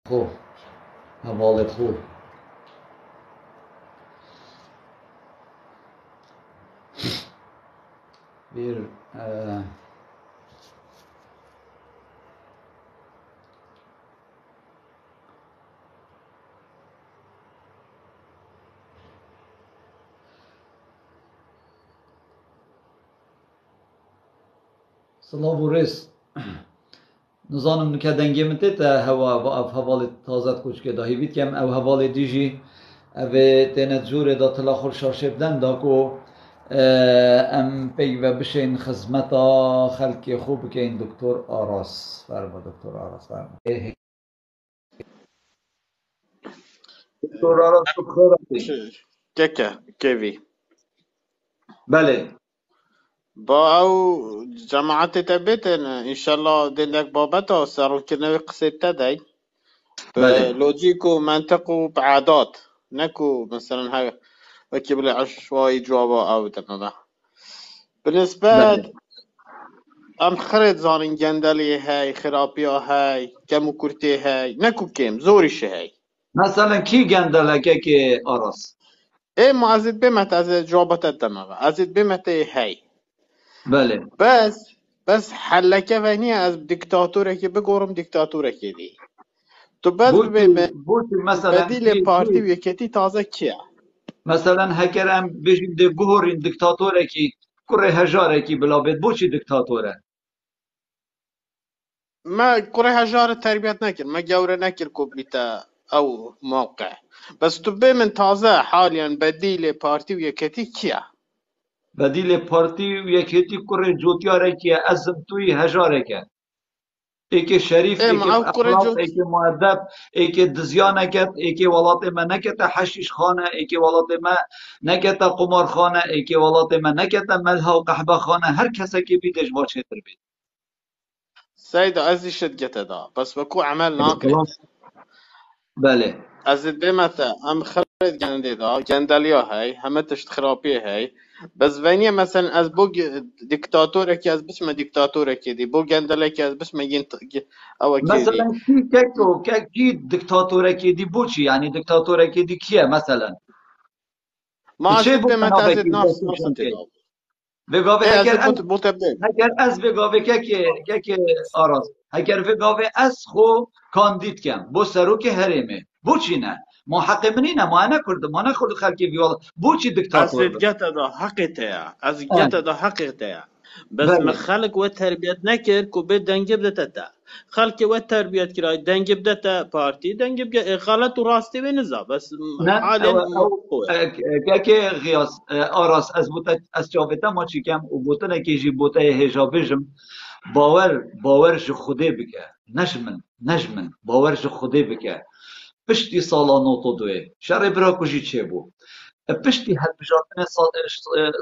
خوب، حوال خوب. Bir سلاو و رس نزانم که دنگی مته تا هوا و اف حوال تازت کچ که داهی بید کم او حوال دیجی او تنت جور دا تلا خور شاشبدن دا کو ام پی و بشین خدمتا خلق خوب که این دکتر آراس فرما دکتر آراس فرما دکتر آراس تو خیر هستی؟ كيفي بله با او جماعت تبتن ان شاء الله دينك بابتا صاروا كنا قصه تداي بله بلوجيك ومنطق وبعادات نكو مثلا هاي وكيب لي عشوائي جوابا او تمام بالنسبه بله ام خرد زارين جندلي هاي خرابيا هاي كم كرتي هاي نكو كيم زوريش هاي مثلا کی گندلکه که آراس ايه ما ازيد بمت از جوابات تمام ازيد بمت هاي بله بس حلکه وینی از دیکتاتوره که بگورم دیکتاتوره که دی تو بس بوتی مثلا بدیل پارتی و یکیتی تازه کیه مثلا هکرم بجیم ده گوهرین دیکتاتوره کی کره هجاره کی بلا بید بو چی دیکتاتوره ما کره هجار تربیت نکر ما جوره نکر کوبلیتا او موقع بس تو به من تازه حاليا بدیل پارتی و یکیتی کیه بدیل پارتی و یکیتی کره جوتیاره کی ازم توی هجاره که ایک شریف ايه ایک ما او کره اخلاق جوت ایک مؤدب ایک دزیا نکت ایک ولات ما نکت حشیش خانه ایک ولات ما نکت قمار خانه ایک ولات ما نکت ملها و قحبه خانه هر کسی که بیدش باشه تر بید سيد ازي شد جت دا بس بكو عمل ناقد بله ازد بمثلا ام خرد جندي دا جندليا هاي همه تشت خرابيه هاي بس فينيا مثلا از بو ديكتاتورة كي از بسمه ديكتاتورة كي دي بو جندليا كي از بسمه او كي مثلا دي کی دیکتاتوره کی دی بوچی یعنی دیکتاتوره کی دی کیه مثلا ما چه ازد بود بمثلا منابع ازد کی نفس دستشان که انتظام وگاوه ايه ازد بو تبديل هکر از وگاوه که آراز هکر وگاوه از خو کاندید کم بو سرو که هرمه بوچی نه ما حق منی نه ما نکرد ما نکرد خلکی ویوال بوچی دیکتاتور ازد بس جتا دا حقيقتها از اه، جتا دا حقيقتها بس ما بله خلق وتربيت نكر كو بيت دنجي بدتا خلق وتربيت كراي دنجي بدتا بارتي دنجي غلط وراستي بنزا بس نه حاليا او قوة که غیاس آراس از بوتا از چاوتا ما چی کم و بوتا نکیجی بوتا هجابیجم باور جو خوده بکه نجمن باور جو خوده بکه پشتی سالا نوتو دوه شر برا کجی چه بو پشتی هل بجارتن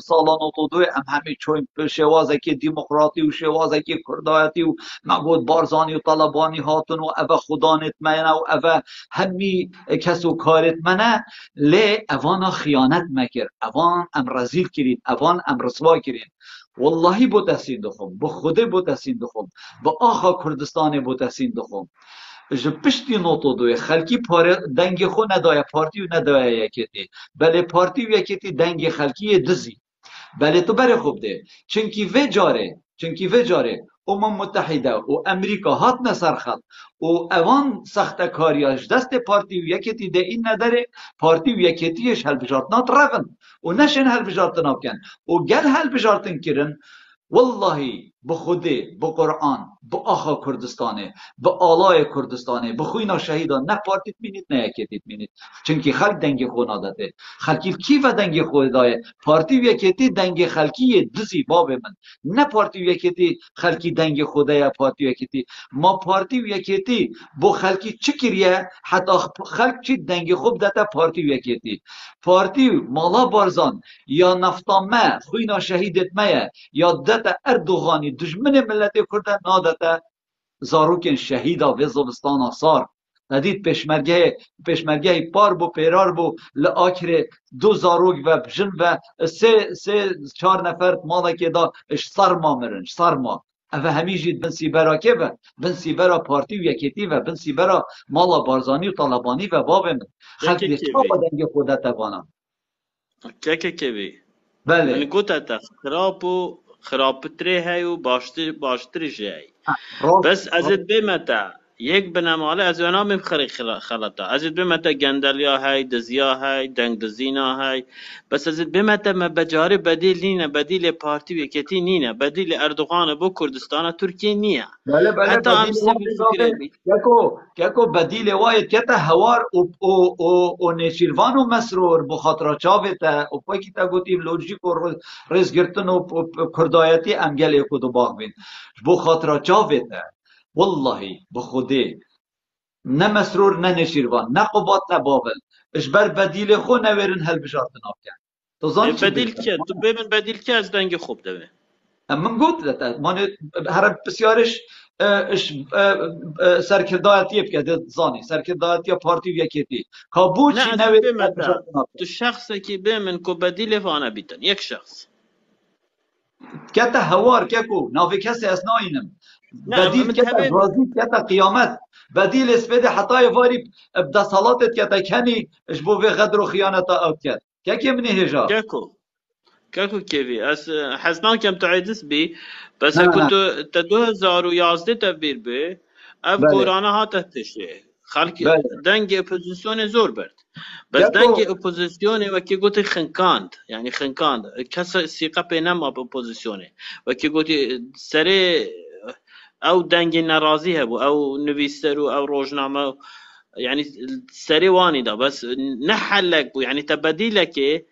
سالا نوتو دوه همه چوین شوازه که دیمقراطی و شوازه که کردایتی و مگود بارزانی و طالبانی هاتون و اوه خدانت منه و اوه همی کس و کارت منه لی اوانا خیانت مکر اوان ام رزیل کرین اوان ام رسوا کرین والله بو تحسین دخم بو خوده بو تحسین دخم با آخا کردستان بو تحسین دخم ji piştî notodoyê xelkî dengê xwe nedaye partî û nedaye yekêtî belê partî û yekêtî dengê xelkî yê dizî belê tu berê xwe bidê çunkî vê carê Umam Mutehîde û Emerîka hatine ser xet û evan sextekariya ji destê partî û yekêtî de îne derê partî û yekêtiyê ji helbijartina revin û neşên helbijartina bikin û gel helbijartin kirin والله بخودی بقرآن با آخا کردستانه با آلای کردستانه بخوینا شهیدان نه پارتیت مینید نه یکیتیت مینید چونکی خلق دنگ خود نداده خلقی کی و دنگ خود دایه پارتی و یکیتی دنگ خلقی دزی باب من نه پارتی و یکیتی خلقی دنگ خوده یا پارتی و یکیتی ما پارتی و یکیتی بو خلقی چه کریه حتی خلق چی دنگ خوب داده پارتی و یکیتی پارتی مالا بارزان یا نفتامه خوینا شهیدت مه یا دتا اردوغانی دجمن ملت کرد نادتا زاروکن شهیدا و زلستان آثار ندید پیشمرگه پار بو پیرار بو لآکر دو زاروک و بجن و سه چار نفر مالا که دا سرما مرن سرما اوه همیجی بن سیبرا که و بن سیبرا پارتی و یکیتی و بن سیبرا مالا بارزانی و طالبانی و باب من خلق که دی چا کیوی بدنگ خودت توانا. که کیوی من بله قلت تا خراب تری هی و باشتری جای راست بس ازت بمتا یک بنماله از اونا مبخری خلطه ازت بمتا گندلیا های دزیا های دنگ دزینا های بس ازت بمتا ما بجاری بدیل نینه بدیل پارتی وکتی نینه بدیل اردوغان بو کردستان ترکیه نیه بله بله حتی بدیل ام سوی واحد فکره دابه بی کیکو بدیل واحد کتا هوار او نشیروان و مسرور بخاطر چاوه تا او پاکی تا گوتیم لوجیک و رز گرتن و کردایتی امگل کدو باغ بین بخاطر چاوه تا والله بخوده نه مسرور نه نشیروان نه قباط نه بابل اش بر بدیل خو نویرن هل بشارت ناف کن تو زان چی بدیل بکن که تو ببین بدیل که از دنگ خوب دوه من قلت لك ماني هرب بسيارش اش سرکردایتی بکرد زانی سرکردایتی پارتی و یکیتی نه کابوچی ازت نوی بمتا تو شخصی که بمن کو بدیل فانا بیتن یک شخص کتا هوار ککو ناوی کسی اسناینم نه بدیل کتا متهبه رازی کتا قیامت بدیل اسپده حتای واری بدا صلاتت کتا کنی اش بو في غدر و خیانت اوت کرد که منی هجا كاكو كيفي حسنا كم تعيدس بي بس نه هكو نه تا 2011 تبديل بي اف بله كورانا هاتا تشي خلق بله دنگ اپوزيسيون زور برد بس ککو دنگ اپوزيسيون وكي قلت خنكاند يعني خنكاند كسا سيقا بينما اپوزيسيون وكي قلت سري او دنگ نرازي هبو او نويسترو او روجنامه يعني سري واني دا بس نحلك بو يعني تبديلك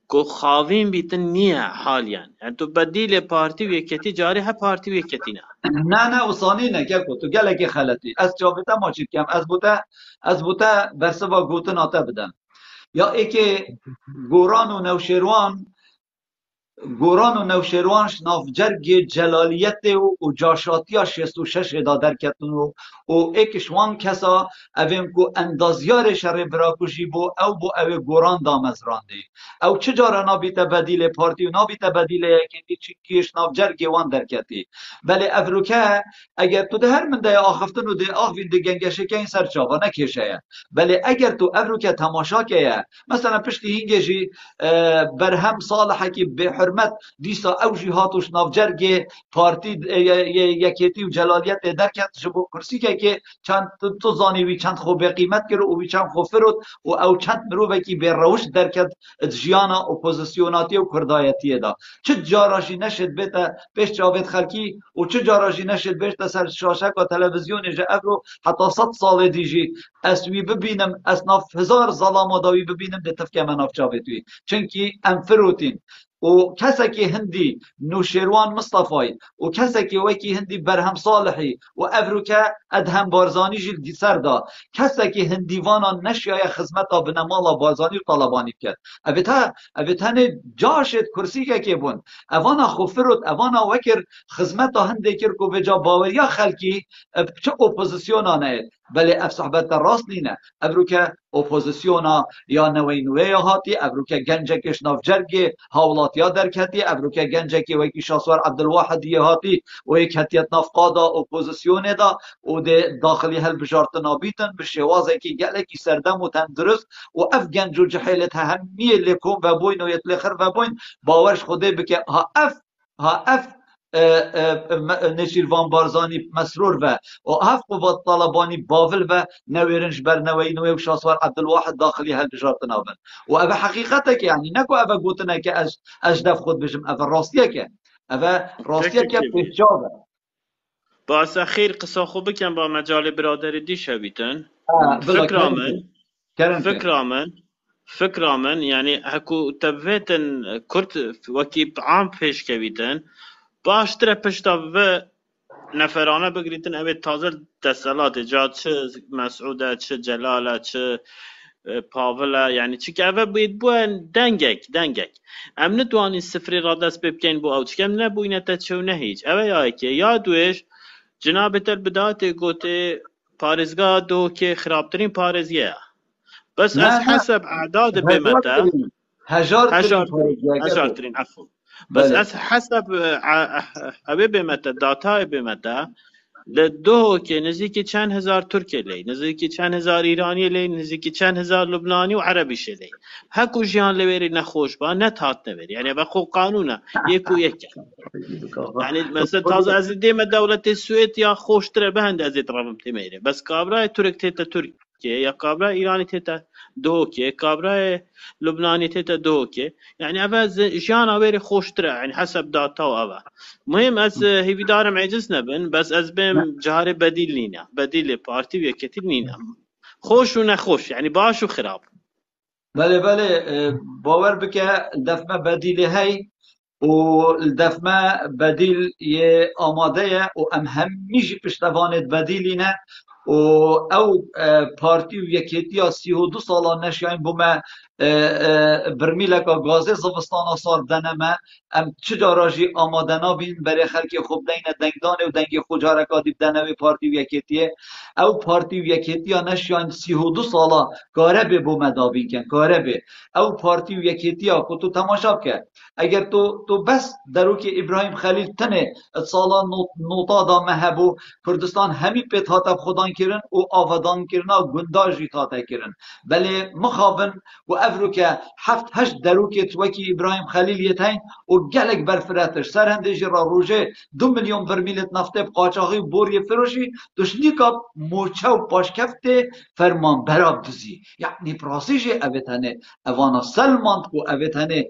کو خاوین بیتن نیه حاليا يعني تو بديل بارتي ويكتي جاري ها بارتي ويكتي نه نه نه اوسانی نه که تو گله که خلطی از جابتا ماچید کم از بوتا برسوا گوتن آتا بدم یا ای که گوران و نوشیروان گوران و نوشیروانش نافجرگ جلالیت و جاشاتی 66 دا درکتن و ایکش وان کسا اویم کو اندازیار شر براکوشی بو او بو او گوران دامزراندی او چجارا نابیت بدیل پارتی و نابیت بدیل یکی چی کیش نافجرگ وان درکتی بله افروکه اگر تو ده هر من ده آخفتن و ده آخوین ده گنگشه که این سر چاوا نکشه بله اگر تو افروکه تماشا که مثلا پشتی هنگجی برهم صالحه که به حرمت دیسا او جی هاتوش نافجرگ پارتی یکیتی و جلالیت درکت جبو کرسی که چند تو زانی وی چند خوب قیمت کرو و وی چند خوب فرود و او چند مروه که به روش درکت جیانا اپوزیسیوناتی و کردایتی دا چه جاراشی نشد بیتا پیش جاوید خلکی و چه جاراشی نشد بیتا سر شاشک و تلویزیون جا افرو حتی 100 سال دیجی اسوی ببینم اسناف هزار ظلام داوی ببینم ده تفکه مناف جاویدوی چونکی ام فروتین و کسکی هندی نوشیروان مصطفی و کسکی وکی هندی برهم صالحی و افروکه ادهم بارزانی جل دی سر دا کسکی هندیوانا نشیای خدمتا بنمالا بارزانی و طالبانی کرد اویتا نه جاشت کرسی که بون اوانا خوفرت اوانا وکر خدمتا هندی کر کو بجا باوریا خلکی چه اپوزیسیونا نه بله اف صحبت راست نینه افروکه اپوزیسیونا یا نوی نوی هاتی افروکه گنجکش نافجرگ هاولاتیا درکتی افروکه گنجکی وکی شاسوار عبدالواحدی هاتی و یک هتیت نافقادا اپوزیسیون دا و ده داخلی هل بجارت نابیتن به شوازه که گلکی سردم و تندرست و اف گنج و جحیلت همیه لکم و بوین و یتلخر و بوین باورش خوده بکه ها اف نشیروان بارزانی مسرور و هف قوات طالبانی باول و نویرنج بر نوی نوی و شاسوار عبدالواحد داخلی هل بجارت نابن و او حقیقته که یعنی نکو او گوتنه که از دف خود بجم او راستیه که پیشجابه باعث اخیر قصه خوب بکن با مجال برادر دی شویتن بلا فکر من يعني هكو تبفيتن كرت وكي عام پیش كويتن باشتره پشتا و نفرانه بگریتن اوه تازه دستلات جا چه مسعوده چه جلاله چه پاوله يعني چه که اوه بید بوین دنگک ام ندوانی سفری را دست ببکن بو او چکم نبوینه تا چو نه هیچ اوه یا که یا دوش جناب تر بداته گوته پارزگاه دو که خرابترین پارزیه بس از حسب اعداد بمتا هجارترین هجارترین عفو بس بله از حسب اوه بمتا داتا بمتا لدو که نزدیکی چند هزار ترکی لی، نزدیکی چند هزار ایرانی لی، نزدیکی چند هزار لبنانی و عربی شلی. هکو جیان لوری نخوش با نتهات نوری، یعنی بخو قانونه یکو یک. يعني مثلا تازه از دیم دولت سوئد یا خوشتره به هند از رابم تیمیره بس کابرای ترک تیتا ترکیه یا کابرای ایرانی تیتا دوکه کابرای لبنانی تیتا دوکه يعني اول جان اوری خوشتره يعني حسب داتا و اول مهم از هیوی دارم عجز نبن بس از بیم جهار بدیل نینا بدیل پارتی و یکتی نینا خوش و نخوش يعني باش و خراب. بله بله باور بکه دفمه بدیل هی و الدفمه بدیل یه آماده و ام همیشه پشتوانت بدیلینه و او پارتی و یکیتی ها 32 سالا نشیاین بومه برمیلکا گازه زوستان سار دنمه ام چه راجی آماده نابین برای خلک خوب دین دنگدان و دنگ خوجارکا دیب دنوی پارتی و یکیتیه او پارتی و یکیتی ها نشیاین 32 سالا کاره به بومه دابین کن کاره به او پارتی و یکیتی ها که تو تماشا کرد اگر تو بس درو که ابراهیم خلیل تنه سالا نوتا دا مهبو کردستان همی پیت هاتب خودان کرن و آفادان کرن و گنداجی تاتا کرن بله مخابن و افرو که هفت هشت درو که توکی ابراهیم خلیل یتین و گلک برفراتش سر هندجی را روژه 2 میلیون برمیلت نفته بقاچاقی بوری فروشی دشنی که موچه و پاشکفته فرمان براب دزی یعنی پراسیجی اوتنه اوانا سلماند و اوتنه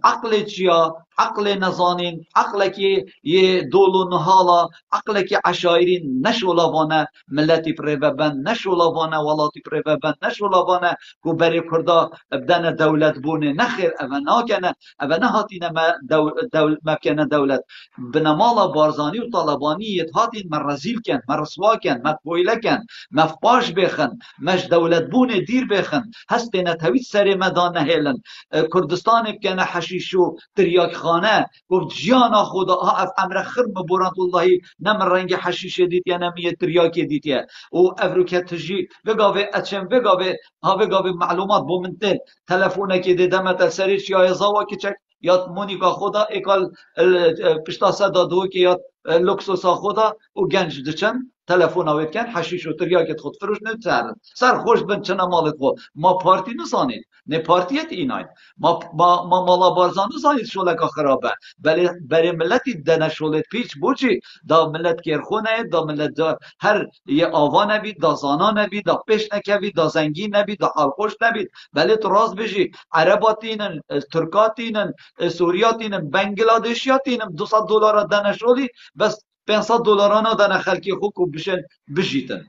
عقل چیا عقل نزانین عقل که یه دولو نهالا عقل که عشایرین نشولاوانه ملتی پریوبن نشولاوانه ولاتی پریوبن نشولاوانه که بری کردا بدن دولت بونه نخیر اوه ناکنه اوه نهاتینه مبکنه دولت بنمالا بارزانی و طالبانی یت هاتین مرزیل کن مرسوا کن مفبویله کن مفباش بخن مش دولت بونه دیر بخن هسته نتوید سر مدان نهیلن کردستان بکنه حشیشو تریاک خانه گفت جیانا خدا اف امر خرم بورانت اللهی نم رنگ حشیش دیت یا نمیه تریاک دیت یا او افروکت تجی وگاوه اچم وگاوه معلومات بومنتل تلفونه که دیدمت سریش یا ازاوا که چک یا مونیکا خدا اکال پشتا صدا دو که یا لوکسوسا خدا و گنج دچن تلفن آوید کن حشیش و تریاکت خود فروش نتسرن سر خوش بن چنه مالت خود ما پارتی نسانید نه پارتیت ایناید ما مالا بارزان نسانید شولکا خرابه برای ملتی دنه شولت پیچ بوچی دا ملت کرخونه دا ملت دا هر یه آوا نبید دا زانا نبید دا پیش نکوید دا زنگی نبید دا حال خوش نبید بله تو راز بشی عرباتینن ترکاتینن سوریاتینن بنگلادشیاتینن $200 دنه شولی بس $500 دانه خلکی خوب کو بشن بجیتن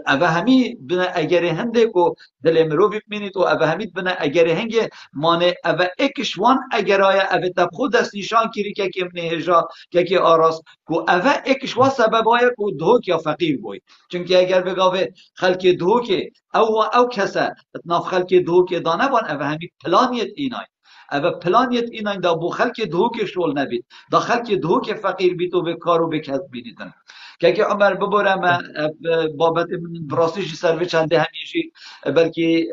اوه همی بنا اگر هنده کو دل مرو ببینید و اوه همی بنا اگر هنگه مانه اوه اکشوان اگر آیا اوه تب خود دست نشان کری که امنه هجا که آراست کو اوه اکشوا سبب آیا کو دهوک یا فقیر بوی چونکه اگر بگاوه خلکی دهوک او کسا اتناف خلکی دهوک دانه بان اوه همی پلانیت اینای اوه پلانیت اینای دا بو خلک دهوک شول نبید دا خلک دهوک فقیر بید و به کارو بکت بیدیدن که عمر ببورم بابت من براستیشی سروی چنده همیشی بلکه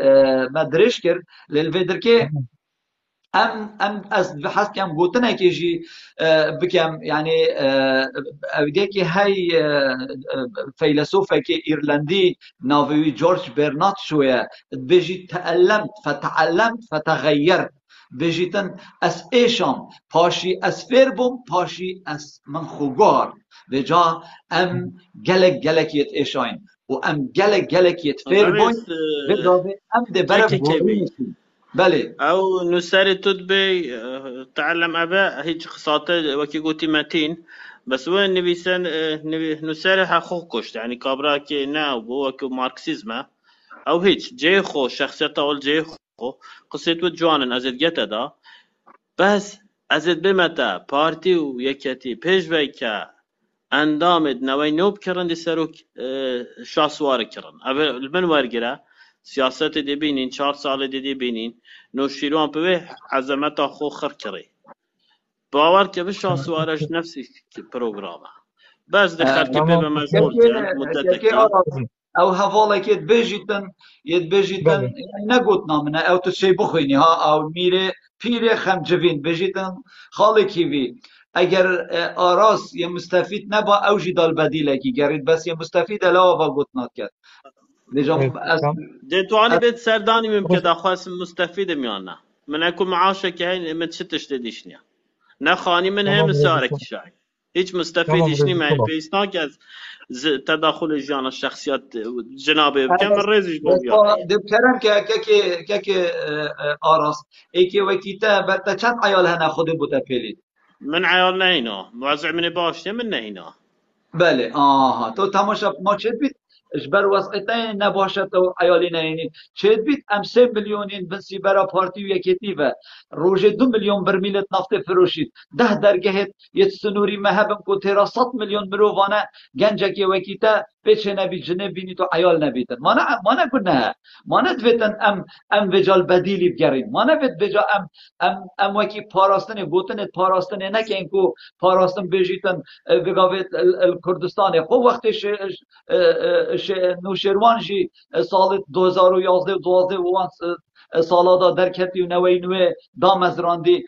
مدرش کرد لیل که ام از بحث کم گوتنه که جی بکم یعنی اویده که های فیلسوفه که ایرلندی ناوی جورج برنات شویه بجی تعلمت فتغیر بجیتن از ایشام پاشی از فیر بوم پاشی از من خوگار و جا ام گلک یت ایشاین و ام گلک یت فیر بوم و جا ام ده برب گوری بله او نساري تدبي تعلم ابا هيك قصاته وكي قلتي متين بس وين نبي نساري حقوق كشت يعني كابراكي ناو بوكو ماركسيزما او هيك جيخو شخصيته اول جيخو قصيت وجوانن ازد جتا دا بس ازد بمتا بارتي ويكتي بيش بيكا اندامد نوي نوب كرن دي سروك شاسوار كرن ابا المن ورقرا سیاست دی بینین 4 سال دی بینین نوشیروان به عظمت خو خر کری باور که به شاسوارش نفسی پروگرامه بس دخل که به مشغول مدت کی او حواله که بجیتن نگوت نامنه او تو چی بخوینی ها او میره پیره خم جوین بجیتن خاله کیوی اگر آراس یه مستفید نبا اوجی دال بدیله کی گرید بس یه مستفید علاوه و گوت نات کرد لجام از ديتواني بيت سرداني ممكن داخواس مستفيد ميانا من اكو معاشك هاي من ستش تديشنيا نخاني من هم سارك شاي هيك مستفيد يشني معي بيستاك از تداخل الجان الشخصيات جنابي كم الريزج بوبيا دب کرم که آراس ای که وکیتا برتا چند عیال هنه خود بوده پیلید من عيالنا هنا موزع من باش من هنا بله آها تو تماشا ما چه بید اجبر واسطه نباشد و عیالی نینی چه بید ام 3 میلیونین بنسی برا پارتی و یکیتی و روژه 2 میلیون برمیلت نفت فروشید 10 درگهت یه سنوری مهبم کو تیرا 100 میلیون مروانه گنجکی وکیتا پیچه نبی جنه بینی تو عیال نبیتن ما نکنه ما ندویتن ام وجال بدیلی بگرین ما نبید بجا ام وکی پاراستن گوتنت پاراستن نکه اینکو پاراستن بجیتن بگاوید کردستان خب وقتی نوشیروان جی سال 2011 و 12 وان سالا دا درکتی و نوی نوی دام از راندی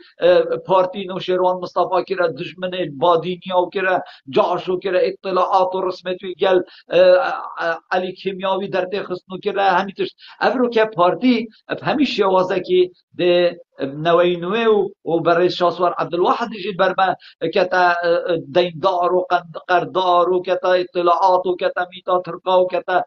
پارتی نوشیروان مصطفی کرا دشمن بادینیا و کرا جاشو کرا اطلاعات و رسمتوی گل علی کیمیاوی در تخصنو کرا همیتش افرو که پارتی همیشه وازه که ده نوی نوی و برای شاسوار عبدالواحد جید برما کتا دیندار و قردار و کتا اطلاعات و کتا میتا ترکا و کتا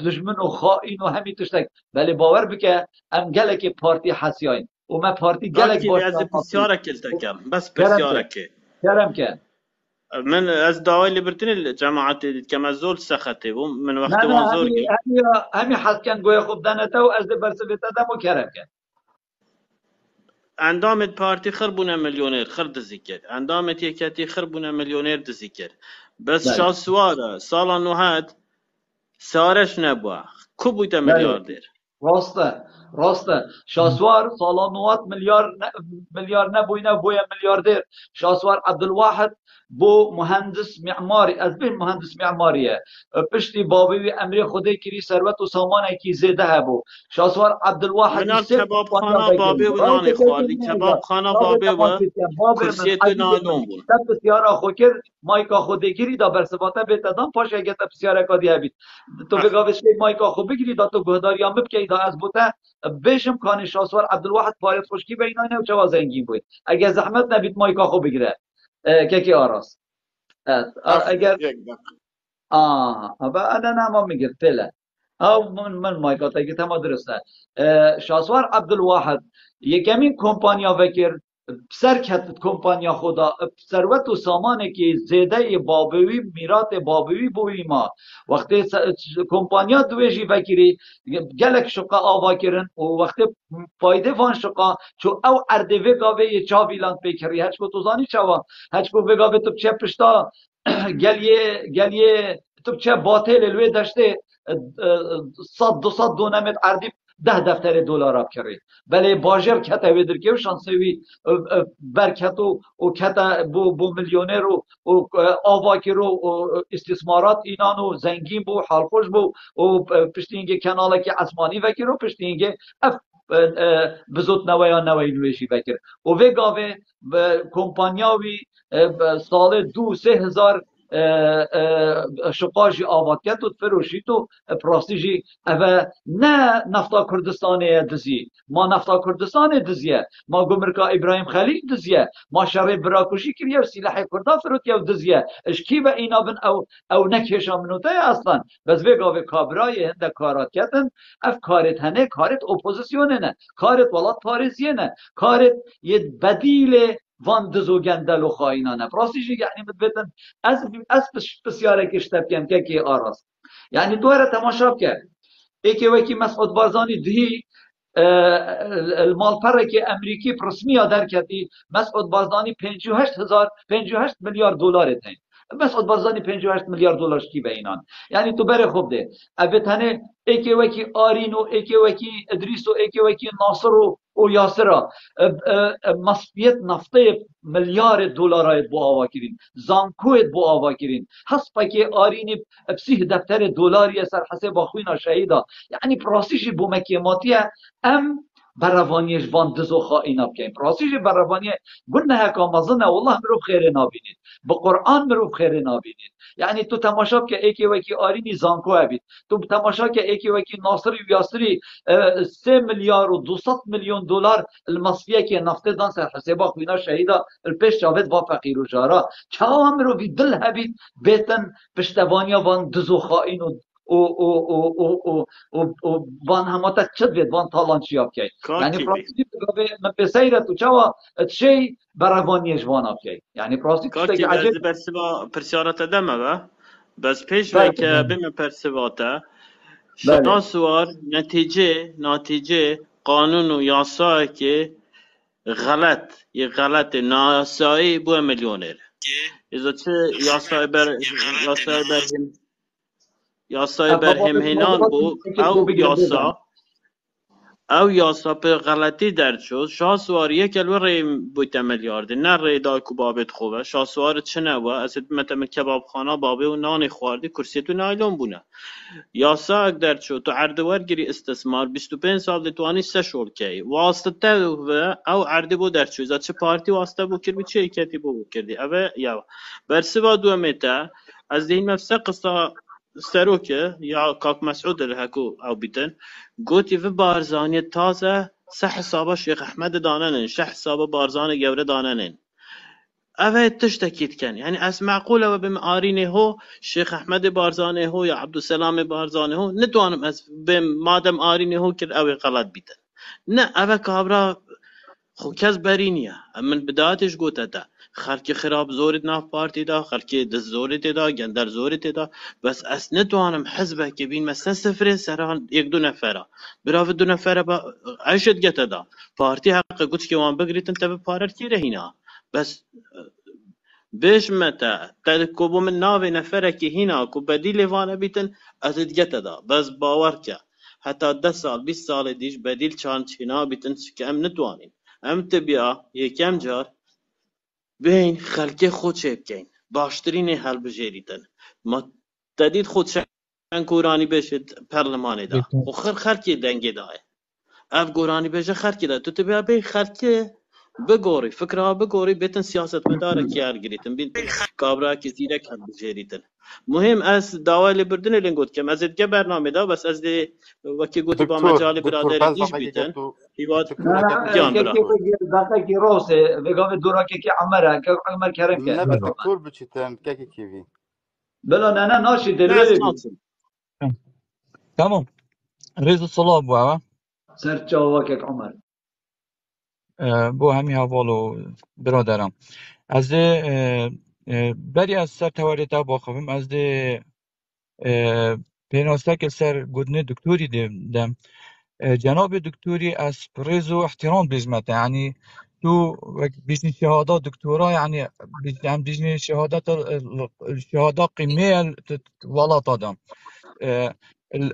دشمن و خائن و همی تشتک بله باور بکه ام گلک پارتی حسیاین و ما پارتی گلک باش از بسیارك التكم بس بسیارك کرم که من از دعوی اللي برتني الجماعات كما زول سخته من وقت وانزور همی حد کن گوی خوب دانتا و از ده برسبتا دمو کرم که عندامت بارتي خربونا مليونير خرد ذكر عندامت يكاتي خربونا مليونير ذكر بس شاسوارا سالا نوهات سارش نبوا كبوتا ملياردير راسته شاسوار سالا 90 میلیار نبوینه بویا میلیاردر شاسوار عبدالواحد بو مهندس معماری از بین مهندس معماریه پشتی بابی امری خودی کری ثروت و سامان کی زیده هبو شاسوار عبدالواحد من کباب خانه بابی و نان خواردی کباب خانه بابی و کرسیت نانون بود تب بسیارا خوکر مایکا خودی گیری دا برسباته بیتدان پاش اگه تب بسیارا کادی هبید تو بگاوش مایکا خود بگیری دا تو گهداری هم ببکی دا از بوته بشم کان شاسوار عبدالواحد پارت خوشکی بینانه و چوا زنگین بود اگه زحمت نبید مایکا خو بگیره که آراس اگر و انا نما میگه تله او من مایکا تا که تمام درسته شاسوار عبدالواحد یکمین کمپانیا وکر سر کت کمپانیا خدا ثروت و سامانه که زیده بابوی میرات بابوی بوی ما وقتی کمپانیا دویجی وکری گلک شقا آوا کرن و وقتی فایده وان شقا چو او اردوه گاوه چاویلان پیکری هچ کو توزانی چوا هچ کو وگاوه تو چه پشتا گلیه تو چه باطل الوی داشته 100-200 دونمت اردی 10 دفتر دلار آب کرد بله باجر کتا ویدر که شانسوی برکت و کتا بو میلیونر و آواکی رو استثمارات اینان و زنگین بو حالخوش بو و پشتی اینگه کناله که اسمانی وکی رو پشتی اینگه بزود نویان نوی نویشی بکر و وگاوه کمپانیاوی سال 2-3 هزار شقاجی آباد کرد و فروشید و پراستیجی و نه نفتا کردستان دزی ما نفتا کردستان دزیه ما گمرکا ابراهیم خلیل دزیه ما شر براکوشی کریه و سلاح کردا فروتیه و دزیه اشکی و اینا بن او نکشا منوته اصلا بس وگا و کابرای هنده کارات کردن اف کارت هنه کارت اپوزیسیونه نه کارت ولات پارزیه نه کارت یه بدیل وان دزو گندل و خائنانه راستیش یعنی بدبتن از بسیاره کشتب که آراست یعنی دوره تماشا کرد ایکی وکی مسعود بارزانی دهی المال که امریکی رسمی در کردی مسعود بارزانی 58 میلیارد دلار تین مسعود بارزانی 58 میلیارد دلار کی به اینان یعنی تو بره خوب ده ابتنه ایکی وکی آرین و ایکی وکی ادریس و ایکی وکی ناصر و یاسرا مصفیت نفته میلیارد دلار بو آوا کرین زانکویت بو آوا کرین حسب که آرین بسیح دفتر دلاری سر حساب خوینا شهیدا یعنی پراسیشی بو مکیماتیه ام بروانیش وان دزو خائنا بکن پراسیش بروانی گونه هکا مزنه والله مرو خیر نابینید به قرآن مرو خیر نابینید یعنی تو تماشا که ایکی وکی آرینی زانکو بید تو تماشا که ایکی وکی ناصری و یاسری 3 میلیارد و 200 میلیون دلار المصفیه که نفته دان سر حسابا خوینا شهیدا الپیش جاوید با فقیر و جارا چه هم رو بی دل هبید بیتن پشتوانیا وان دزو خائن و وان هماتا چد بید وان تالان چیاب که یعنی کاکی بی پراستی من بسیره تو چوا چی بروانی جوانا که یعنی پراستی کاکی تشتاق بی عجب از پرسیوا پرسیارت دمه با بس پیش بله و که بیم پرسیواتا بله شاسوار نتیجه قانون و یاسا که غلط یه غلط ناسایی بو میلیونر اذا چه یاسای برهم هینان بو او یاسا به غلطی درد شد شاسوار یک الوری بویت میلیارد نه ریدا کو بابت خوبه شاسوار چه نوا از مثلا کباب خانه بابه و نان خواردی کرسی تو نایلون بونه یاسا اک درد شد تو عرض ورگیری استثمار 25 سال توانی سه شغل کی واسطه او عرض بو درد شد چه پارتی واسطه بو کردی چه کتی بو کردی اوه یا برسوا دو متا از این مفسق قصه سروکه یا کاک مسعود الهکو او بیتن گوتی في بارزاني تازه سه حسابه شيخ احمد داننن شه حسابه بارزان جوره داننن اوه تشتكيت كان يعني اس معقوله بم آرينه هو شيخ احمد بارزانه هو يا عبد السلام بارزانه هو ندوانم اس بم مادم آرينه هو كر اوه غلط بيتن نه اوه كابرا خو کس بری نیه من بدایتش گوته ده خلکی خراب زورت ناف پارتی دا خلکی دست زورت دا گندر زورت دا بس اس نتوانم حزبه که بین مثلا سفره سران یک دو نفره براف دو نفره با عشت گته دا پارتی حق گوش که وان بگریت انت به پارر کی رهینا بس بیش متى تلكو من ناوي نفرك هنا كو بديل وانا بيتن ازد دا بس باور که حتی 10 سال 20 سال دیش بدیل چان چینا بیتن که ام نتوانین ام تبیا یکم جار بین خلک خود شد کن باشترین حل بجریتن ما تدید خود شن کورانی بشد پرلمانی دا خو خلکی دنگی دای اف گورانی بشه خلکی دا تو تبیا بین خلکی بگوری فکرها بگوری بیتن سیاست مداره کیار گریتن بیتن کابرا کی زیرک حل بجریتن مهم از داوای بردن لنگوت کم از دیگه برنامه دا بس از دی وکی گوتی با مجال دکتور برادر بعض دیش دقیقه بیتن تو هیواد نه دکتور اگه نه گیان که برا دقیقی روسه بگم دورا که عمره که عمر کرم که نه به دکتور بچیتن که کیوی بلا نه ناشی ناس دلوری بی ناصر تمام رضا صلاة بوا سر چاوا که عمر بو همی حوالو برادرم از بری از سر تواریتا باخویم از پیناسته که سر گودنه دکتوری دم جناب دكتوري از بريزو احترام بجمته يعني تو بيجني شهادات دكتوراه يعني عم بيجني شهادات الشهادات قمية ولا تدم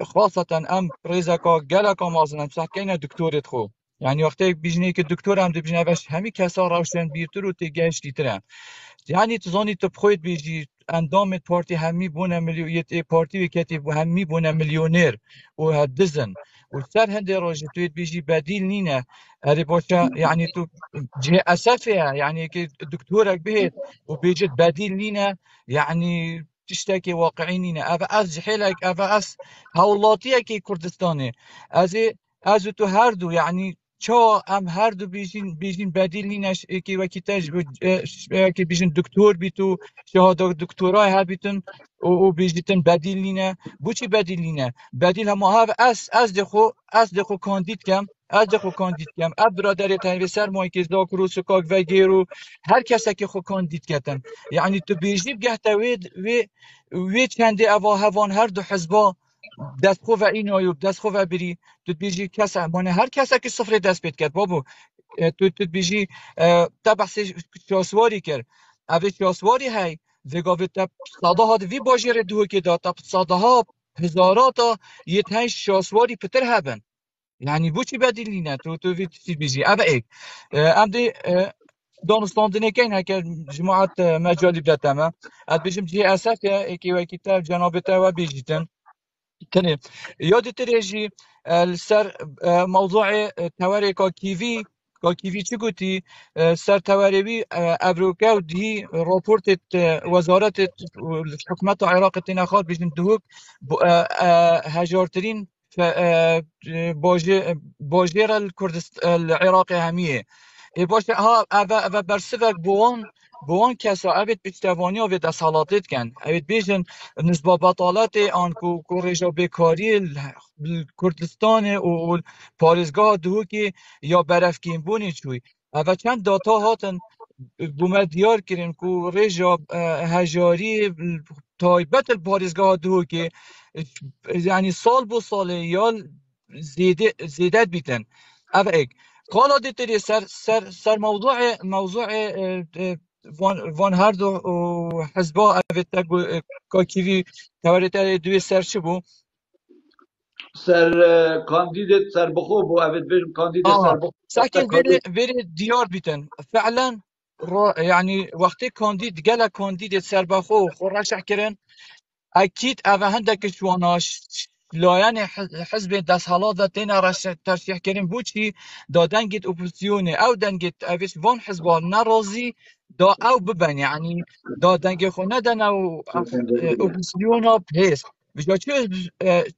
خاصة ام بريزاكا جالكا مازنم سحكينا دكتورة خو يعني وقتی بيجني که دكتور هم بيجني باش همي كسا روشن بيرتر و تيجاش ديترم يعني تزاني تبخويت بيجي اندام پارتی همی بونه یه پارتی وکتی همی بونه میلیونر و هدزن و سر هنده راجع توی بیجی بدیل نینه هری باشه يعني تو جه اسفه يعني که دکتورک بهت و بیجت بدیل نینه يعني تشتكي واقعي نینه اوه از جحیلک اوه از هولاتیه که کردستانه از تو هر دو يعني چا ام هر دو بیجین بدیل نینش که وکی تج که بیجین دکتور بیتو شهاده دکترای ها بیتن او بیجیتن بدیل نینه بوچی بدیل نینه بدیل هم ها از دخو کاندید کم اب برادر تنوی سر مایی که زاکرو سکاک و گیرو هر کسی که خو کاندید کتن یعنی تو بیجیب گهتا وی چنده اوا هوان هر دو حزبا دست خو و این آیوب دست خو و بری تو بیجی کس مانه هر کسی که صفر دست پید کرد بابو تو بیجی تا بحث شاسواری کرد اوه شاسواری های وگاوه تا صده ها وی باجر دوه که دا تا صده ها هزاراتا یه تای شاسواری پتر هبن یعنی بو چی بدیلی نه تو وی چی بیجی اوه ایک ام دی دانستاندنه کن هکر جماعت مجالی بدتمه اد بیجیم جی اسف یا ایکی و ایکی تا جناب تا و بیجیتن تنه یاد تريجي السر موضوع تواري كا كيفي چی گوتی سر تواريبي ابروكا ودي رابورت وزارة حكومة العراق تنخات بيجن دهوك هجارترين باجير الكردستان العراقي همية باشه ها و برسوک بوان کسا اوید پیشتوانی و دستالاتت کن اوید بیشن نسبت بطالت آن کو رجا بکاری کردستان و پارزگاه دهو که یا برفکین بونی چوی و چند داتا هاتن بومد دیار کرن کو رجا هجاری تایبت الپارزگاه دهو که یعنی سال بو سال یا زیدت بیتن او ایک قال ديتري سر موضوع وان هردو حزبا اوتا كاكيفي توريتا دوي سر شبو سر کاندیدت سر بخو بو اوید بیشم کاندیدت سر بخو ساكن فيري ديار بيتن فعلا يعني وقتی كانديد جالا كانديد سر بخو خورشح كرن اكيد اوه هندك شواناش لایەن حزب دەسەڵاتە تێنە تەرشیحکردن بۆچی دا دەنگێت ئۆپۆزیسیۆنێ ئەو دەنگێت ئەوێت وان حزبا نەڕۆزی دا ئەو ببەن یعنی دا دەنگێ خۆ نەدەنە و ئۆپۆزیسیۆنە پێس بجا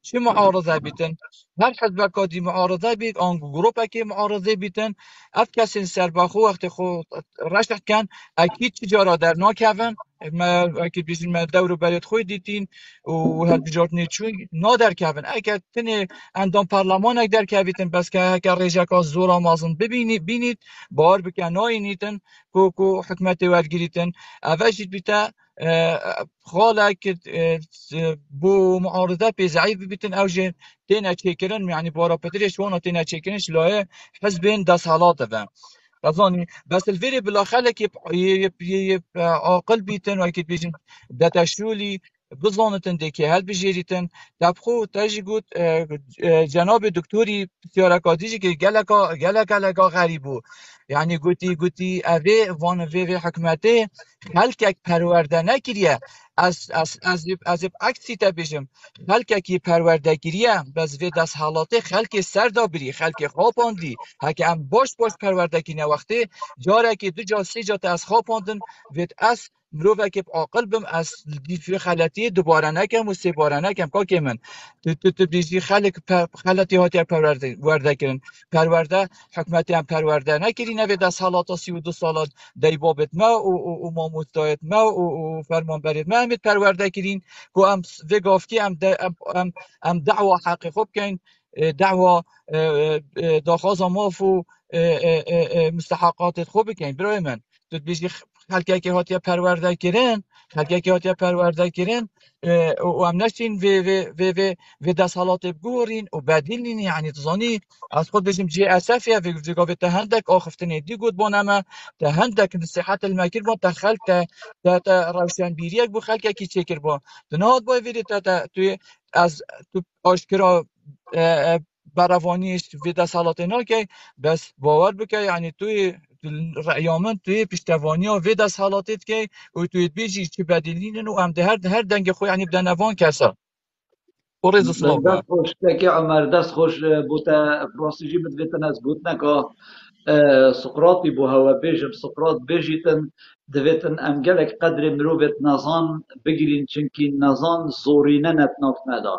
چه معارضه بیتن هر حزب کادی معارضه بیت آن گروپ که معارضه بیتن اف کسی سر بخو وقت خو رشت کن اکید تجارت در ناکون ما اکید بیشتر ما دور برید خوی دیتین و هر تجارت نیچون نادر کون اگر تنه اندام پارلمان اگر کویتن بس که اگر رجاک زورا مازن بینید بار بکن ناینیتن کو حکمت ورگیریتن اوجید بیتا خالك بو معارضه بي ضعيف بيتن اوجه تينا تشيكرن يعني بورا بتريش وانا تينا تشيكرنش لا حزبين داس حالاته غزاني بس الفيري بالاخلك يب عاقل بيتن واكيد بيجن دتشولي بزانتن دكي هل بجيريتن تبخو تاجي قلت جناب دكتوري سياركاتيجي كي جلكا غريبو يعني قلتي اوه وان في حكمته خلقك پرورده نکریه از عکسی تا بشم خلقکی پرورده گیریه بس وی دست حالاته خلق سر دا بری خلق خواباندی هکه هم باش پرورده کنه وقتی جاره که دو جا سه جا تا از خواباندن وید از مروفه که عاقل بم از دیفی خلطی دوباره نکم و سه باره نکم که من تو بیشی خلطی هاتی پرورده کرن پرورده حکمتی هم پرورده نکری نوید دست حالاتا 32 سالات دی بابت ما و ماموستایت ما و فرمان برید ما همید پرورده کرین که هم وگافتی هم دعوه حقی خوب کن دعوه داخواز ماف و مستحقات خوب کن برای من تو بیشی خلقه که هاتی پرورده کرن و هم نشتین و دست حالات بگورین و بدیلین یعنی تزانی از خود بشیم جی اسفیه و گفته تهندک آخفتنه دی گود بانمه تهندک نصیحت المکر با تخلق تا روشن بیریک بو خلقه کی چکر با دنهاد باید ویدی توی از تو آشکرا بروانیش و دست حالات ناکی بس باور بکه یعنی توی رأیامن توی پشتوانی ها و دست حالاتت که و توی بیجی چی بدیلینن و هم ده هر دنگ خوی یعنی بدن نوان کسا و ریز سلاف با دست خوش که عمر دست خوش بوتا فرانسیجی مدویتن از بوت نکا سقراطي بو هوا بيجم سقراط بيجيتن دويتن ام گلك قدر مروبت نظان بگیرین چنکی نظان زورینه نتناف ندا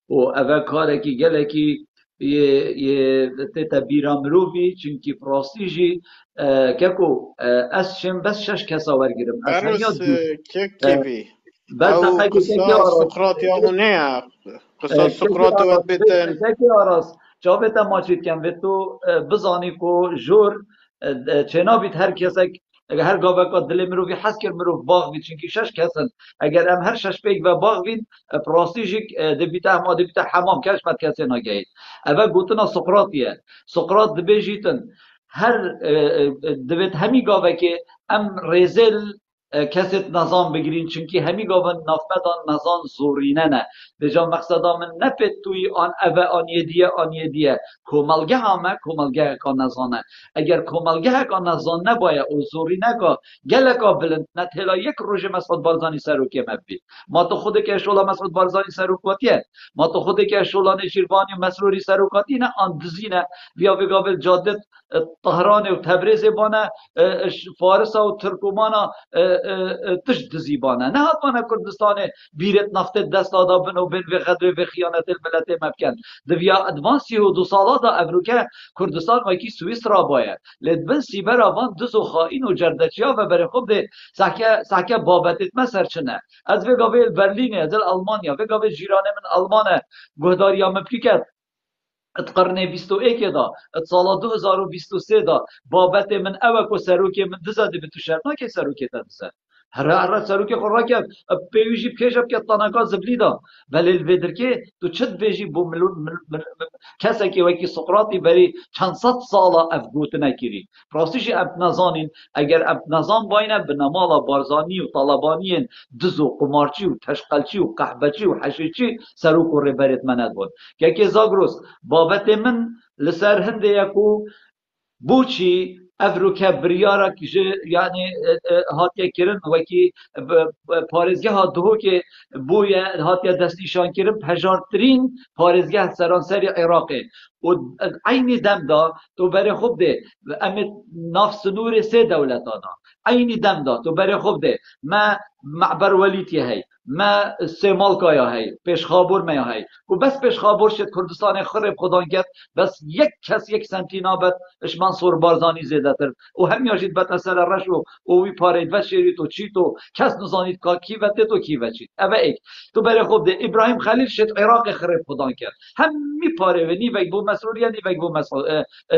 و اوه کارکی گلکی یه تیتا بیرا مروبی چنکی فراسیجی ککو از شم بس شش کسا ورگیرم از عروس هنیاد كيفي بس او دقیقی ککی قصة آراز سقراط يا هنا قصة ککی سقراط آراز وبتن ککی آراز جا بتا ماچید کن به تو بزانی کو جور چنا بیت هر کسک اگر هر گاوه که دل مروی حس کرد مرو باغ بید چونکی شش کسن اگر هم هر شش پیک و باغ بید پراستیجیک دبیته ما دبیته حمام کش بد کسی نگهید اوه گوتنا سقراطیه سقراط دبیجیتن هر دبیت همی گاوه که ام ریزل کسی نظام بگیرین چونکی همی گاون نافمدان نظام زورینه نه بجا مقصدا من نپت توی آن اوه آن یدیه کوملگه همه کوملگه که نظانه اگر کوملگه که نظان نباید او زورینه که گلکا بلند نتلا یک روز مسعود بارزانی سروکی مبید ما تو خود که شولا مسعود بارزانی سروکاتیه ما تو خود که شولا نشیروانی و مسروری سروکاتی نه آن دزینه بیا بگاول جادت طهران و تبریز بانه فارس و ترکمانا تش دزیبانه نه حتما کردستان بیرت نفت دست دادا بن و بن و غدر و خیانت الملت مبکن دویا ادوانسی و 2 سالا دا امریکا کردستان وکی سوئیس را باید لدبن سیبر آوان دز و خائن و جردچیا و بر خوب ده سحکه بابتت مسر چنه از وگاویل برلین از المانیا وگاویل جیران من آلمان گهداریا مبکیکت ات قرن 21 دا ات سال 2023 دا بابت من اوکو سروکی من دزده به تو شرنا که سروکی تا دزده هر سروکی خور را کرد پیویجی بکشب که تانکا زبلی دا ولی الویدر که تو چد بیجی بو کسی که وکی سقراطی بری چند صد سالا افگوت نکری راستیش اب نزانین اگر اب نظام باینه به نمالا بارزانی و طالبانی دز و قمارچی و تشقلچی و قحبچی و حشیچی سروک و ربرت مند بود که زاگروس بابت من لسر هنده یکو بوچی افروکه بریارا که یعنی هاتیه کرن وکی پارزگه ها دو که بوی هاتیه دستیشان کرن پجارترین پارزگه سرانسر عراقه و عینی دم دا تو برای خوب ده امت ناف سنور 3 دولت آنا عینی دم دا تو برای خوب ده ما معبر ولیتی هی ما سیمالکایا هی پیشخابور میا هی و بس پیشخابور شد کردستان خرب خدان کرد بس یک کس یک سنتی نابد اش منصور بارزانی زیده تر و هم یاجید بد اثر رش و اوی پارید و شیری تو چی تو کس نزانید که کی وده تو کی وچید اوه ایک تو برای خوب ده ابراهیم خلیل شد عراق خرب خدان کرد هم می پاره و نیوک بو مسئولیت نیوک بو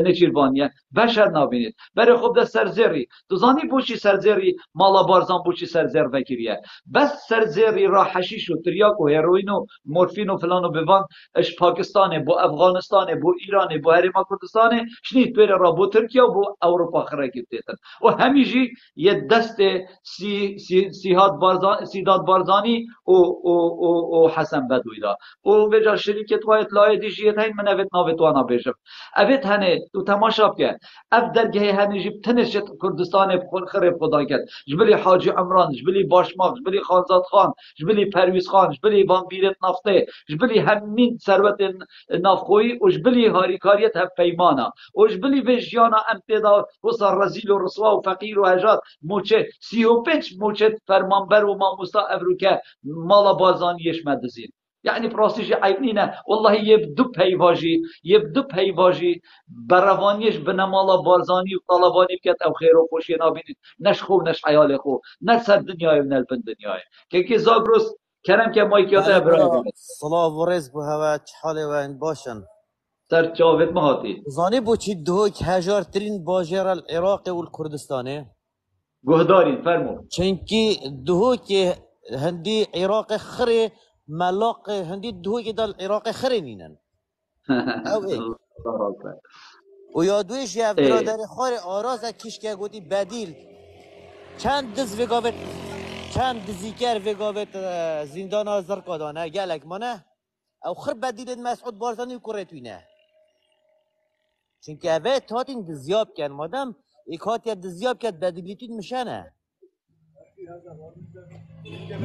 نچیروانیه بشر نابینید برای خوب ده سرزیری تو زانی بوچی سرزیری مالا بارزان بوچی سرزیر وکریه بس سرزیری را حشیش و تریاک و هروئین و مورفین و فلان و بوان اش پاکستان بو افغانستان بو ایران بو هریما کردستان شنید بره را بو ترکیه و بو اروپا خرکت دیتن و همیجی یه دست سیداد بارزانی و حسن بدوی دا و بجا شریکت و اطلاع دیجیت هین من اوید ناوید وانا بیشم اوید هنه تو تماشا بکن اف درگه هنه جیب تنشت کردستان خرب خدا کرد جبلی حاجی عمران جبلی باشماق جبلی خانزاد خان جبلی پرویز خان جبلی وان بیرت نفته جبلی همین ثروت نافخویی و جبلی هاریکاریت هف پیمانا و جبلی ویجیانا امتدا وصل رزیل و رسوا و فقیر و هجات موچه 35 موچه فرمانبر و ماموستا افروکه مالا بازانیش مدزین یعنی پراستیش عیب نینه والله یه دو پیواجی بروانیش به نمالا بارزانی و طالبانی بکت او خیر و خوشی نابینید نش خو نش حیال خو نه سر دنیای و نه البن دنیای که زاگروس کرم که مایکیاتا ابراهی بگید صلاة و رزق بو هوا چه حاله و این باشن سر چاوت مهاتی زانی بو چی دهوک هجارترین باجر العراق و الکردستانه گهدارین فرمو چنکی دهوک هندی عراق خره ملاق هندی دهوک دال عراق خره نینن او ای و یادویش یه برادر خور آراز کش که گوتی بدیل چند دز وگاوت چند دزیکر وگاوت زندان آزر کادانه گلک مانه او خر بدیل مسعود بارزانی کرتوینه چونکه اوه تاتین دزیاب کن مادم ایک هاتی دزیاب کن بدیلیتوید مشانه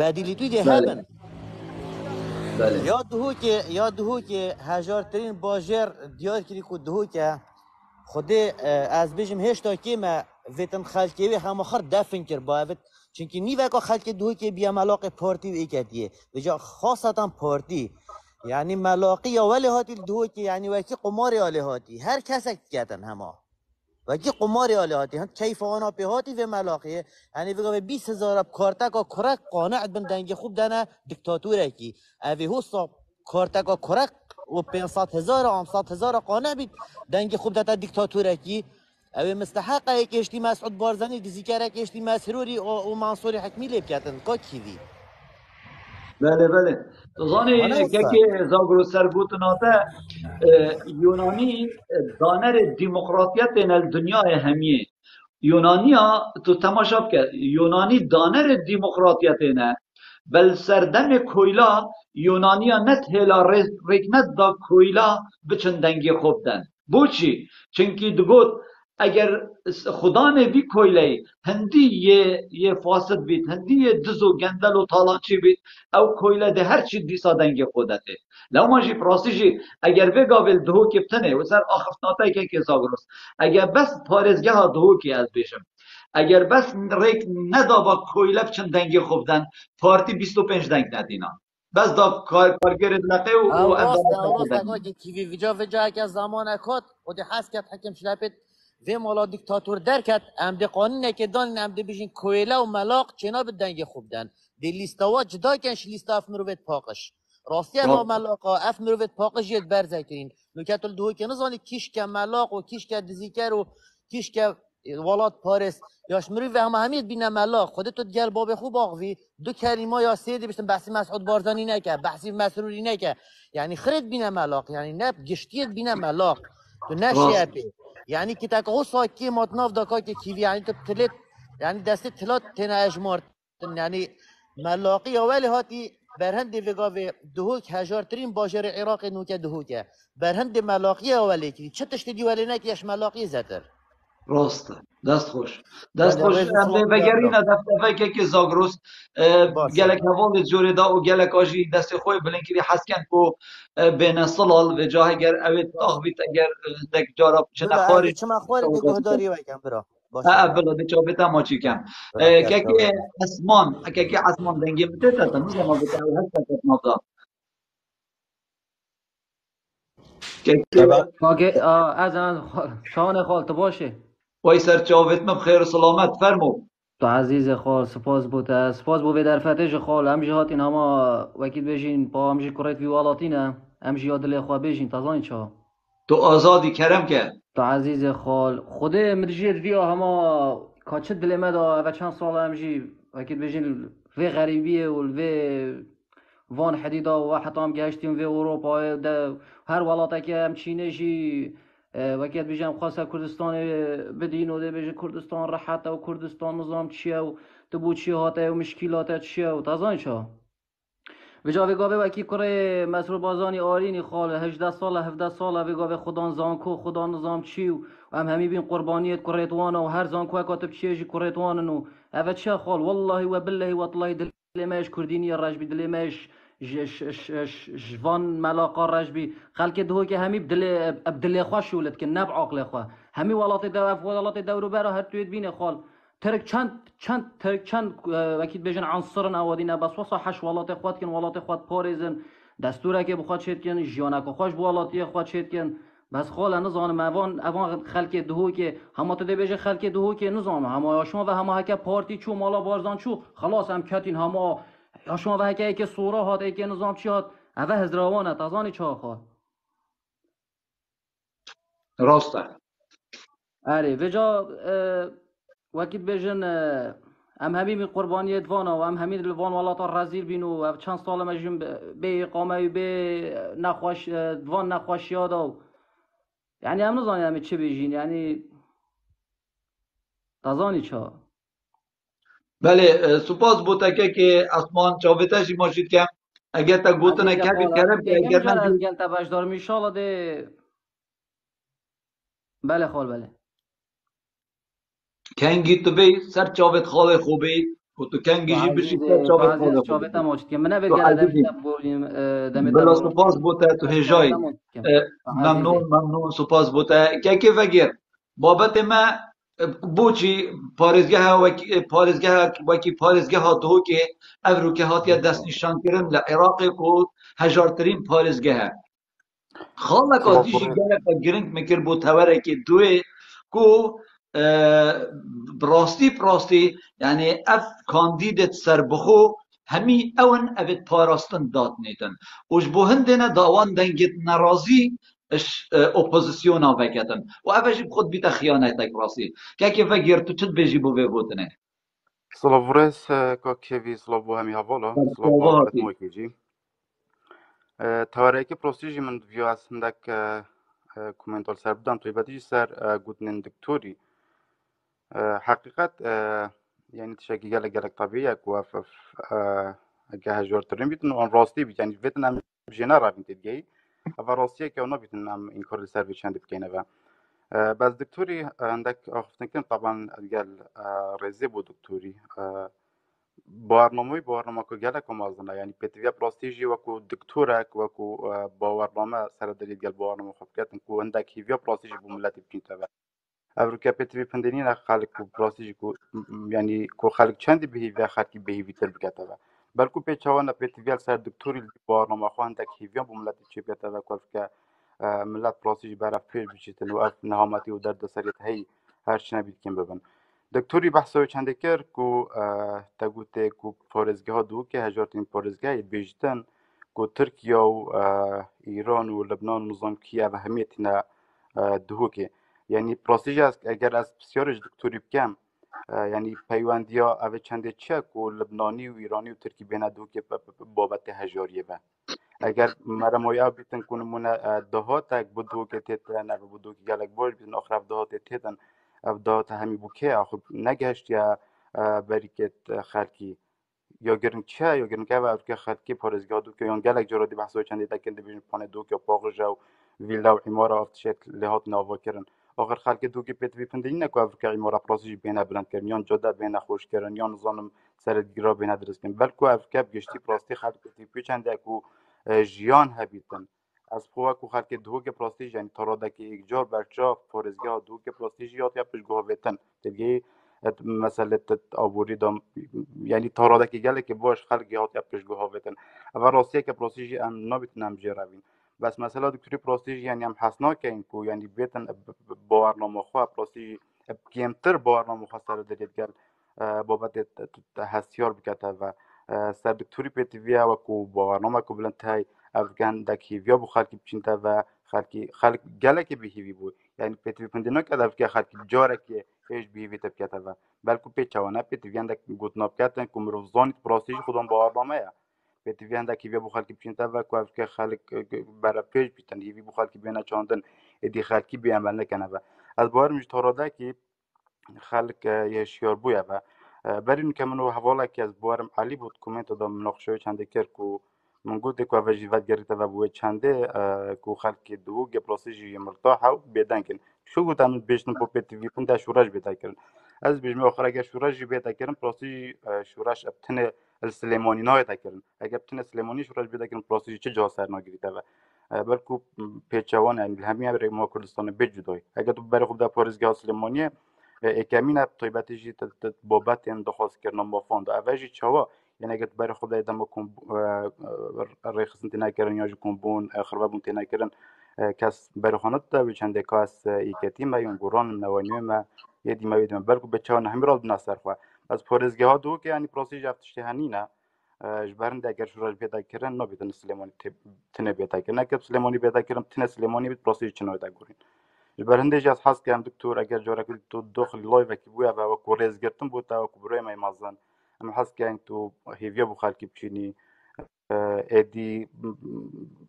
بدیلیتوید هبن یا دهو که هجارترین باجر دیار کری که دهو که خوده از بیجم هشتا که ما ویتن خلکیوی هماخر دفن کر باید چونکه نیوه که خلک دهو که بیا ملاق پارتی و ایکتیه بجا خاصتا پارتی یعنی ملاقی یا ولی هاتی دهو که یعنی وکی قماری آلی هاتی هر کسک کتن هما وکی قماری آلی هاتی هم کیف آنا پی هاتی و ملاقیه یعنی بگه 20,000 کارتک و کرک قانع بن دنگ خوب دنه دیکتاتوره کی اوی حساب کارتک و کرک و 500,000 و 500,000 قانع بید دنگ خوب دتا دیکتاتوره کی اوی مستحقه کشتی مسعود بارزانی دزیکره کشتی مسروری و منصوری حکمی لیب کتن که کیوی بله زانی که زاگرو سرگوتناته یونانی دانر دموکراتیت این الدنیا همیه یونانیا تو تماشا بکە یونانی دانەر دیموکراتیەتێ نه بەل سەردەمێ کۆیلا یونانیا نەت هێلا ڕێک نەتدا کۆیلا بچن دەنگی خۆ بدەن بۆچی چونکی دگوت ئەگەر خودانێ وی کۆیلەی هەندی یê fasid bît هەندی یê diz û gendel û talançî bît ew kôyle de her çî dîsa dengê xwe detê lewma jî pirastî jî eger vê gavê dihokê bitinê û ser axiftinatayekekê Zagros eger bes parêzgeha dihokê ez bêjim eger bes rêk nedava kôyle biçin dengê xwe bidin partî 25 deng nedîna bes da kargerê dineqê û او راست endamê او راست xwe اگه تیوی وجا که زمان کات و دی حس کرد حکم شلپت وی مالا دیکتاتور در کرد ام دی قانون که دان ام دی بیشین کویله و ملاق چنا به دنگ خوب دن دی لیستاوا جدا کنش لیستا اف مروت پاقش راستی اما ملاقا اف مروت پاقش ید برزه کرین نوکت دو که نزانی کیش که ملاق و کیش که دزیکر و کیش که ولات پاریس یاش مروی و همه همید بینه ملاق خودت تو گل باب خوب آقوی دو کلمه یا سه دی بشتن بحثی مسعود بارزانی نکه بحثی مسروری نکه يعني خرد بينا ملاق يعني ناب قشتيت بينا ملاق تو ناشي بي يعني كي تاك غوصا كي مطناف داكا كي يعني تبتلت يعني دست تلات تنا اجمار يعني ملاقي اولي هاتي برهند فيغا دهوك هجارترين باجر عراق نوكا دهوكا برهند ملاقي اولي كي چتش تدي ولي نك يش ملاقي زتر ڕاستە دەست خۆش دەست بله خۆش ريز ئەم سلام لێڤەگەرینە دەفتەفەیەکێکی زاگرۆس باشه gelek hevalê corêda û gelek ajî destê xwe bilinkirî hesken ku bêne silal vê ca heger ew ê باشه taxvît eger dek cara biçine بلا xwarê عندي چما خواري دي گهداري وكم برا باشه bila di çavêta maçî kem بركات kekê esman kekê esman dengê min tê te nizema bite ew hest te navda kekê از شان خالت باشه way ser çavêt me bixêr û silamet fermo تو عزیز خال سپاس بو در فتش خال همجی هاتین هما وکیل بشین با همجی کرایت وی والاتینه همجی یاد لی خواه بشین تازانی چا tu azadî kerem ke تو عزیز خال خوده مدجید ویا هما کاچه دل مدا و چند سال همجی وکیل بشین وی غریبیه و وی وان حدیدا و حتی هم گشتیم وی اروپا ده هر ولاته که هم چینه جی وکیت بیجم خواسته کردستان بدین و ده بیجه کردستان راحته و کردستان نظام چیه و دبو چی هاته و مشکلات چیه و تازان چه و جا وگاوه وکی کره مسرور بازانی آرینی خاله 18 ساله 17 ساله وگاوه خدا زانکو خدا نظام چی و هم همی بین قربانیت کریتوانه و هر زانکو کاتب چیه جی کریتوانه و اوه چه خال والله و بالله و طلای دلیمش کردینی رجبی دلیمش جوان ملاقا رجبی خلک دهو که همی بدل خواه شولد که نب عقل خواه همی ولات دو اف ولات دورو برا هر توید بینه خال ترک چند وکید بجن عنصرن اوادینه بس واسه حش ولات خواد کن ولات خواد پاریزن دستوره که بخواد شد کن جیانک خوش بولاتی خواد شد کن بس خال نزانم اوان خلک دهو که همه تو بجه خلک دهو که نزانم همه شما و همه هک پارتی چو مالا بارزان چو خلاص هم کتین همه شما و هک که سورا هات که نظام چی هات اوه هزروانه تازانی چا خواه ڕاستە اره وجا وکید بجن ام همین می قربانیت وانا و ام همین الوان والاتا رزیل بینو و چند سال مجیم به اقامه و به نخواش دوان نخواشی ها دو یعنی هم نزانی همه چه بیجین یعنی تازانی چا بله سپاس بۆ تەکێکێ ئەسمان چاوێتەشی ماچیت کەم ئەگەر تا گوتنە کەبی کەرم ئەگەر از گل تبش دارم ایشالا ده بله خال بله کەنگی تو بی سەر چاوێت خاڵێ خۆبی و تو کەنگیژی بشی سەر چاوێت خاڵێ چاوێت ماچید که منە تو بگل عزیزی بلا سپاس بۆ te tu hêjayî ممنون سپاس بۆ te kekê vegir babetê me بۆچی پارێزgeha wekî parêzgeha Duhokê ev rûkê hatiye destnîşankirin li Iraqê ku hejartirîn parêzgeh e xaleka dî jî gelek giring mikir bû tewerekê Duhê ku rastî yani ev kandîdê serbixwe hemî ewin evê parastin datnêtin û ji bo hindê ne dawan dengê nerazî opozisyona veketin û ev jî xwe bîte xiyanetek rastî kekê vegir tu çi dibêjî bo vê gotinê Slavores kakevi slavu hemi havala slavu etmoyekî tawareke prostîjî min diviyo ez hindek komentar ser bidan tu bêdî ser gotinên diktorî حقیقت یعنی تشکی گلک طبیعی که وفف اگه هجار ترین بیتن آن راستی بیت یعنی بیتن هم جنا را بینتید گی اول راستیه که اونا بیتن هم این کار سر بیچند بکنه و بس دکتوری عندك أخذتن كن طبعا قال رزي بو دكتوري برنامه که گله که مازنه یعنی پتویا پلاستیجی وکو دکتورک وکو برنامه سر دلیل گل برنامه خوب کردن کو عندك هیویا پلاستیجی بو ملتی بچینتا و افریقا پتوی پندنین خالق کو پلاستیجی کو یعنی کو خالق چندی به هیویا خالقی به هیوی تر بکتا و بلکو پیچوانه پتویا سر دکتوری برنامه خو عندك هیویا بو ملتی چی بکتا و کو افریقا ملت پلاستیجی برای فیل بچیتن و اف نهامتی و درد سریت هی هر چی نبید کن ببن دکتوری بحثای چند کر کو تگوته کو پارزگاه ها دو که هجارتین پارزگاه بیشتن کو ترکیه و ایران و لبنان و نظام کیه و همیتنا دو که یعنی پروسیج است اگر از بسیارش دکتوری بکم یعنی پیوندیا اوه چنده چه کو لبنانی و ایرانی و ترکی بین دو که بابت هجاریه با اگر مرمویا بیتن کنمون دهات اگ بدو که تیتن اگ بدو که گلک باش بیتن آخر دهات تیتن دهات همی بوکه آخر نگهشت یا بریکت خلکی یا گرن چه یا گرن که و که خلکی پارزگاه دو که یان گلک جرادی بحثای چندی تکن دیویژن پانه دو که پاغ جو ویلا و عماره افتشت لحات ناوا کرن آخر خلک دو که پیت ویپندین نکو که عماره پراسیج بینه بلند کرن یان جاده بینه خوش کرن یان نظام سر دیگرا بینه درست کن بلکو افکه بگشتی پراستی خلک پیت چنده کو جیان هبیتن از خواهد که خلق دو که پلاستیج یعنی تراده که یک جار برچاف پارزگاه دو که پلاستیج یاد یا پشگاه بیتن دیگه مسئله آبوری دام یعنی تراده که گله که باش خلق یاد یا پشگاه بیتن اول راستیه که پلاستیج هم نبیتنم جراوین بس مسئله دکتری پلاستیج یعنی هم حسنا که این کو یعنی بیتن باورنامه خواه پلاستیج کمتر باورنامه خواه سر دلیل گل بابت هستیار بکته و سر دکتوری پیتویا و کو باورنامه کو بلند های افغان دکی ویا بو خالقی بچینتا و خالق گله که بهیوی بود یعنی پیتوی پندینا که افغان خالق جاره که ایش بهیوی تبکتا و بلکو پیچوانه پیتویان دک گوتناب کردن که مروزانیت پراسیج خودم باورنامه یا پیتویان دکی ویا بو خالقی بچینتا و کو افغان خالق برای پیش بیتن هیوی بو خالقی بینا چاندن ادی خالقی بیعمل نکنه و از باور مجتهراده که خلق یشیار بویا و برای اینکه منو حواله که از بارم علی بود کومنت دادم مناقشه چنده کرد کو من گفت که وجی ود گرفته و بوی چنده کو خلق دو گپلاسیجی مرتاح و بیدنکن شو گفتم بیشتر پوپت وی پوندا شورج بیدا کردن از بیشتر آخر اگه شورج بیدا کردن پلاسی شورج ابتنه السلیمانی نای تا کردن اگه ابتنه سلیمانی شورج بیدا کردن پلاسی چه جا سر نگیریده و بلکو پیچوان یعنی همین برای ما کردستان بجدای اگه تو برای خود پارزگاه سلیمانی اکامین طیبتیجی بابت این دخواست کردن مافند اوجی چوا یعنی اگه برای خود ایدم کن رخصت تینا کردن یا جو بون خرابون تینا کردن کس برای خانت تا چنده کاس ایکتی ما یون گوران نوانی ما یدی ما یدیم برکو بچه‌ها همین را بناصر خوا از پارزگاه ها دو که یعنی پروسیج افتشته هنینا جبرند اگر شورای پیدا کردن نبودن سلیمانی تنه پیدا کردن که سلیمانی پیدا کردن تنه سلیمانی بید پروسیج چنوی دا گورین جبرنده جاز حس کردم دکتر اگر جورا که تو داخل لایو کی بویا و کورز گرتم بود تا کبرای ما مازن ام حس کردم تو هیویا بو خالقی بچینی ادی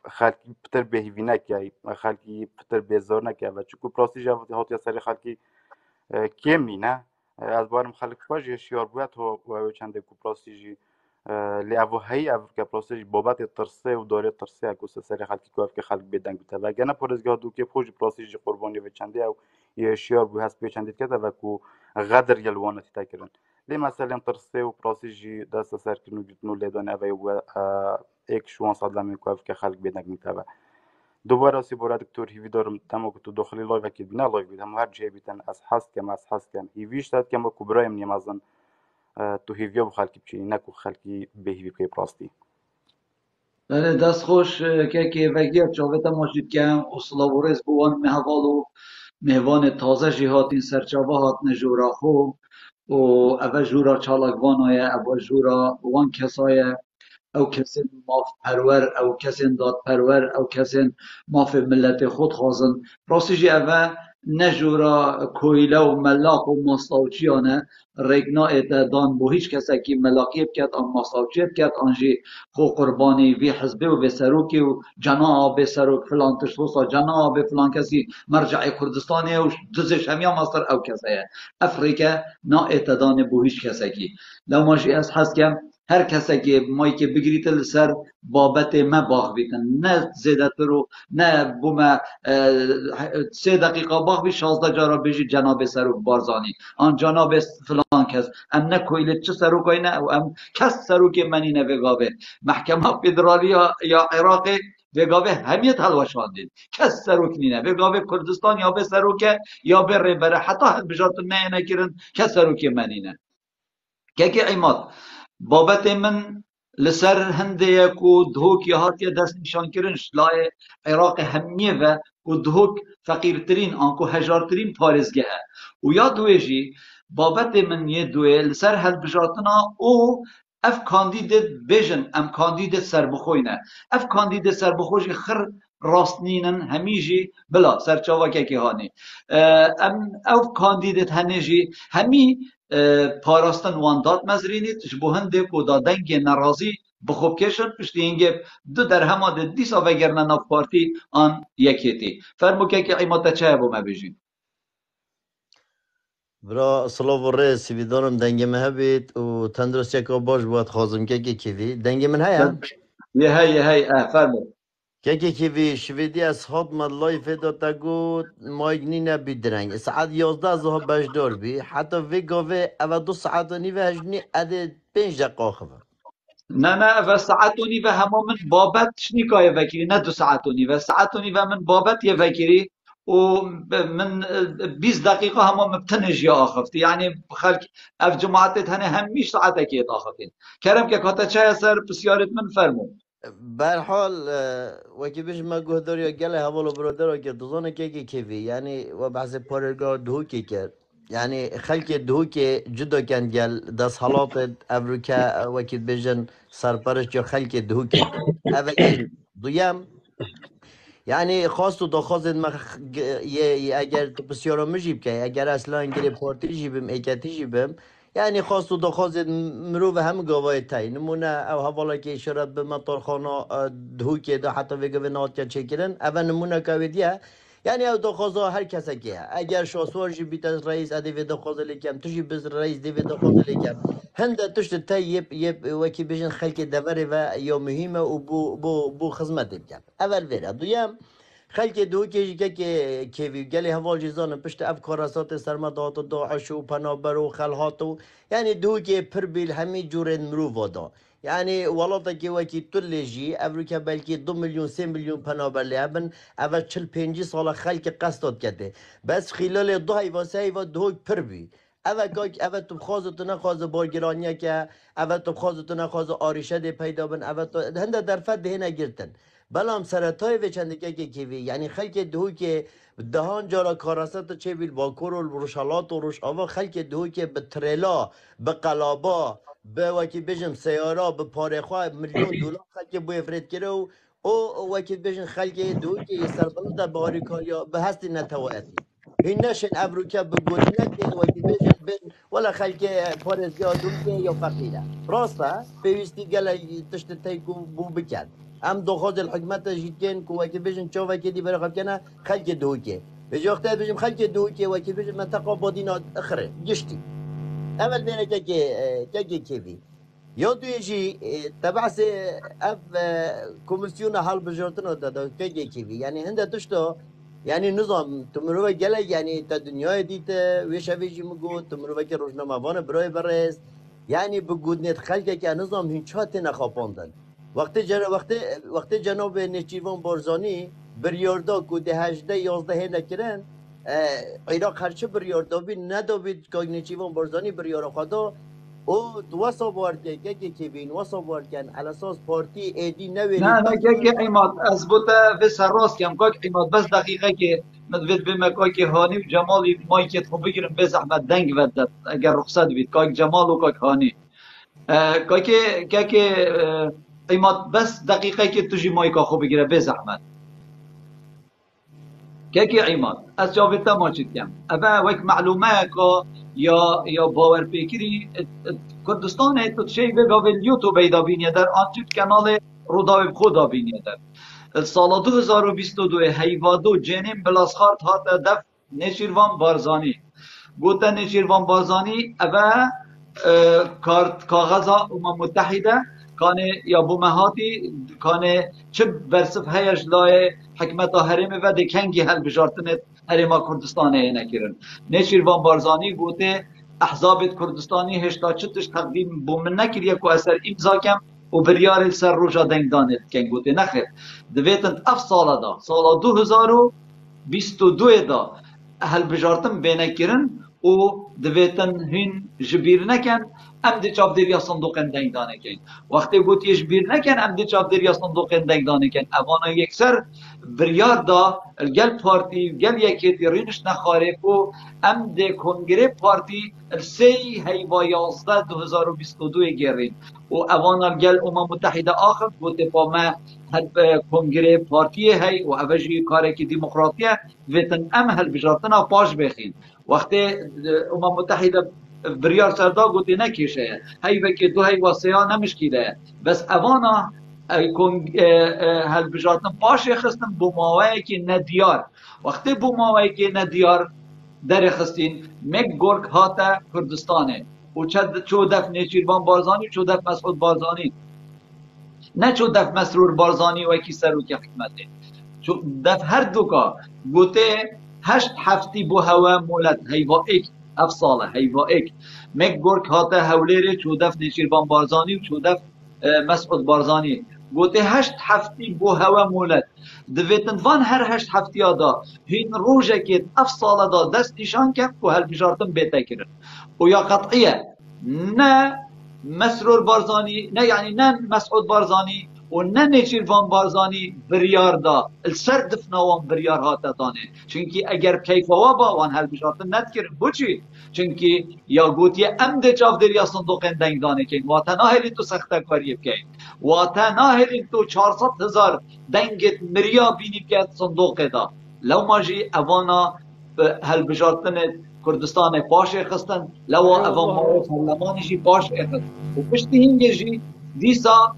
خالقی پتر بهیوی نکی خالقی پتر بیزار نکی و چون پروسیج هات یا سری خالقی کمی نه از بارم خالق باشه شیار بود و چنده کو پروسیجی لیاو هی او که پروسیج بابت ترسه و داره ترسه اگوس سری خالقی کو که خالق بدنگ بته و اگر نه پرزگاه دو که فوج پروسیج قربانی و چنده او یه شیار بود هست به چنده کده و کو غدر یلوانه تا کردن لی مثلا ترسه و پروسیج دست سر کنو گتنو لیدانه و یک شوان صدام کو که خالق بدنگ میته دوباره سی برای دکتر هیوی دارم تمام که تو داخلی لایو که بینا لایو بیدم هر جای بیتن از حس کم هیویش داد که ما کبرایم نیمازن تو هیویا بخالکی بچینی نکو خالکی به هیوی که پراستی بله دست خوش که وگیر چاوتا ماجید کم اصلا ورز بوان مهوالو مهوان تازه جهات این سرچاوه هات نجورا خو و اول جورا چالاکوان های اول جورا وان کسای او کسین ماف پرور او کسین داد پرور او کسین ماف ملت خود خواستن راستی جی اوه نجورا کویله و ملاق و ماساوچیانه رگنا اتدان بو هیچ کسی که ملاقی بکد آن ماساوچی بکد آنجی خو قربانی وی حزبه و بسروکی و جناب سروک فلان تشخصا جناب فلان کسی مرجع کردستانی و دزش همیا مصر او کسیه افریقا نا اتدان بو هیچ کسی که لو ماشی از حس کم هر کسی که مایی که بگریت لسر بابت ما باغ بیتن نه زیادتر رو نه بوم 3 دقیقه باغ بی 16 جارا بجی جناب سروک بارزانی آن جناب فلان کس ام نه کویل چه سروکای نه و ام کس سروک منی نه وگاوه محکمه فدرالی یا عراقی وگاوه همیت حلوشاندید کس سروک نینه وگاوه کردستان یا به سروک یا به ریبره حتی حد بجاتون نه نکرن کس سروک منی نه که عیمات بابت من لسر هنده کو دهوک یا هاتیه دست نشان کرنش لای عراق همیه و دهوک فقیرترین آنکو هجارترین پارزگه و یا دویجی بابت من یه دوی لسر هل بجاتنا او اف کاندیدت بیژن ام کاندیدت سربخوینه اف کاندیدت سربخوشی خر راستنینن همیجی بلا سرچاوا که هانی ام او کاندیدت هنجی همی پاراستن واندات مزرینید جبو هنده کو دا دنگ نرازی بخوب کشن پشتی اینگه دو در همه ده دیسا وگرنه ناف پارتی آن یکیتی فرمو که ایماتا چه بو ما بجیم برا صلاة و رئیس سیویدانم دنگ مه بید و تندرست یکا باش باید خوازم که کیوی دنگ من هیا؟ یه های فرمو که کیوی شویدی از خود مدلای فیدا تا گود مایگنی نبید درنگ ساعت 11 زها بجدار بی حتی وی گاوه او 2 ساعت و نیوه هجنی اده 5 دقیقه خواه نه و ساعت و نیوه همه من بابت شنیکای وکیری نه 2 ساعت و نیوه ساعت و نیوه من بابت یه وکیری و من 20 دقیقه همه مبتنج یا آخفتی یعنی خلق اف جماعتت هنه همیش ساعت که آخفتین کرم که کاتا چه سر بسیارت من فرمو برحال وکی بیش ما گهدار یا گله حوالو برادر را کرد دوزانه که کیوی یعنی و بحث پارگاه دهو که کرد یعنی خلق دهو که جدا کن گل دست حالات امریکا وکی بیشن سرپرش یا خلق دهو که کرد اوه یک دویم یعنی خواست و دخواست اگر تو بسیارا مجیب که اگر اصلا انگلی پارتی جیبم ایکتی جیبم یعنی خواست و دخواست مرو و هم گواهی تایی نمونه او حوالا که اشارت به مطارخانه دهو که ده حتی وگه و نهاد که چه کرن او نمونه که دیه یعنی او دخواست هر کسی که اگر شاسوار جی بیت از رئیس ادی و دخواست لیکم تو جی بز رئیس دی و دخواست لیکم هنده تشت تا یب وکی بیشن خلق دوره و یا مهمه و بو خدمت بکن اول ویره دویم خلق دو که گلی حوال جیزان پشت افکارسات سرمدات و داعش و پنابر و خلحات و یعنی دو که پر بیل همی جور مرو وادا یعنی ولاتا که وکی تلجی امریکا بلکی 2 میلیون 3 میلیون پنابر لیابن اول 45 سال خلق قصدات کرده بس خلال 2 واسه و دو پر بی اول تو خواست نخواست بارگرانیه که اول تو خواست نخواست آریشه دی پیدا بن اول تو هنده در فد ده نگرتن بلام سرطای و چندکه که کیوی یعنی خلق دهو که دهان جارا کارست چه بیل باکور و روشالات و روش آوا خلق دهو که به تریلا به قلابا به وکی بجم سیارا به پارخواه میلیون دلار خلق بو افرید کرده و او وکی بجم خلق دهو که یه سربلد به هاریکاریا به هستی نتوائتی این نشن امریکا بگوید نکه وکی بجم بین ولا خلق پارزگاه دونکه یا فقیره راسته پیوستی گله تشت تایگو بو بکن ام دخوز الحکمت جیتین کو وکی بیشن چو وکی دی برای خبکنه خلق دوکه به جوخته بیشم خلق دوکه وکی بیشم منطقه بادینا اخره گشتی اول بینه که کیوی یا دویجی تبعث اف کمیسیون حال بجارتنا دادا که کیوی یعنی هنده تشتا یعنی نظام تمرو گله یعنی تا دنیای دیت ویشویجی مگو تمرو که روزنامه‌وان برای برس یعنی بگود نت خلق که نظام هیچات نخواپاندن وقتی جناب نچیوان بارزانی بریاردا کو ده 18 11 نکرن عراق هرچه بریاردا بی ندابید که نچیوان بارزانی بریارا خدا او دوسا بارده که بین واسا باردن على اساس پارتی ایدی نویلی نه که ایماد از بوده و سراست کم که ایماد بس دقیقه که مدوید به مکای که هانی و جمالی مایکت خو بگیرم به زحمت دنگ ودد اگر رخصت بید که جمال و که هانی که ایماد بس دقیقه که توجی مایکا خو بگیره به زحمت كاكي عماد أسجابتا ما شكيم أبا وك معلومات يا باور بكري كردستان تشي بقى اليوتيوب إذا بيني در آنجيت كانال روداوي بخودا بيني در سال 2022 هیوادو جنین بلاسخارت هات دف نشیروان بارزانی گوتا نشیروان بارزانی اوه کارت کاغذا متحده کانه یا بومهاتی کانه چه برسف هیش لای حکمت هرم و دکنگی هل بجارتنت هرما کردستانه نکرن نشیروان بارزانی گوته احزاب کردستانی هشتا چتش تقدیم بومن نکریه که اثر امضا کم و بریار سر روژا دنگ دانت کن گوته نخیر دویتن اف سالا دا سالا 2022 دا هل بجارتن بینه کرن و دویتن هین جبیر نکن ام دی چاپ دریا صندوق دنگ دانه کن وقتی گوتی جبیر نکن ام دی چاپ دریا صندوق دنگ دانه کن اوانا یک سر بریار دا الگل پارتی الگل یکیتی رینش نخاره کو ام دی کنگره پارتی السی هیوا 11 2022 گرین و اوانا الگل متحده آخر گوته پا ما کنگره پارتی هی و اوجی کاری که دموکراتیه ویتن ام هل بجارتنا پاش بخین وقتی متحده بریار سردا گوتی نکیشه هی وکی دو هی واسیا نمشکیده بس اوانا هل بجارتن پاش خستن بوماوه که ندیار وقتی بوماوه که ندیار در خستین مک گرگ هاتا کردستانه و چو دف نیچیروان بارزانی چو دف مسعود بارزانی نه چو دف مسرور بارزانی و کی سر و کی حکمته چو دف هر دوکا گوته 8 هفتی بو هوا مولد هیوا ایک اف ساله هیوا ایک مک گرگ هاتا هولیره چو دف نیچیروان بارزانی و چو دف مسعود بارزانی گوته 8 هفتی بو هوا مولد دویتن وان هر 8 هفتی دا هین روژه که اف ساله دا دست نشان کرد که هل بجارتن بیتا کرن و یا قطعیه نه مسرور بارزانی نه یعنی نه مسعود بارزانی و نه نیچیروان بارزانی بریار دا السر دفنوان بریار هاتا دانه چونکی اگر کیفوا با وان هل بجارتن ند کرن بوچی چونکی یا گوتی ام ده چاف دریا صندوق دنگ دانه کن و تا ناهلی تو سخته کاری بکن و تا ناهلی تو 400,000 دنگت مریا بینی بکن صندوق دا لو ماجی اوانا هل بجارتن کردستان پاش خستن لو اوان معروف هرلمانی جی پاش خستن و پشتی هنگی جی دیسا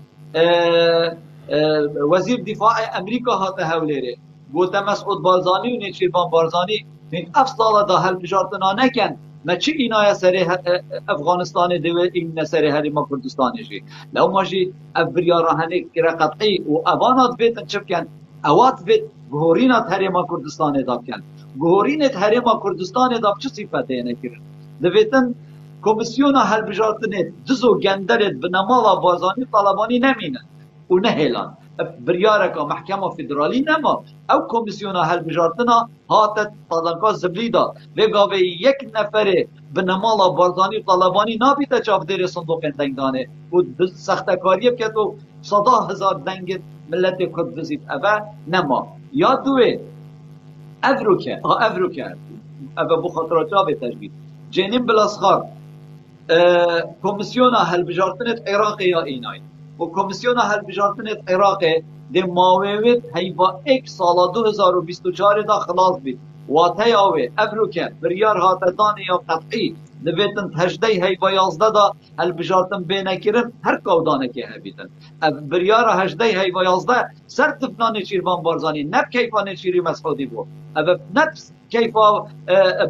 وزیر دفاع امریکا هاته هولیره گوته مسعود بارزانی و نیچیروان بارزانی این اف ساله دا هل بجارتنا نکن ما چه اینای سر افغانستان دوه این سر هریما کردستانی جی لو ما جی افریارا هنک کرا قطعی و اوانات بیتن چپ کن اوات بیت گهورینات هریما کردستان داب کن گهورینت هریما کردستان داب چه صفته نکرن دویتن کمیسیون هل بجارتنت دزو گندرت بنمالا بازانی طالبانی نمینن و نهیلان بریارکا محکمه فدرالی نما او کمیسیون هل بجارتنا هاتت طالنکا زبلی دا وگاوه یک نفر بنمالا بازانی طالبانی نابیتا چاف دیر صندوق دنگدانه و سختکاری بکت و 100,000 دنگ ملت کرد بزید اوه نما یا دوه افروکه اوه بخاطرات جاوه تجوید جنین بلاسخار کمیسیون هل بجارتنت عراق یا اینای و کمیسیون هل بجارتنت عراق ده ماویت هیوا ایک سالا 2024 دا خلاص بید و تیاوه افروکه بریار هاتدان یا قطعی دویتن تجده هیوا 11 دا هل بجارتن بینه کرن هر کودانه که هبیدن بریار هجده هیوا 11 سر دفنا نیچیروان بارزانی نب کیفا نیچیری مسعودی بود نب کیفا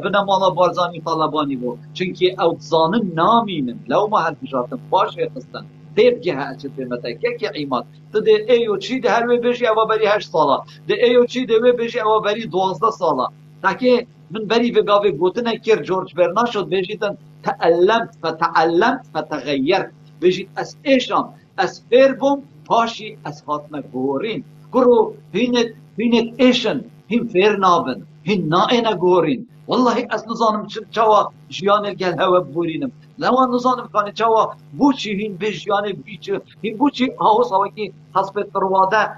بنمالا بارزانی طالبانی بود چونکه اوتزانن نامینن لو ما هل بجارتن باش خستن تیب که هچه پیمته که عیمات تو ده ایو چی ده هر وی بجی او بری 8 سالا ده ایو چی ده وی بجی او بری 12 سالا تاکه من بری و گاوه گوتنه کر جورج برنا شد بجیتن تعلمت فتغیرت بجیت از ایشم از فیر بوم پاشی از خاتمه گورین کرو هینت ایشن هین فیر نابن هین نائنه گورین والله از نظام چوا جیان گل هوا بورینم لوا نظام کانی چوا بوچی هین به جیان بیچ هین بوچی هاو ساوکی حسب ترواده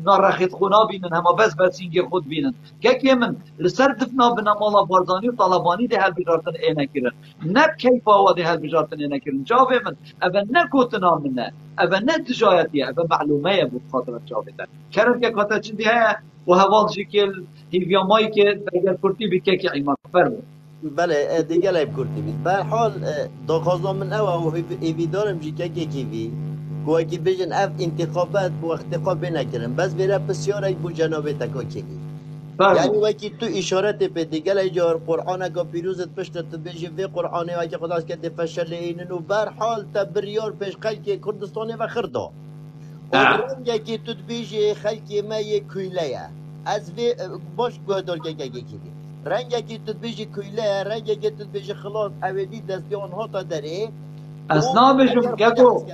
نارخیت خونا بینن اما بس اینگه خود بینن که من لسر دفنا بنا مالا بارزانی و طالبانی ده هل بجارتن اینا کرن نه کیفا و ده هل بجارتن اینا کرن جاوه من اول نه کوتنا منه اول نه تجایتیه اول معلومه بود خاطر جاوه ده کرن که کاتا چندی های و حوال جیکل هیویا مایی که اگر کرتی بکه که ایمان فرمو بله دیگه لایب کرتی بید به حال داخازا من او ایویدارم جی که کیوی که بجن اف انتخابات بو اختخاب نکرن بس بیره بسیار بو جنابه تکا کیوی یعنی وکی تو اشارت به دیگه لجار قرآن که پیروزت پشت تو بجی وی قرآن وکی خداست که دفشل اینن و بر حال تبریار پیش خلق کردستان و خردا و درنگه که تو بیجی خلق ما یک کویله از وی باش گوهدار که کیوی رنگه که تو بیجی کویله رنگه که تو بیجی خلاص اولی دستی آنها تا داره اسنابشم گگو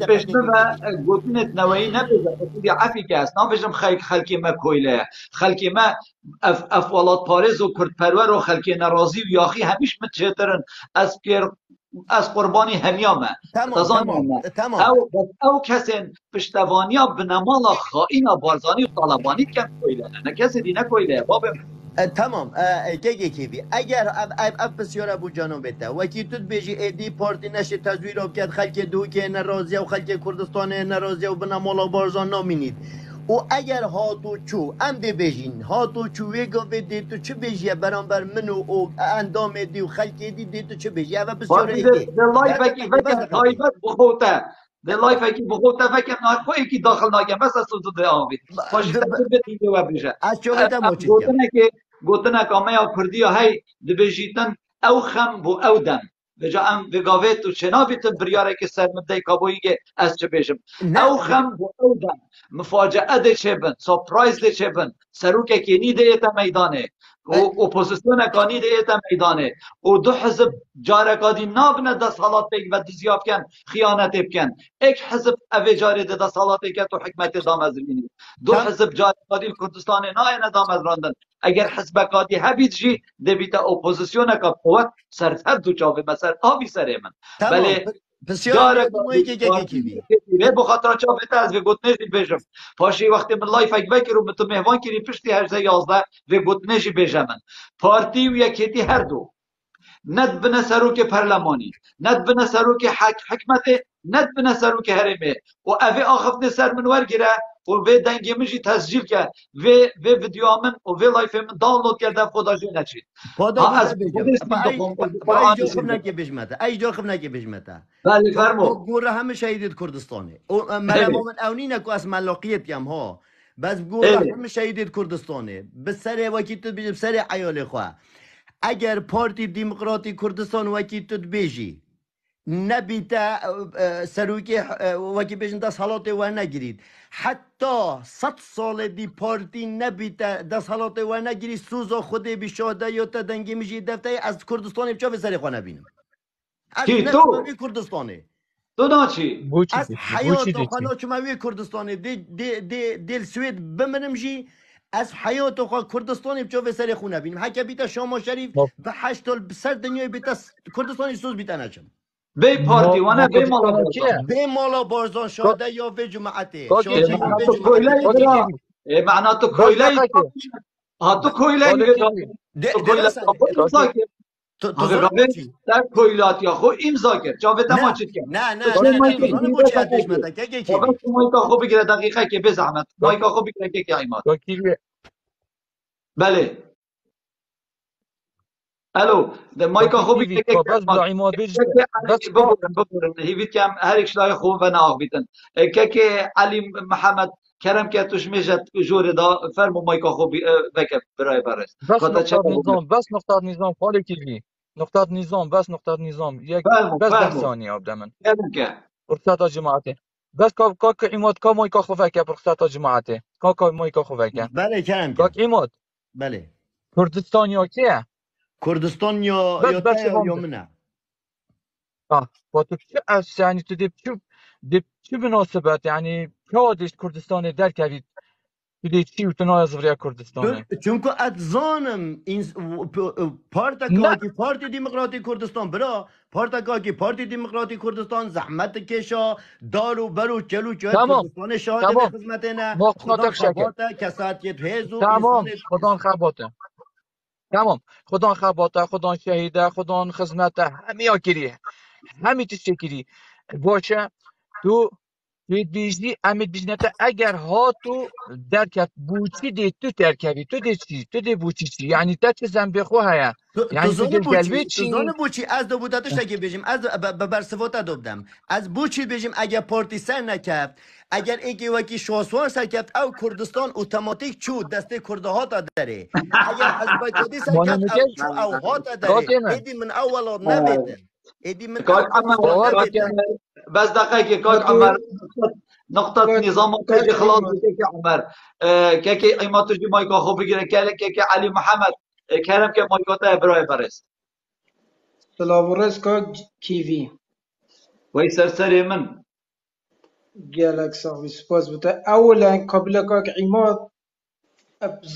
بشنو و گوتنت نوایی نبیزه اصولی عفی که اسنابشم خلکی ما کویله خلکی ما افوالات پارز و کرد پرور و خلکی نرازی و یاخی همیش متشترن از قربانی همیامه تمام او کسین پشتوانیا بنمالا خائینا بارزانی و طالبانی کم کویله نه کسی دی نکویله بابم تمام کیوی اگر اب بسیار ابو جانم بته وکی تو بیجی ایدی پارتی نشه تزویر آب کرد خلک دو که نرازی و خلک کردستان نرازی و بنامالا بارزان نامینید و اگر هاتو چو ام بیجین هاتو چو ویگا دی تو چه بیجی برانبر منو و اندام دی و خلک دی تو چه بیجی او بسیار ایدی لایف تایبت بخوته ده لایف کی بخوته فکر نه کوئی کی داخل ناگه بس از تو ده آمید خوش تجربه دیگه و بشه از چوبه موچید گوتنه که ما کردی های دبیجیتن او خم بو او دم بجا ام وگاوه تو چنا بیتن بریاره که سر مده کابویی که از چه بیشم او خم بو او دم مفاجعه ده چه بن سپرایز ده چه بن سروکه که نی ده ایتا میدانه و اپوزیسیون کانی ده ایتا میدانه و دو حزب جارکادی نابنه دست حالات بیگ و دزیاف کن خیانت بکن ایک حزب اوه جاری ده دست حالات که تو حکمت دام از بینید دو حزب جارکادی کردستان نه دام از راندن اگر حزب کادی هبید جی دبیت اپوزیسیون کا قوت سر دو چاوه مسر آبی سر من بله بسیار موی که کیوی بخاطر چاوه از و گوتنجی بجم پاشی وقتی من لایف اگبکی رو به تو مهوان کری پشتی 811 و گوتنجی بجم پارتی و یکیتی هر دو ند بنا سروک پرلمانی ند بنا سروک حکمت ند بنا سروک حرمه و اوه آخفت سر من ورگیره و وی دنگی مجی تسجیل که وی ویدیو من و وی لایف من دانلود کرده خدا جو نچید از ای جا خب نکی بجمته ای جا خب نکی بجمته بله فرمو گوره همه شهیدت کردستانه مرمو من اونی نکو از ملاقیت یم ها بس گوره همه شهیدت کردستانه بسر وکی تو بجم سر عیال خواه اگر پارتی دموکراتی کردستان وکی تو بیجی نبیتا سروکی وکی بیشن دست حالات و نگیرید حتی 100 سال دی پارتی نبیتا دست حالات و نگیرید سوزا خوده بشاده یا تا دنگی میجی دفته از کردستان بچه سر خواه نبینم از نفسموی کردستانه تو ناچی از حیات خانه چموی کردستانه دل سوید بمنم جی از حیات و کردستان بچه سر خونه بینیم حکه بیتا شما شریف به 8 سال سر دنیای بیتا کردستانی سوز بیتا نچم بی پارتی وانه بی مالا بارزان بی مالا بارزان شاده یا بی جماعته معنا تو کویله تو کویله در کویلات یا خو امضا کرد جاوید ما چیت کرد نه مایکا خوب بگیره دقیقه که به زحمت مایکا خوب بگیره که ایماد بله الو مایکا خوب بگیره که ببورن هیوید که هر یک شلای خوب و ناغ بیتن که علی محمد کرم که توش میجد جور دا فرمو مایکا خوب بکر برای برس بس نقطه نظام خالی کلی نقطه نظام بس نقطه نظام یک بس 10 ثانیه ابدا من رخصت جماعته بس کا ایماد کا مایکا خوب که رخصت جماعته کا مایکا خوب که بله کرم کا ایماد بله کردستان یا کیه کردستان یا منه با تو چه از یعنی تو چه مناسبت یعنی پیادش کردستان در کوید بدي تشي وتنايا زفريا كردستاني چونکو ات زانم این پارتا لا کاکی پارتی دموکراتی کردستان برا پارتا کاکی پارتی دموکراتی کردستان زحمت کشا دارو برو چلو چوهد تمام کردستان شاهده به تمام خدمت نه خدا موقعاتك شكل خباته کساتیت هیزو انسان تمام خدان خباته تمام خدان خباته خدان شهیده خدان خدمته همه ها کریه همه تشکری باشه تو توی بیجی امید بیجنته اگر ها تو درکت بوچی دی تو ترکبی تو دی چی تو دی بوچی چی یعنی تا چه زنبه خو هیا تو یعنی تو زانه گل گلوه بوچی تو چینی زانه بوچی از دو بودتش که بیجیم از برسفات دوبدم از بوچی بیجیم اگر پارتی سر نکفت اگر ایکی وکی شاسوان سر کفت او کردستان اتوماتیک چود دسته کرده ها تا داره اگر حزب کردی سر مانو کفت او میگه چو او ها تا داره کاکی من ایدی من اولا نویتن ایدی من او كاك عمر کردستان باور كاك بکن نویتن عمر بس دقيقة كاك كاتو عمر نقطة نظام كات تجي خلاص عمر كيك عمر كيكي ايما تجي مايكا خو بيجري كيكي علي محمد كلام كي مايكا تا براي برس سلابورس كات كيفي وي سرسري من جالك صاحبي سباس بتا أولا قبل كاك عماد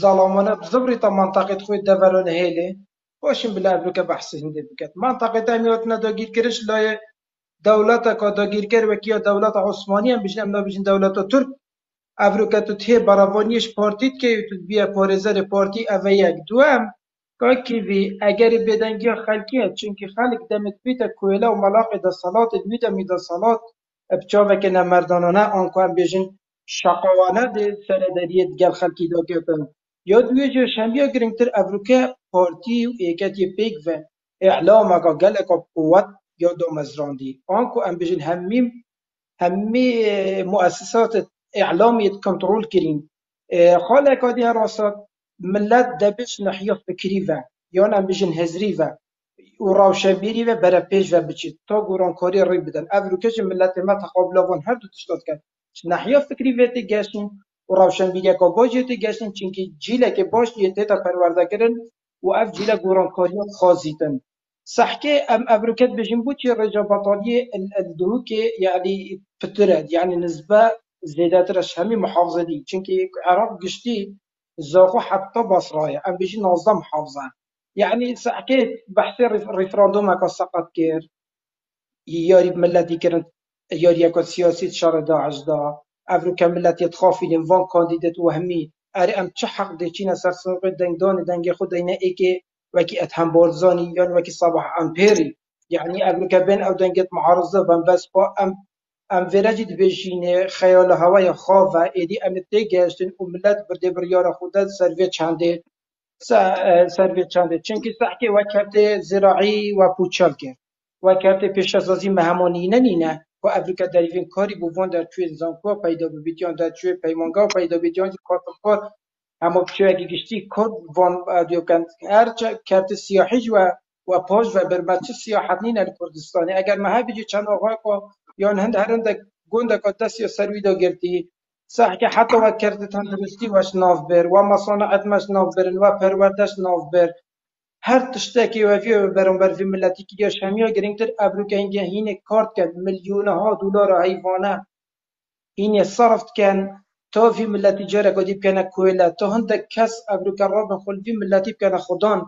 ظلامانه بزبري منطقة خوي دفرون هيلي باشم بلا بلوك بحث هندي بكت منطقة تاميوتنا داگير كرش لا دولتا کا داگير كر وكيا دولت عثماني هم بجن امنا بجن دولت ترك افریقا تو ته باراوانیش پارتیت که تو بیا پارێزەرê partî ev e yek duem ka kîvî egerê bêdengiya xelkî ye çunkî xelk demek bîte kuêla û melaqê desalatê wî demî desalat bi çavekê nemerdanane an ku em bêjin şeqawane dê seredariyê gel xelkî dagirin ya duê jî şembiya girîngtir Evrûkê partî û êketiyê pêk ve îhlameka geleka quwet ya damezrandî an ku em bêjin hemî muessesat اعلامي كنترول كرين خالك هذه راسات ملت دبش نحيا فكري و يان ام بجن هزري و وراوشبيري و برا پیش و بچيت تا گوران کاری ری بدن افروکش ملت ما تقابلوان هر دو تشتاد کرد نحيا فكري و تی گشتن وراوشبيري کا باجي تی گشتن چونکی جیله که باش یته تا پرورده کردن و اف جیله گوران کاری خازیتن صحكي ام افروكت بجن بوتي رجا بطالية الدهوكي يعني فترة يعني نسبة زێدەترش هەمی محافظە دی چونکی عێراق گشتی زاخۆ حتا بەسڕایە ئەم بێژی 19 محافظە یعنی سەعکێ بەحسێ ریفراندۆمێکە سەقەت کرد یاری ملەتی کردن یاریەکە سیاسی شەڕە داعشدا ئەڤروکە ملەتێت خافینێن وان کاندیدێت و هەمی ئەرێ ئەم چه حەق دەچینە سەر سنووری دەنگدانی دەنگی خۆ دەینە ئێکێ وەکی ئەتهەم بارزانی یان وەکی سەباح ئەمپێری یعنی ئەڤروکە بێن ئەو دەنگێت معارضە بن بەس با ام ویراجی دبیجینه خیال هوای خواه و ایدی ام تیگشتن و ملت برده بریار خودت سروی چنده چونکه سحکی وکرت زراعی و پوچال کرد وکرت پیشسازی مهمانی ننینه و افریقا دریوین کاری بوون در توی زانکو پیدا ببیتیان در توی پیمانگا پیدا ببیتیان کار اما بچه اگه گشتی کار وان دیو کند هر کرت سیاحی و پاش و برمچه سیاحت نینه کردستانی اگر مها بجی چند آقا یان هند هرنده گونده که دست یا سروی دا گرتی صح که حتی و کرده تندرستی وش ناف بر و مصانعت مش ناف برن و پروردش ناف بر هر تشتکی و فی برون بر فی ملتی که یا شمیا گرینگتر ابرو که اینگه هینه کارت کرد میلیون ها دلار حیوانه اینه صرفت کن تا فی ملتی جاره کدیب کنه کویله تا هنده کس ابرو که راب خل فی ملتی کنه خدان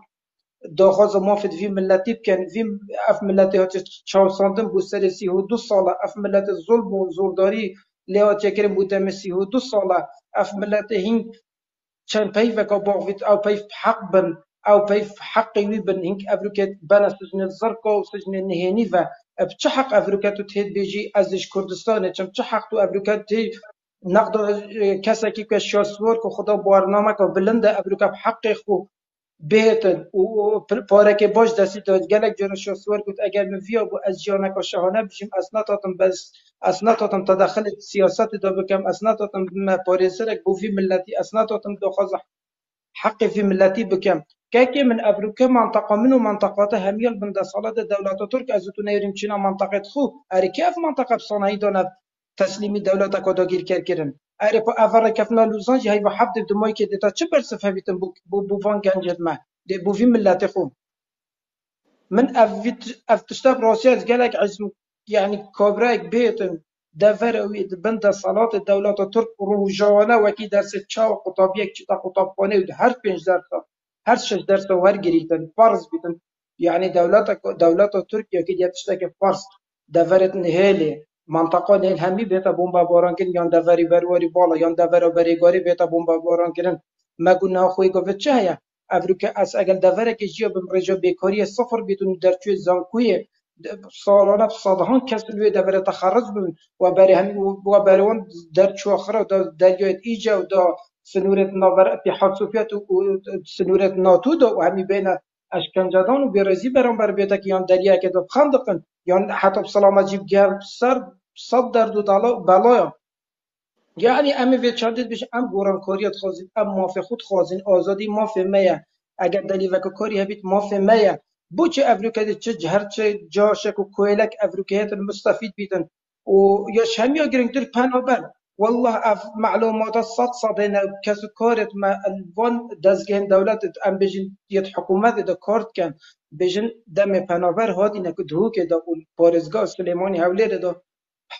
داخواز مافد في ملتي كان في اف ملتي هات چاو ساندن بو سر 32 ساله اف ملت ظلم و زورداری لهات يكرم بو دم 32 ساله اف ملت هين چن پی وکا باغویت او پی حق بن او پی حقی وی بن هنگ افریکت بنا سجن الزرقا و سجن النهيني و بچه حق افریکتو تهید بیجی ازش کردستانه چه حق تو افریکت تی نقد کسی که شاسوار که خدا بارنامه که بلنده افریکا حق خو بهتن و پاره که باش دستی داد گلک جان شاسوار گفت اگر من ویا بو از جانک و شهانه بشیم اسناتاتم بس اسناتاتم تدخل سیاست دا بکم اسناتاتم پاره سرک بو فی ملتی اسناتاتم دخواز حق في ملتي بكم كاكي من افريقيا منطقه منو منطقات هميل بند صالات دولات ترك ازتو نيرم چينا منطقه خو اري كيف منطقه بصناعي دون تسليمي دولات كوداگير كركرن اري په افر كفنا لوزان جاي وحفظ دموي كي دتا چه فلسفه بيتن بو فان گنجت ما دي بو في ملتي خو من افتشتاب روسيا قالك عزم يعني كوبراك بيتن دفروي بند صلاة الدولة ترك روجانا وكي درس تشاو قطابيك چتا قطابخانه و هر 5 درس هر 6 درس و هر گریتن فرض بیتن يعني دولة تركيا كي يتشتكي فرض دفرت نهالي منطقه نهل همي بيتا بومبا باران كن يان دفري برواري بالا يان دفر بريغاري بيتا بومبا باران كن ما قلنا خوي قفت چهيا افریقا از اگر دفره که جیا بمرجا بیکاری صفر بیتون در توی زانکوی سالانه صدهان کس لوی دفره تخرج بون و برای همین و برای اون در چو آخره در دریایت ایجا و در سنورت ناور اتحاد سوفیت و سنورت ناتو دا و همین بین اشکنجدان و بیرزی برام بر بیتا که یان دریا که دو خندقن یان حتی بسلام جیب گرد سر صد درد و بلایا يعني ام في تشدد بش ام گوران کاریت خوازین ام مافی خود خوازین آزادی مافی میا اگر دلی وک کاری هبیت مافی میا بوچه افریقا چه جهر چه جاشک و کویلک افریقیت المستفید بیتن و یا شمی گرینتر پنابر والله اف معلومات صدنا کس کارت ما الوان دزگهن دولت ام بجن یت حکومت دا کارت کن بجن دم پنابر هادی نکدهو که دا اون پارزگاه سلیمانی حوله دا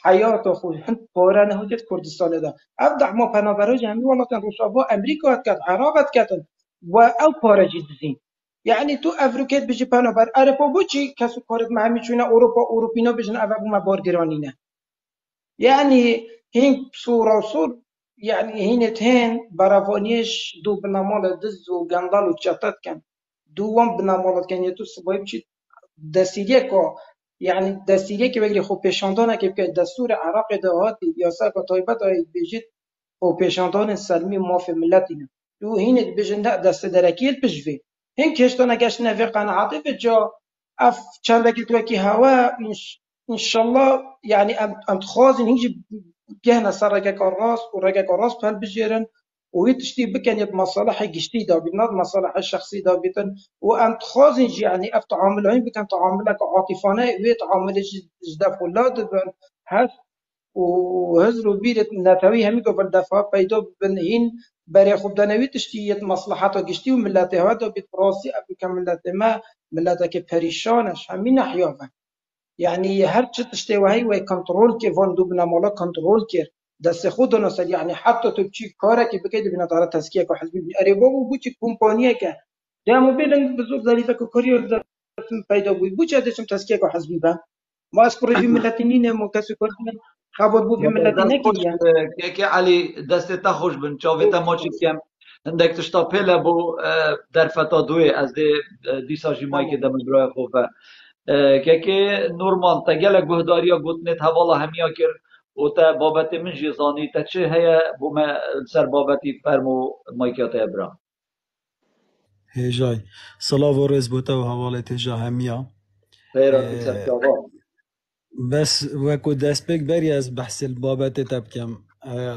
حیات خود هند پاره نهودت کردستان ده ابدع ما پناهجوی جمعی ولاتن روسا امریکا کرد عراق کرد و او پاره جدیدین یعنی تو افریقا بچی پناهبر اروپا بچی کسو کارت مهمی چونه اروپینا بچن اوه ما بارگرانینه یعنی هین صور يعني هين تهين برافونيش دو بنامال دز و گندال و چتت کن دوام بنامالات کن یه تو سبایی بچی دستیریه که يعني دستیریه که بگیری خوب پیشاندانه که دستور عراق دهاتی یا سر که طایبت هایی بجید خوب پیشاندان سلمی مافی ملتینه دو هین بجن دست درکیل بجوی هین کشتانه گشت نوی قناعاتی بجا اف چند وقت وکی هوا انشالله يعني ام تخازن هيجي جهنا سر رجاك الراس ورجاك الراس بهال بجيرن ويتشتي بكن يد مصالح جشتي دا بناد مصالح الشخصي دا بيتن وام تخازن يعني اف تعاملين بكن تعاملك عاطفانه ويتعامل جدف ولاد بن هس وهزرو بيرت نتوي همي قبل دفع بيدو بنهين بري خب دنوي تشتي يد مصلحته جشتي وملته هذا بتراسي افريكا ملته ما ملتك بريشانش همين نحيافه يعني هر چه تشتي وهي و کنترل که وان دو بنامالا کنترل کرد دست خود نسل يعني حتى تو چی کاره که بکید بنا داره تزکیه که حزبی بی اره بابو بوچی کمپانیه که دامو بیدن بزرگ ظریفه که کاری پیدا بود بوچی دشم تزکیه که حزبی با ما از پروژه ملتینین مو کسی کردن خبر بو في ملتینه که علی دست تا خوش بن چاویتا ما چی کم عندك تشتاپيلا بو در فتا دوی از دی ساجی مای که دم برای خوفه که نورمان تا گلک بهداریا گوتنت حوالا همیا کر و تا بابت من جیزانی تا چه هیا بوم سر بابتی فرمو مایکات ابرا هجای صلاة و رز بوتا و حواله تجا همیا خیرات سر کاوا بس وكو داسبك بري از بحث البابات تبكم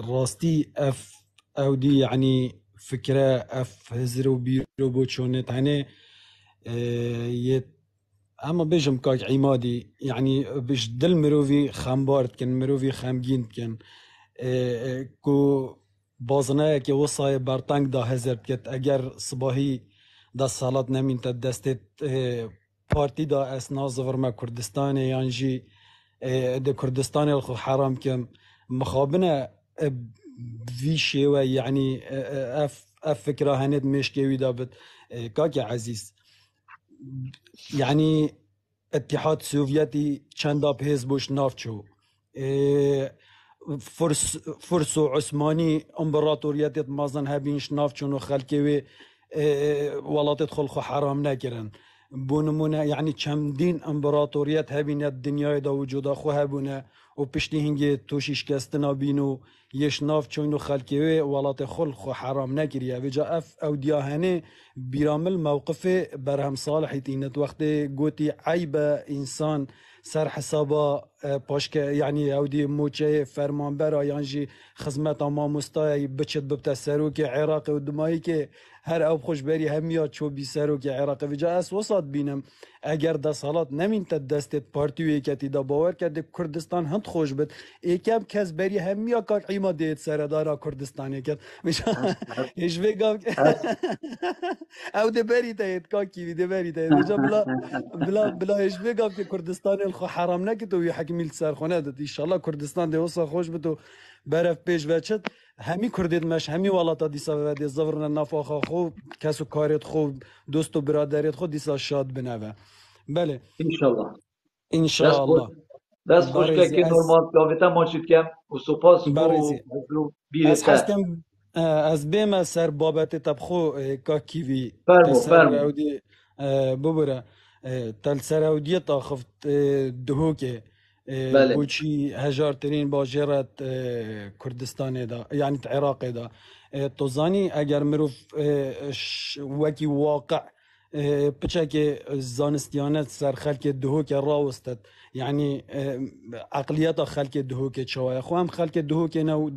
راستي اف او دي يعني فكرة اف هزرو بيرو بوچونت هنه يت اما بيجم كاك عمادي يعني بيش دل مروفي خمبارت كن مروفي خمگين كن كو بازنايا كي وصاي برطنگ دا هزرت كت اگر صباحي دا صالات نمين تدستت بارتي دا اسنا زفرما كردستان يانجي دا كردستان الخو حرام كم مخابنا في شيوة يعني اف فكرة هند مشكوي دابت كاك عزيز يعني اتحاد سوفيتي چندا بهز بوش نافچو فرس عثماني امبراطوريات مازن هبينش نافچون وخلكي ولاتت خلخو حرام نكرن بونمونه يعني چمدين امبراطوريات هبين الدنيا دا وجودا خو هبونه و پشتی هنگی توشیش کستنا بینو یش ناف چونو خلکیوی ولات خلخو حرام نکریه و جا اف او دیاهنه بیرامل موقف برهم صالحی تینت وقت گوتی عیب انسان سر حسابا پاشک يعني او دي موچه فرمانبر آیانجی خدمت اما مستای بچت ببتا سروک عراق و دمایی که هر او خوش بری همیا چو بی سروک عراق و جا اس وسط بینم اگر دا صالات نمین تا دستت پارتیوی کتی دا باور کرده کردستان هم وانت خوش بد یکم کس بری همیا کاک عیما دید سردارا کردستانی کرد میشه ایش بگم او ده بری تاید کاکی ده بری تاید وجا بلا ایش بگم که کردستان الخو حرام نکید و یه حکمیل سرخونه داد ایشالله کردستان ده وصا خوش بد و برف پیش وچد همی کردید مش همی والاتا دیسا بده زورن نفاخا خوب کسو کارت خوب دوست و برادریت خود دیسا شاد بنوه بله انشالله انشالله دست خوش که بارزی که نورمال داویتا ما شد کم و سپاس بو بارزی از بیرته حستم از بیم سر بابت تبخو کا کیوی فرمو تسر فرمو اودی ببره تل سر اودی تا خفت دهو که بله بوچی هجار ترین باجرت کردستان دا یعنی عراق دا توزانی اگر مروف وکی واقع پچه که زانستیانت سر خلک دهو که راوستد یعنی عقلیت خلک دهو که چواه خو هم خلک دهو که نو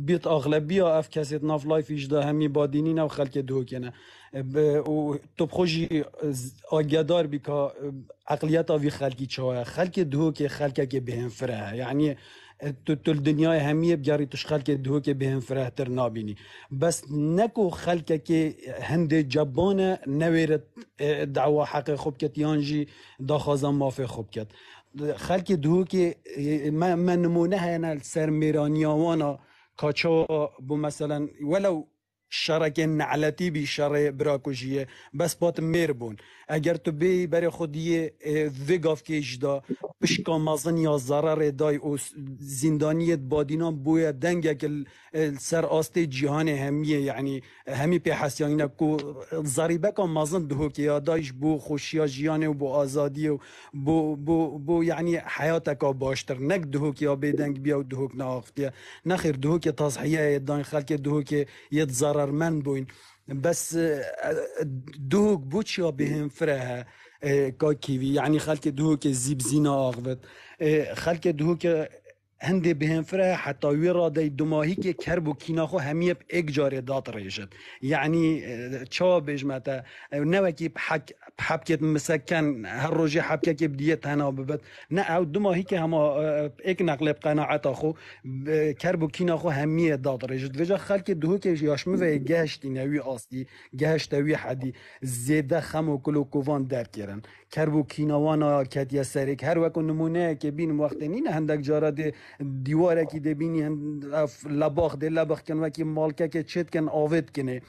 بیت اغلبیه اف کسیت ناف لایفیش دا همی بادینی نو خلک دهو که نه و تو بخوشی آگدار بی که عقلیت آوی خلکی چواه خلک دهو که خلک که بهم فره یعنی تو الدنيا همية بجاري تشخل كي دهو كي بهم فرهتر نابيني بس نكو خلقه كي هند جبانه نويرت دعوة حق خوب كت يانجي دا خازان مافي خوب كت خلق دهو كي ما نمونه هنا سر ميرانياوانا كاچو بو مثلا ولو شرک نعلتی بی شر براکوشیه بس بات میر بون اگر تو بی برای خودی وگاف که اجدا پشکا مازن یا ضرر دای او زندانیت بادینا بویا دنگه که سر آست جهان همیه یعنی همی پی حسیانه کو ضریبه که مازن دهو که یادایش بو خوشیا جیانه و بو آزادی و بو یعنی حیاتک باشتر نک دهو که یا بیدنگ بیا و دهو که نافتیه نخیر دهو که تصحیه دان خلک دهو که ید ضرر من بوين بس دوك بوتشيا بهم فرها كاكيوي يعني خلك دوك زيب زينا اغبت خلك دوك هندي بهم فرها حتى ويرا دي دماهي كي كربو كيناخو هميه باك جاري دات ريشت يعني تشا بجمتا نوكي بحبكت مسكن هالروجي حبكه كي بديت هنا ببت نا او دماهي كي هما اك نقل بقناعت اخو كربو كيناخو هميه دات ريشت وجا خلك دوك ياشمه و گهشتي نوي اصلي گهشتوي حدي زيده خمو كلو كوفان در كيرن كربو كيناوانا كديا سرك هر وكو نمونه كي بين وقت نين هندك جارد دیواره کی دبینی لباخ ده لباخ کن وکی مالکه که چت کن آوید کنه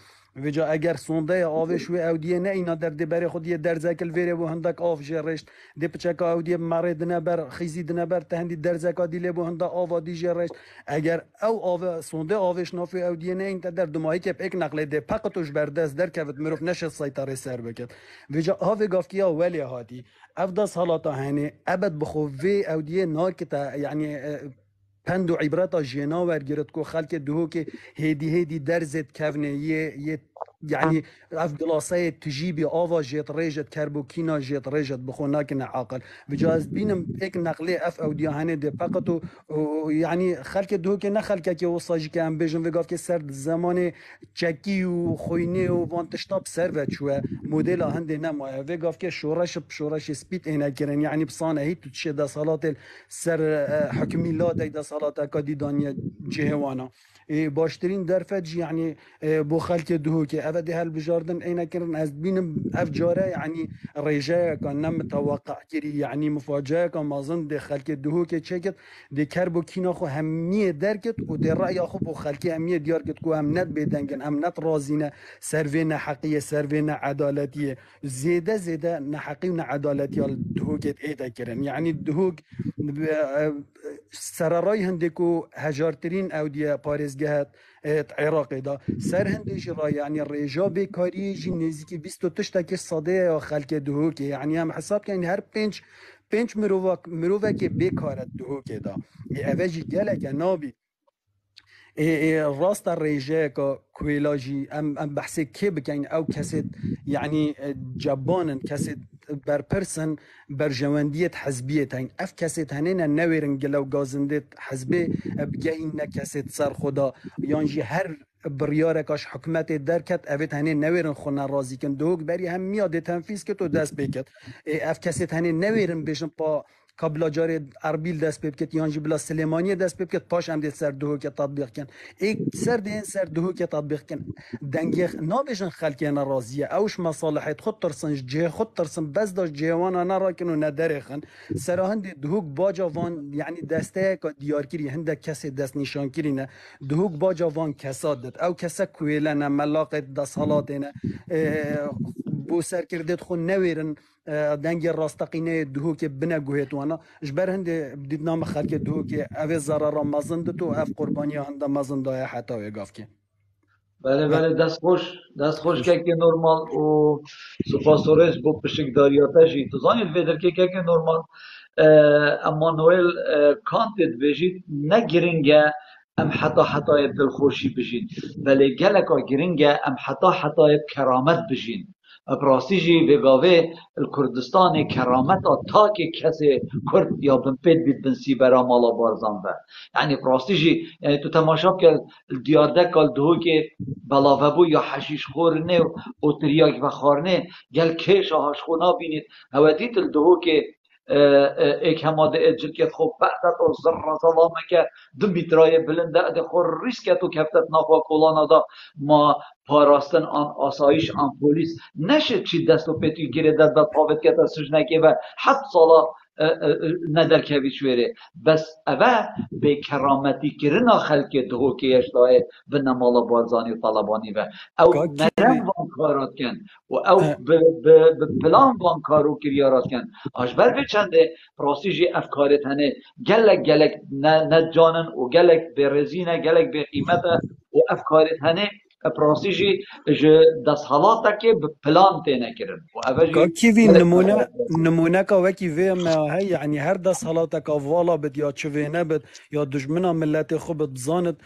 وجا اگر سونده آوش و اودیه نه اینا در دبر خودی در زکل ویره و هندک آف جرشت ده پچک اودیه مرد نبر خیزی نبر تهندی در زکا دیله و هندا آوادی جرشت اگر او آو سونده آوش نافی اودیه نه این در دمایی که اک نقله ده پقتوش بردست در کفت مروف نشه سیطره سر بکد وجا آو گافکیا ولی هاتی افدا صلاتا هنه ابد بخوفی اودیه ناکتا یعنی پند و عبرت جنا ورگرد کو خلک دهو که هدی درزت کونه یه يعني اف گلاسه تجيبي آوا جيت ريجت كربوكينا جيت ريجت بخوناك عاقل بجاز بينم اك نقلي اف او ديهانه دي فقط يعني خلك دوك نخلك كي وصاجي كان بيجن فيغاف كي سرد زمان تشكي وخويني وفانتشتاب سيرفت شو موديل هندي نما فيغاف كي شورش سبيت هنا كرن يعني بصانه هي تشدا صلاه سر حكمي لا دا صلاه اكادي دانيا جهوانا باشترین درفت يعني بو خلک دهو که افدی هل بجاردن اینا کرن از بینم اف جاره يعني رجاء كان نم توقع كري يعني مفاجاه كان مازن ده خلک دهو که چکت ده کربو کینا خو همیه درکت و ده رأی خو بو خلک همیه دیار کت کو هم نت بدنگن هم نت رازینه سروین حقیه سروین عدالتیه زیده نحقی و عدالتی دهو که ایدا کرن يعني دهو سرارای هندکو هجارترین اودیا پارێزگەهات عێراقی دا سەر هەندێکی ڕای یعنی ڕێژا بێکاریەژی نێزیکی 28% سەدەیە خەڵکێ دهۆکێ یعنی ئەم حسابکەین هەر پێنج مرۆڤێکێ بێکارە دهۆکێدا ئەvە jî geleke nabî راست الرجاء كويلاجي ام بحثي كي بكين او كاسيت يعني جبانن كاسيت بر برسن بر جواندية حزبية هين اف كاسيت هنينا نويرن جلو غازندت حزبي بجاين كاسيت صار خدا يانجي هر بریارکاش حکومت درکت اوید هنه نویرن خونه رازی کن دوگ بری هم میاد تنفیز که تو دست بکت اف کسی هنه نویرن بشن پا قبل جار اربیل دست بکت یانجی بلا سلیمانی دست بکت پاش هم دید سر دهو که تطبیق کن ایک سر دین سر دهو که تطبیق کن دنگی نابشن خلکی ناراضیه اوش مصالحت خود ترسن جه خود ترسن بس داشت جوانا نراکن و ندرخن سر هند دهوک باجا وان یعنی دسته که دیار کری هنده کسی دست نشان کری نه دهوک باجا وان کساد داد او کسا کویله نه ملاقت دست حالات نه بو سر کردت خو نویرن دنگ راستقینه دهو که بنا گوهت وانا جبر هند بدید نام خلک دهو که او ضرر مزند تو اف قربانی هند مزند های حتی وگاف که بله دست خوش که نورمال و سپاسورش بو پشکداریاتشی تو زانید ویدر که نورمال امانوئل کانتید بجید نگرینگه ام حتی دلخوشی بجید ولی گلکا گرینگه ام حتی کرامت بجید براسیجی بگاوه الکردستان کرامت تا که کسی کرد یا بنپید بید بنسی برا مالا بارزان ده یعنی براسیجی یعنی تو تماشا که دیارده کال دهو که بلاوه بو یا حشیش خورنه و تریاک و خورنه گل کش هاش خونا بینید هودیت الدهو که ایک هماده اجل که خوب بعدت و زر ظلامه که دو میترای بلنده ده خور ریسک تو کفتت ناخوا کولانا دا ما پاراستن آن آسایش آن پولیس نشد چی دست و پیتی گیره دست و پاوت که سجنکی و 7 سالا ندر کوی شویره بس اوه به کرامتی کرنا خلق دهو که اشتاه و نمالا بارزانی و طالبانی و او نرم وان کارات کن و او بلان وان کارو کریارات کن آشبر بچنده پراسیجی افکارت هنه گلک نجانن و گلک برزینه گلک بقیمت و افکارت هنه پراسیجی دست حالاتا که پلان تینه کرن که کیوی نمونه که وکی ویم هی یعنی هر دست حالاتا که والا بد یا چوینه بد یا دجمنا ملت خوب بزاند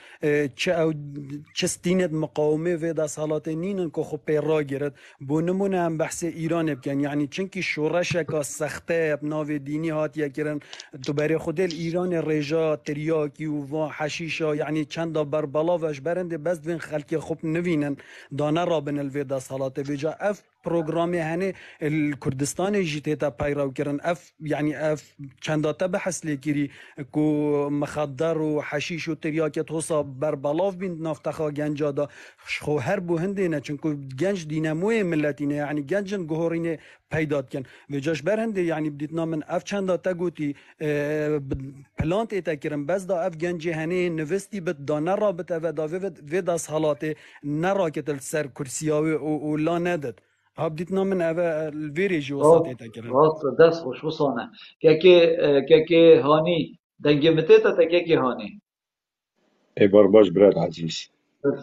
چه ستینت مقاومه و دست حالات نینن که خوب پیرا گرد بو نمونه هم بحث ایران بکن یعنی چنکی شورشه که سخته بناو دینی هاتیه کرن تو برای خود ایران رجا تریاکی و حشیشا یعنی چند بر بلاوش برنده بس بین خلک خوب نوینن دانه را بن الویدا صلات بجا اف پروگرامی هنه الکردستان جیتا پیرو کردن اف یعنی اف چنداتا بحث لیکری کو مخدر و حشیش و تریاکت حساب بر بلاف بین نفتخا گنجا دا خو هر بو هنده نه چونکو گنج دیناموی ملتینه یعنی گنجن گهورینه پیداد کن و جاش برهنده یعنی بدیت نامن اف چنداتا گوتی پلانت ایتا کرن بس دا اف گنجی هنه نوستی بد دانه رابطه و دا و دا حالات نراکت السر کرسیاوی و لا ندد ها بديت نامن أبا الفيريج وصلت تكرر راست دست خوش وصانه که هانی دنگی متیتا که هانی ای باش براد عزیز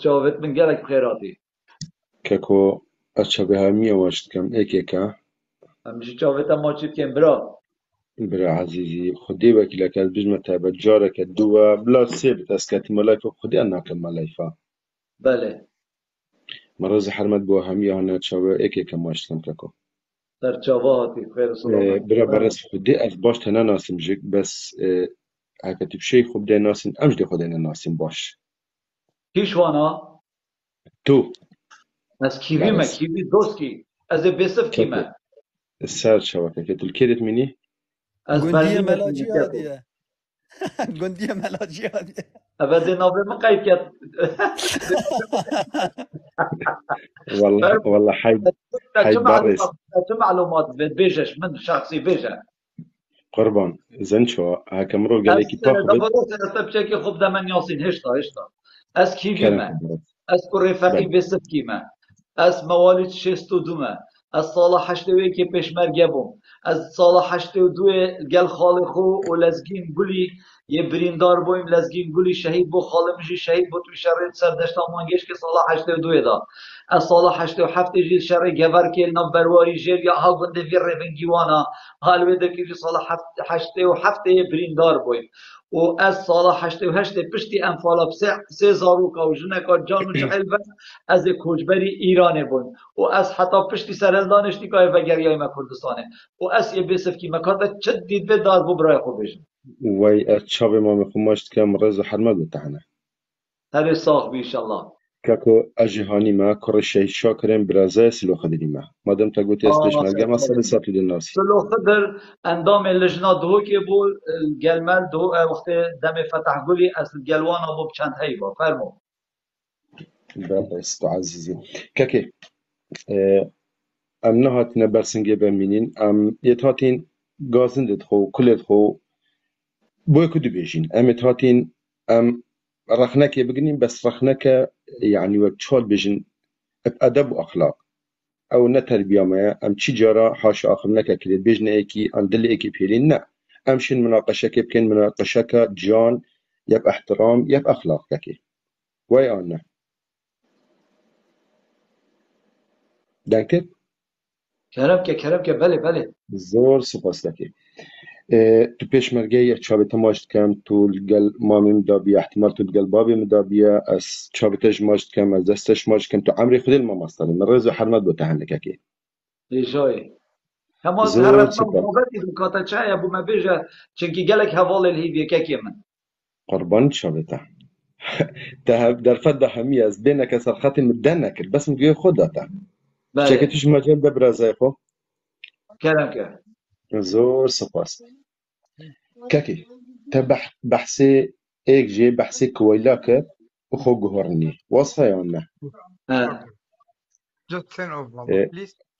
شاوت من گلک بخیراتی كاكو أشبه همية واشت كم إيكيكا همشي شاوت ما چید کن برا عزيزي خدي وكيلك البجمة تابت جارك الدوا بلا سيبت أسكاتي ملايفة خدي أنا كم ملايفة بله مرز حرمت بو همية هنا تشاوه إيكيكا واشت كم كاكو در چاواتی خیر سلامت برا برس خدي أف باش تنا ناسم جيك بس هكا تبشي خب دي ناسم أمش دي خدينا ناسم باش کیش وانا تو از کیوی ما کیوی دوست کی از بسف کیمه السار شبكة كتو الكيرت مني از گندی برلین ملاجی هادیه گندی ملاجی هادیه ابدا نابه من قايد كات والله حي باريس شو معلومات بيجش من شخصي بيجا قربان زنشو هكا مرو قال لك دابا بشكل خب ده من ياسين هشتا از كيفي ما از رفاقي بسف كيما از مواليد شستو دوما از سال 82 که پشمرگه بوم از سال 82 گل خالقو و لزگین گلی یه بریندار بویم لزگین گلی شهید بو خالمجی شهید بو تو شر سردشت مانگش که سال 82 دا از سال 87 جیل شر گور که نو برواری جیر یا ها گنده وی رونگیوانا حال وده که سال 87 بریندار بویم و از سال 88 پشتی انفالا سه زاروکا و جنکا جان و جعل از کوچبری ایران بون و از حتی پشتی سرلدانشتی که و گریای ما کردستانه و از یه بسف که مکارده چد دید به دار بو برای خوب بشن وی اتشابه ما میخوماشت که مرز حرمت بتاعنا هر ساق بیشالله كاكو أجهاني ما كرشي شاكرين برازي سلو خدري ما دام تقول تيس بيشمرقة ما صار ساتو دي ناسي سلو خضر اندام اللجنة دهو که بو الجلمال دهو وقت دم فتح قولي اصل جلوان ابو بچند هيبا فرمو. بابا استو عزيزي كاكي ام نهاتنا برسنجي بمينين ام يتهاتين غازن دخو كل دخو بوي كدو بيجين ام يتهاتين ام رخناك بقنين بس رخناك يعني وكشول بيجين بأدب وأخلاق او نه تربیه ما ام چی جارا حاشا آخر نکه که بجنه ایکی ام دل ایکی پیرین نه امشین مناقشه که بکن مناقشه که جان یب احترام یب اخلاق که وای آن نه دنکت کرم که بله زور سپاس دکی تو پیشمرگه یک چابت ماشت کم تو الگل مامی مدابی احتمال تو الگل بابی مدابی از چابتش ماشت کم از دستش ماشت کم تو عمری خودی الماماستانی من رزو حرمت بو تهنه که ایجای هما هر زور رسم سپاس محبتی دو کاتا چای ابو ما بیجا چنکی گلک حوال الهیویه که من قربان چابته در فد همی از بین کسر خط مدن نکرد بس میگه خودتا بله شکتش مجال ببرزه خو کرم که زور سپاس كاكي تبح بحثي ايك جي بحثي كويلاك وخو جهرني وصفة يونا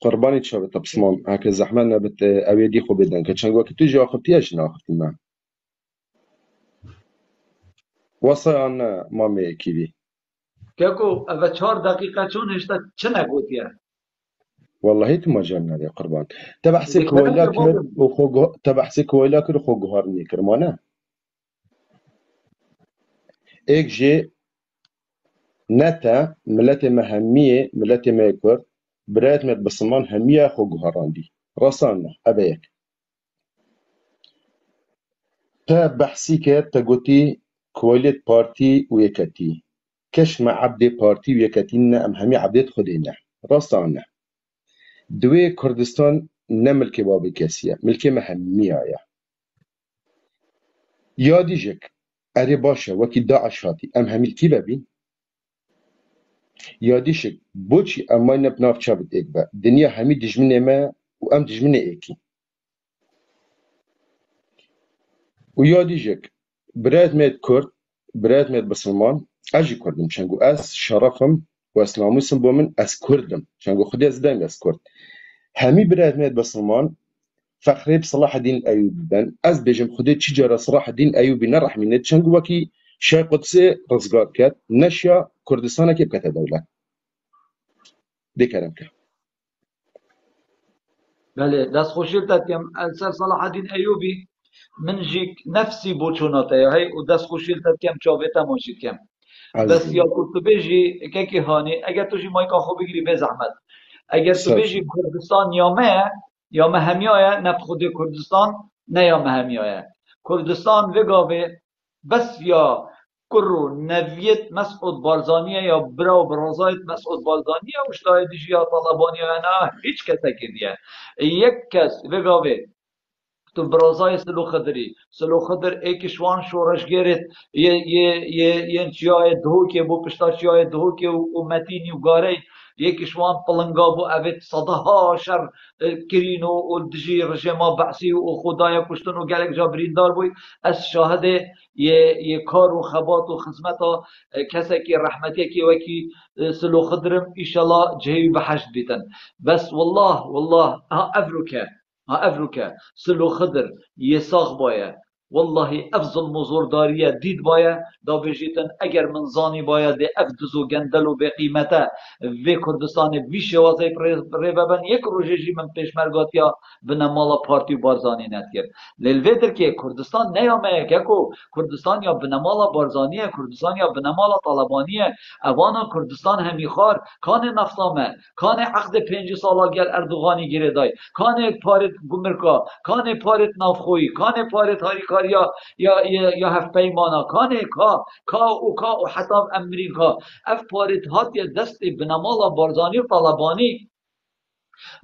قرباني تشابه تبصمام هكا زحمنا بت اويدي خو بدن كتشان وقت تجي اخذتي ايش ناخذتي ما وصفة يونا مامي كيبي کهکو اوه 4 دقیقه چون هشتا چه نگوتیه والله هيت مجالنا يا قربان تبحثي دیگه کرم که كويلاك بابم وخو تبحثي كويلاك وخو جهرني كرمانا ايك جي نتا ملتي مهمية ملتي ميكور برات مت بصمان همية خو جهراندي راسانا ابيك تا بحثی کرد تا گوتی کولیت پارتی و یکتی کش ما عبد پارتی و یکتی نه ام همی عبدت خودی نه راستان نه دوی کردستان نه ملک بابی کسیه ملک مهمی آیا یادی جک اره باشه وکی داعش هاتی ام همی کی ببین یادی شک بوچی اما نبناف چابت ایک با دنیا همی دجمنه ما و ام دجمنه ایکی و یادی جک برات مید کرد برات مید بسلمان اجي كردم شنقو اس شرفم واسلاموسم بومن اس كردم شنقو خدي از دايم اس كرد همي برات ميت بسلمان فخري بصلاح الدين الايوبي بن از بيجم خدي تشجر صلاح الدين الايوبي نرح من شنقو وكي شاي قدسي رزقار كات نشيا كردستان كيف كتا دولة دي كلامك بله دست خوشیل تاتیم سر صلاح الدین ایوبی من جیک نفسی بوچوناته هی و دست خوشیل تاتیم چاویتا ماشید کم بس عزيزي یا تو بیجی که هانی اگر تو جی مایکا خوب بگیری به زحمت اگر تو بیجی ساشي کردستان یا مه همیایه نه خود کردستان نه یا مه همیایه کردستان وگاوه بس یا کرو نویت مسعود بارزانیه یا برا و برازایت مسعود بارزانیه و شتایدیش یا طالبانیه نه هیچ کس دیگه یک کس وگاوه تو برازای سلو خضر ایکشوان شورش گرت یه چیای دهو که بو پشتا چیای دهو که و متینی و گاره یکشوان پلنگا بو اوید صده ها شر کرین و دجی رژیما بعثی و خدای کشتن و گلک جا بریندار بوی از شاهد یه کار و خبات و خدمت کسی که رحمتی که وکی سلو خضرم ایشالله جهی به حشد بیتن بس والله ها افروکه سلو خضر یساق باید والله افضل مزورداریه دید باید دا بجیتن اگر من زانی باید ده افدزو گندل و به قیمته و کردستان وی شوازه ریبابن یک روژه من پیشمرگاتیا بنمالا پارتی بارزانی نتگر لیلویتر که کردستان نیامه که کردستان یا بنمالا بارزانیه کردستان یا بنمالا طالبانیه اوانا کردستان همیخوار کان نفتامه کان عقد 5 سالا گل اردوغانی گیره دای کان پارت گمرکا کان پارت نافخویی کان پارت هاریکاریا یا هف پیمانا کان کا و حتی امریکا اف پارت هات یا دست بنمالا بارزانی و طالبانی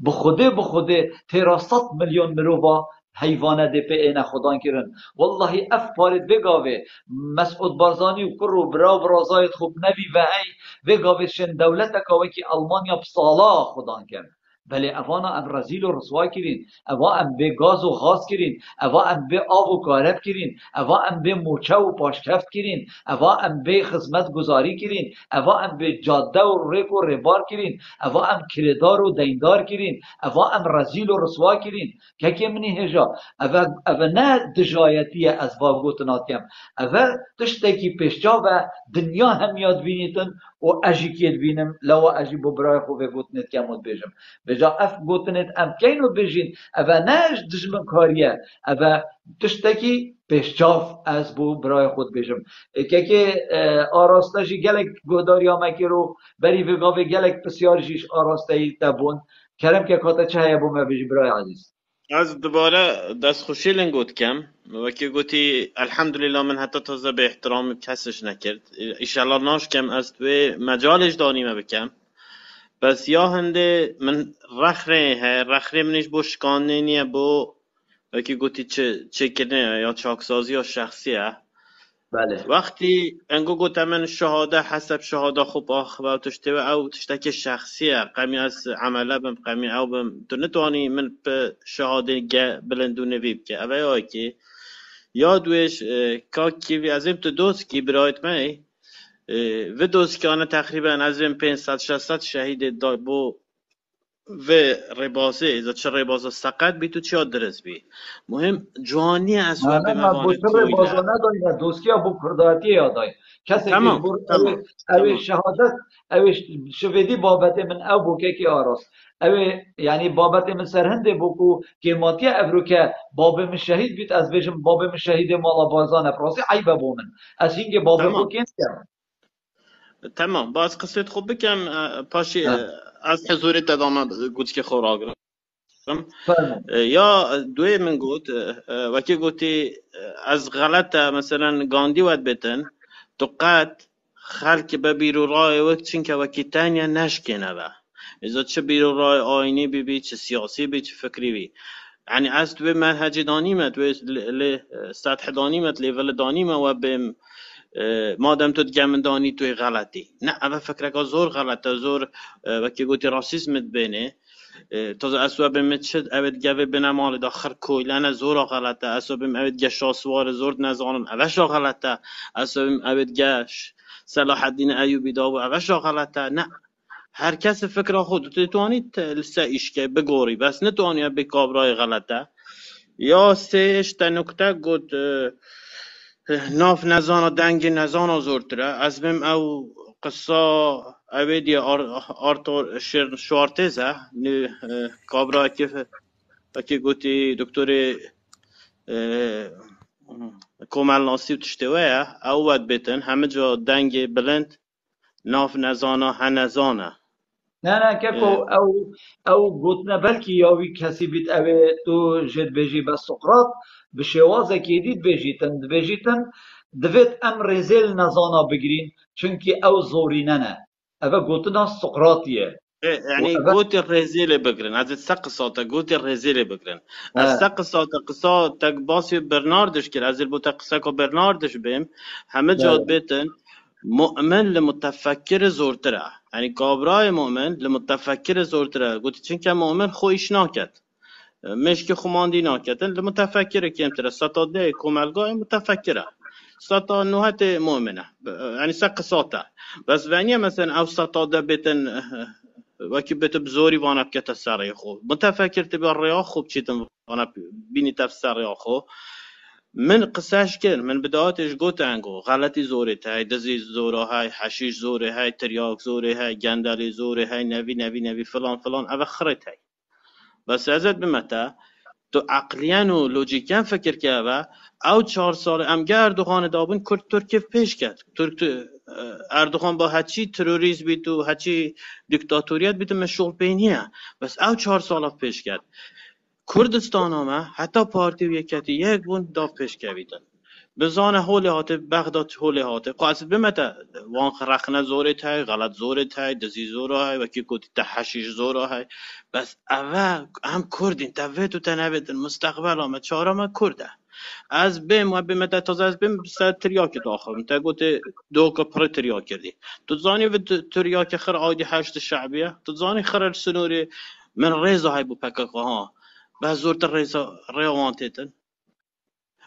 بخوده 300 میلیون مروبا حیوانه دی پی اینا خودان کرن والله اف پارید بگاوه مسعود بارزانی و کرو برا برازایت خوب نبی و هی بگاوه شن دولت کاوه که آلمانیا بسالا خودان کرن بله اوانا ام رزیل و رسوا کرین اوا ام به گاز و غاز کرین اوا ام به آب و کارب کرین اوا ام به موچه و پاشکفت کرین اوا ام به خدمت گزاری کرین اوا ام به جاده و ریک و ربار کرین اوا ام کردار و دیندار کرین اوا ام رزیل و رسوا کرین که منی هجا اوا نه دجایتی از باب گوتناتیم اوا تشتکی پیشجا و دنیا هم یاد بینیتن و اجی کید بینم لو اجی ببرای خوبه گوتنت کمود بیجم بجا اف گوتنت ام کینو بجین اوا نش دجمن کاریه اوا تشتکی پیشجاف از بو برای خود بیجم که آراستشی گلک گوداری آمکی رو بری وگاوه گلک بسیار جیش آراسته تبون کرم که کاتا چه هیا بومه بیجی برای عزیز از دوباره دست خوشی لنگوت کم وکی گوتی الحمدلله من حتی تازه به احترام کسش نکرد ایشالله ناش کم از توی مجالش دانیمه بکم بس یا هنده من رخره منش بو شکانه نیه بو وکی گوتی چه کنه یا چاکسازی یا شخصیه بله وقتی انگو گوته من شهاده حسب شهاده خوب و تشتوه او تشتک شخصیه قمی از عمله بم قمی او بم تو نتوانی من به شهاده بلندونه ویب که اوه یا که یادوش که وی ازم تو دوست کی برایت می و دوست که آنه تقریبا ازم 500-600 شهید بو و ربازه اذا چه ربازه سقط بی تو چه درست بی مهم جوانی اسباب نه ما موانع بوشتر کویله بازو نداری نه دوستی ابو کرداتی یادای کسی که تمام بور تمام اوی تمام شهادت اوی شویدی بابت من او بوکه کی آراس اوی یعنی بابت من سرهنده بوکو که ماتی ابرو که باب من شهید بیت از بجم باب من شهید مالا بازانه پراسی عیب بومن از اینکه باب خود تمام کنیم تمام باز قصت خوب بکم پاشی از حضورت ادامه گوت که خوراگرم فرمون یا دوی من گوت وکی گوتی از غلطه مثلا گاندی ود بتن تو قد خلق به بیرو رای وقت چین که وکی تانیا نشکنه با اذا چه بیرو رای آینی بی چه سیاسی بی چه فکری بی يعني از دوی منهج دانیمت و سطح دانیمت لیول دانیمه و بیم مادام تو تجمع دانی توی غلطی نه اما فکرک زور غلطه زور وکی گوتی راسیسمت بینه تازه اسواب متشد اوید گوه بنمال داخر کویلن زور غلطه اسواب اوید گش شاسوار زور نزانن اوش غلطه اسواب اوید گش صلاح الدین ایوبی داو اوش غلطه نه هر کس فکر خود توانید لسه ایش که بگوری بس نتوانی به کابرای غلطه یا سهش تا نکته گود ناف نزانا دنگ نزانا زورتره از بیم او قصه اویدی آرتور شوارتزه کابرا که گوتی دکتر کومل ناسی تشتوه او ود بیتن همه جا دنگ بلند ناف نزانا هنزانه نه که او گوتنه بلکی یاوی کسی بیت اوه تو جد بجی بس سقراط به شوازه که دید بجیتن دوید ام رزیل نزانا بگیرین چونکه او زورینه نه اوه گوتنه سقراطیه يعني قوت الرزيلة بقرن از السق صوتا قوت الرزيلة بقرن السق صوتا قصة تقباسي برناردش كده از البوتا قصة برناردش بهم همه جاد بيتن مؤمن لمتفكر زورتره يعني كابراي مؤمن لمتفكر زورتره قلت چنك مؤمن خويش ناكت مش که خماندی ناکتن لمتفكر كيمتره ستاده كومالغاي متفكره ستا نوهت مؤمنه يعني سق صوتا بس وانيا مثلا او ستاده بيتن وکی بت بزوری وانا بکت سری خو متفکر تبی ریا خوب چیتم وانا بینی تفسر یا خو من قصهش کن من بدایتش گوتنگو غلطی زوری تای دزی زوره های حشیش زوره های تریاک زوره های گندلی زوره های نوی فلان او خرت های بس ازت بمتا تو عقلیان و لوجیکیان فکر که او 4 سال امگه اردوغان دابون کرد ترکیه پیش کرد اردوغان با هچی تروریسم بیت و هچی دیکتاتوریت بیت مشغول بینیه بس او 4 سال پیش کرد کردستان همه حتی پارتی و یکتی یک بون داف پیش کردن بزانه هولی هاته بغداد هولی هاته قاعد بمتا وان رخنه زورت های غلط زورت های دزی زورا های وکی کوتی تحشیش زورا های بس اوه هم کردین توه تو تنویدن مستقبل آمد چهارم کرده از بیم و بمتا تازه از بیم سر تریاک داخل تا گوته دو کپر تریاک کردی تو زانی و تریاک خر عادی هشت شعبیه تو زانی خر سنوری من ریزا های بو پکاکا ها بس زورت ریزا ریوانتیتن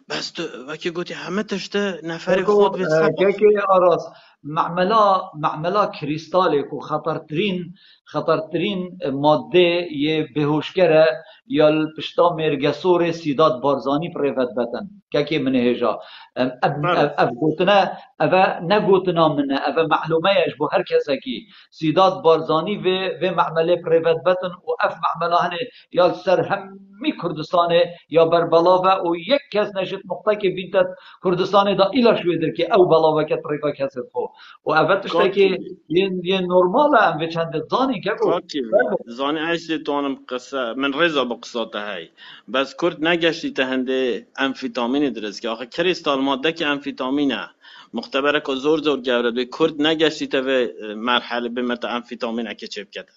بس تو وکی گوتی همه تشته نفر بگو خود وید سبا که آراس معملا کریستالی کو خطرترین ماده یه بهوشگره یا پشتا مرگسور سیداد بارزانی پریفت بتن که منه هجا بله اف گوتنا اف نگوتنا منه اف معلومه اش بو هر کسی کی سیداد بارزانی و معمله پریفت بتن و اف معمله هنه یا سر همی کردستانه یا بربلاوه و یک کس نشد نقطه که بینتت کردستان دا ایلا شویدر که او بلاوه که طریقا کسر خو و اول تشتا کاکی که یه نورماله هم به چند زانی که گو کاکی زانی عیشتی توانم قصه من رضا با قصاته های بس کرد نگشتی تهنده امفیتامین درست که آخه کریستال ماده که امفیتامینه مختبره که زور گورد به کرد نگشتی تا به مرحله به مت امفیتامینه که چپ کده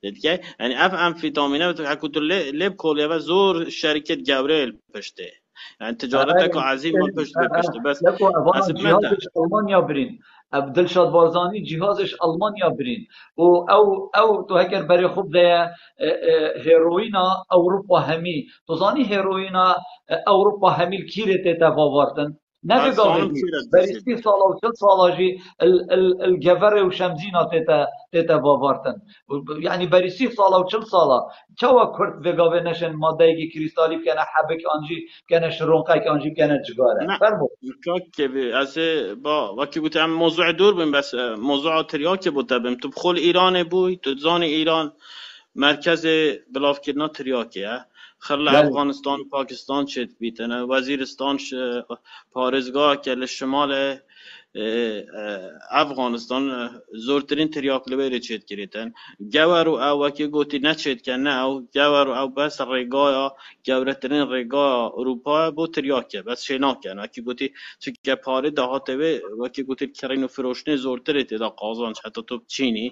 دیگه یعنی اف امفیتامینه تو حکوت لب کولیه و زور شرکت گوره پشته یعنی تجارت که عظیم مال پشت به پشته بس لکو اوانا حسب مده جهازش المانیا برین دلشاد بارزانی جهازش المانیا برین و او تو هکر برای خوب ده هیروینا اوروپا همی تو زانی هیروینا اوروپا همی کیره تیتا واوارتن نه از زانم بگاوه کیرت برای دستید 30 ساله و 40 ساله جی الجفره و شمزینا تیتا واوارتن يعني برای 30 ساله و 40 ساله چوا کرد بگاوه نشن ماده که کریستالی بکنه حبک آنجی بکنه شرونقه که آنجی بکنه جگاره نه فرمو كوكب از با وکی بودم موضوع دور بیم بس موضوع تریاک بوده بیم تو بخول ایران بوی تو زان ایران مرکز بلاف کردن تریاکیه خل بله افغانستان و پاکستان چت بیتنه وزیرستان پارزگاه که لشمال افغانستان زورترین تریاک لبری چت کریتن گور او وکی گوتی نچت کنه او گور او بس رگایا گورترین رگا اروپا بو تریاکه بس شنا کنه وکی گوتی چکه پاره دهاته وکی گوتی کرین و فروشنه زورتره تدا قازانج حتی تو چینی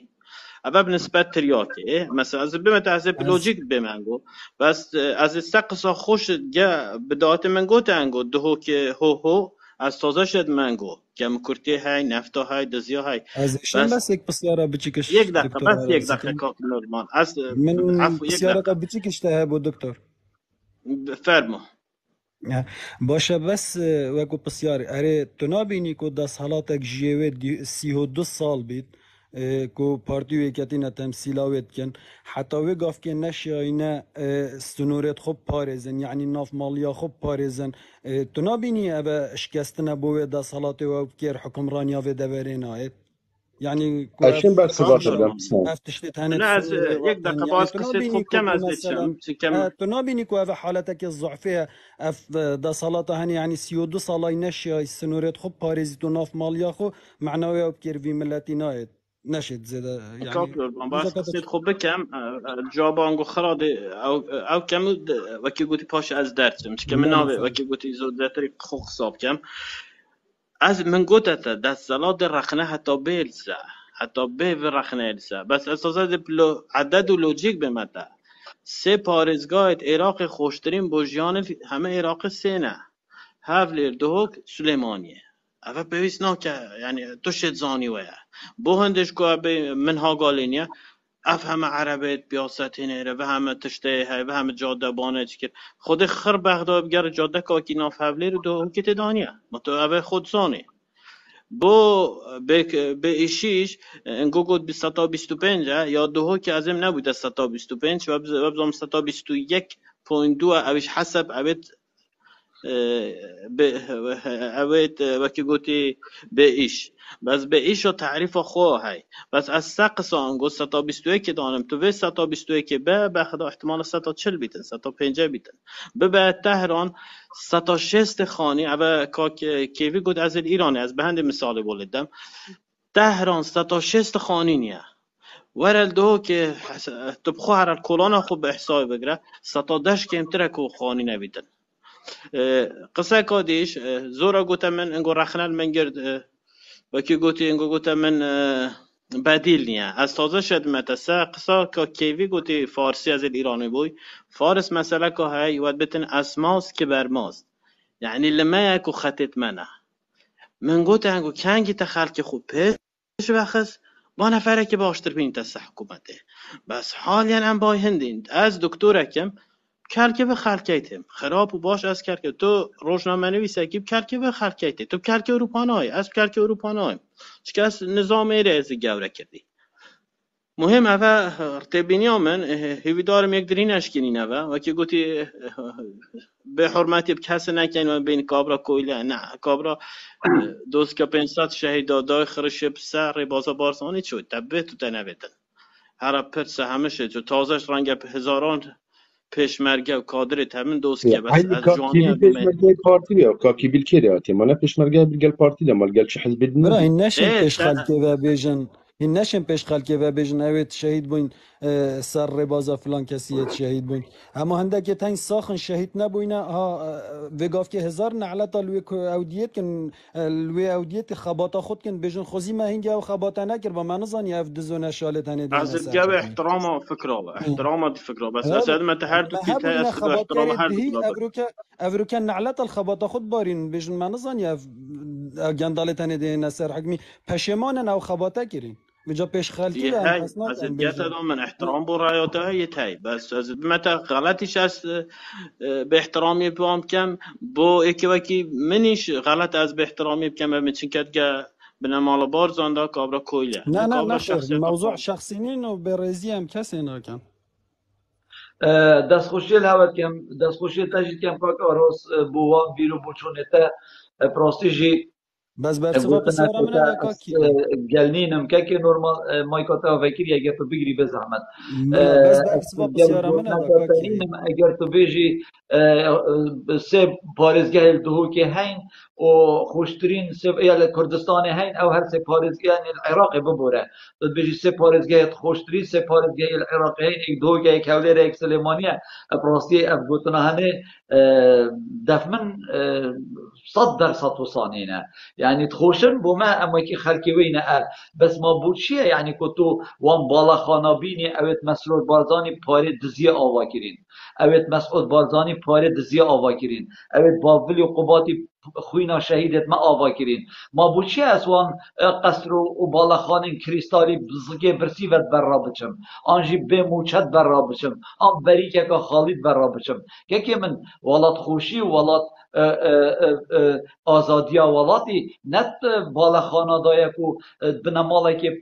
اما بالنسبة ترياكي مثلا از بمتحسب از لوجيك بمانجو بس از استقصا خوش جا بداية مانجو تانجو دهو که هو از تازه شد مانجو کم کرتی های نفتا های دزیا های از ایشان بس بس یک بسیارا یک بچیکش دقیقه دکتر بس یک دقیقه عرازیکم کاک نورمان از من عفو یک بسیارا دقیقه بچیکش ته بود دکتر فرمو باشه بس وکو پسیاری اره تو نابینی که دست حالاتک جیوه 32 سال بید کو پارتی وکتینا تمثیلاویت کن حتی وی گفت که نشیاینا سنورت خوب پارزن یعنی ناف مالیا خوب پارزن تو نابینی اوه شکستنا بوه دست حالات و بکر حکمرانیا و دورین آید یعنی کو اشین بس کاک بات نورمان بدم سلام اف تشتت هنت نه از سنور یک وطن دقیقه يعني باز قصید خوب کم از دیشم کم تو نابینی که اوه حالتك الضعفية اف دا صلاة هني يعني 32 صلاة نشيا السنورات خب باريزي تو ناف ماليا خو معنوية وبكير في ملتي نايد نشد زيدا کاک يعني نورمان إذا باز قصید كنت خوب بکم جوابانگو خراد او کم وکی گوتی پاش از درچم چکم لا لا ناوه فهم وکی گوتی زود دتری خوب حساب کم از من گوتت دست زلاد رخنه حتی بیلسه حتی به و رخنه ایلسه بس اساسا دپلو عدد و لوجیک بمده سه پارزگاه عراق خوشترین بوجیان همه عراق سه نه هفلر دهوک سلیمانیه اوه بویس ناکه یعنی تو شد زانی ویا بو هندش که من ها گالینیه اف همه عربیت بیاست نره و همه تشته های و همه جاده بانه چکر خود خر بغداد بگر جاده که اکی ناف هفلر دهوکی تدانیه ما تو اوه خود زانی بو به ایشیش انگو گود 125 یا دهو که ازم نبوده 125 و بزام 121.2 اوش حسب اوید اوید وکی گوتی به ایش بس به ایش و تعریف خواه های بس از سقص آنگو 121 دانم تو به 121 به خدا احتمال 140 بیتن 150 بیتن به تهران 160 خانی او کیوی گود از ایرانی از به هند مثال بولیدم تهران 160 خانی نیه ورل دو که تبخو هر کلان خوب احسای بگره 110 کمتره که خانی نبیدن قصة كوديش زورا قوتا من انقو رخنا المنجرد وكي قوتي انقو قوتا من بديل نيا استازه شد متسا قصة كيفي قوتي فارسي از الإيراني بوي فارس مثلا که هاي ود بتن اسماس که برماست يعني لما يكو خطت منه من قوت انقو كانجي تخلق خوب پیش بخص با نفره که باشتر بین تسا حکومته بس حاليا ام باي هندين از دكتوركم کلکه به خلکیتم خراب و باش از کلکه تو روشنامه نویسه که کلکه به خلکیته تو کلکه اروپانای از کلکه اروپانای شکست نظام ایره از گوره کردی مهم اوه ارتبینیا من هیوی دارم یک درین اشکینین اوه و که گوتی به حرمتی بکس نکن و بین کابرا کویله نه کابرا دوست که 500 شهید دادای خرش بسر بازا بارسانی چود تبه تو تنویدن هر پرسه همشه جو تازش رنگ هزاران پشمرگه و کادرت همین دوست که بس هاي از جوانی كاكيبي بيشمرجي بارتي او كاكيبي الكيرياتي ما انا بيشمرجي بالقال بارتي لما قال شي حزب برا النبي هین نشن اه پیش خلکه و بیجن هین نشن پیش خلکه و بیجن اوید شهید بوین سر ربازا فلان کسیت شهید بوین اما هنده که تنگ ساخن شهید نبوینه ها وگاف که هزار نعلتا لوی اودیت کن لوی اودیت خباتا خود کن بیجن خوزی ما هنگه او خباتا نکر با من نزانی اف دزونه شالت هنه دینه از سر الجو حکومت احترام فكره احترام دي فكره بس هذا اسد ما تحر تو ما كيت هبو هاي إن اسد خبات احترام كاري هر دهي دكلا أفروكا نعلت الخبات خود بارين بيجن ما نظن يا جندالتاني دي نسر حكمي پشمان أو خباتا كيرين بجا پیش خالتي يه ده هم هاي حسنا از كان الجات بيجن هذا من احترام براياته هي هاي بس از متى غلطيش از باحترامي بام كم بو اكي وكي منيش غلط از باحترامي بكم متشن كدجا بنا مال بارزان دا كابرا كويله لا من لا كابرا نخير شخصيته موضوع فهم شخصي نينو برزي هم كسي ناكن دستخوشی هوا کم دستخوشی تاجید کم که آراس بوان بیرو بچونته پراستیجی بس برسوا گوتنه بسیارا منه که وکا از كيرين گلنینم که نورمال مایکاتا وکری اگر تو بگیری به زحمت برا بس از برسوا گل بسیارا منه گوتنه وکا كيرين تنینم اگر تو بیجی سه پارێزگای دهوکی هین و خوشترین سه یا کردستان هین او هر سه پارێزگای یعنی العراق ببوره تو بیجی سه پارێزگای خوشترین سه پارێزگای العراق هین ایک دهوکی ایک هولیر ایک سلیمانیه براستی اف گوتنه هنه دفمن 100% وصانينا يعني تخوشن بما اما كي خلقي وين بس ما بوشيه يعني كتو وان بالا خانابيني اوت مسعود بارزاني باري دزي آواگیرین اوت مسعود بارزاني باري دزي آواگیرین اوت بابلی و قباطی خوینا شهیدت ما آواگیرین ما بوچی از وان قصر و بالاخانین کریستالی بزرگی برسی ود برا بچم آنجی به موچت برا بچم آن بری که خالد برا بچم که من ولات خوشی ولات آزادی ولاتی نت بالاخانه دایه کو بنماله که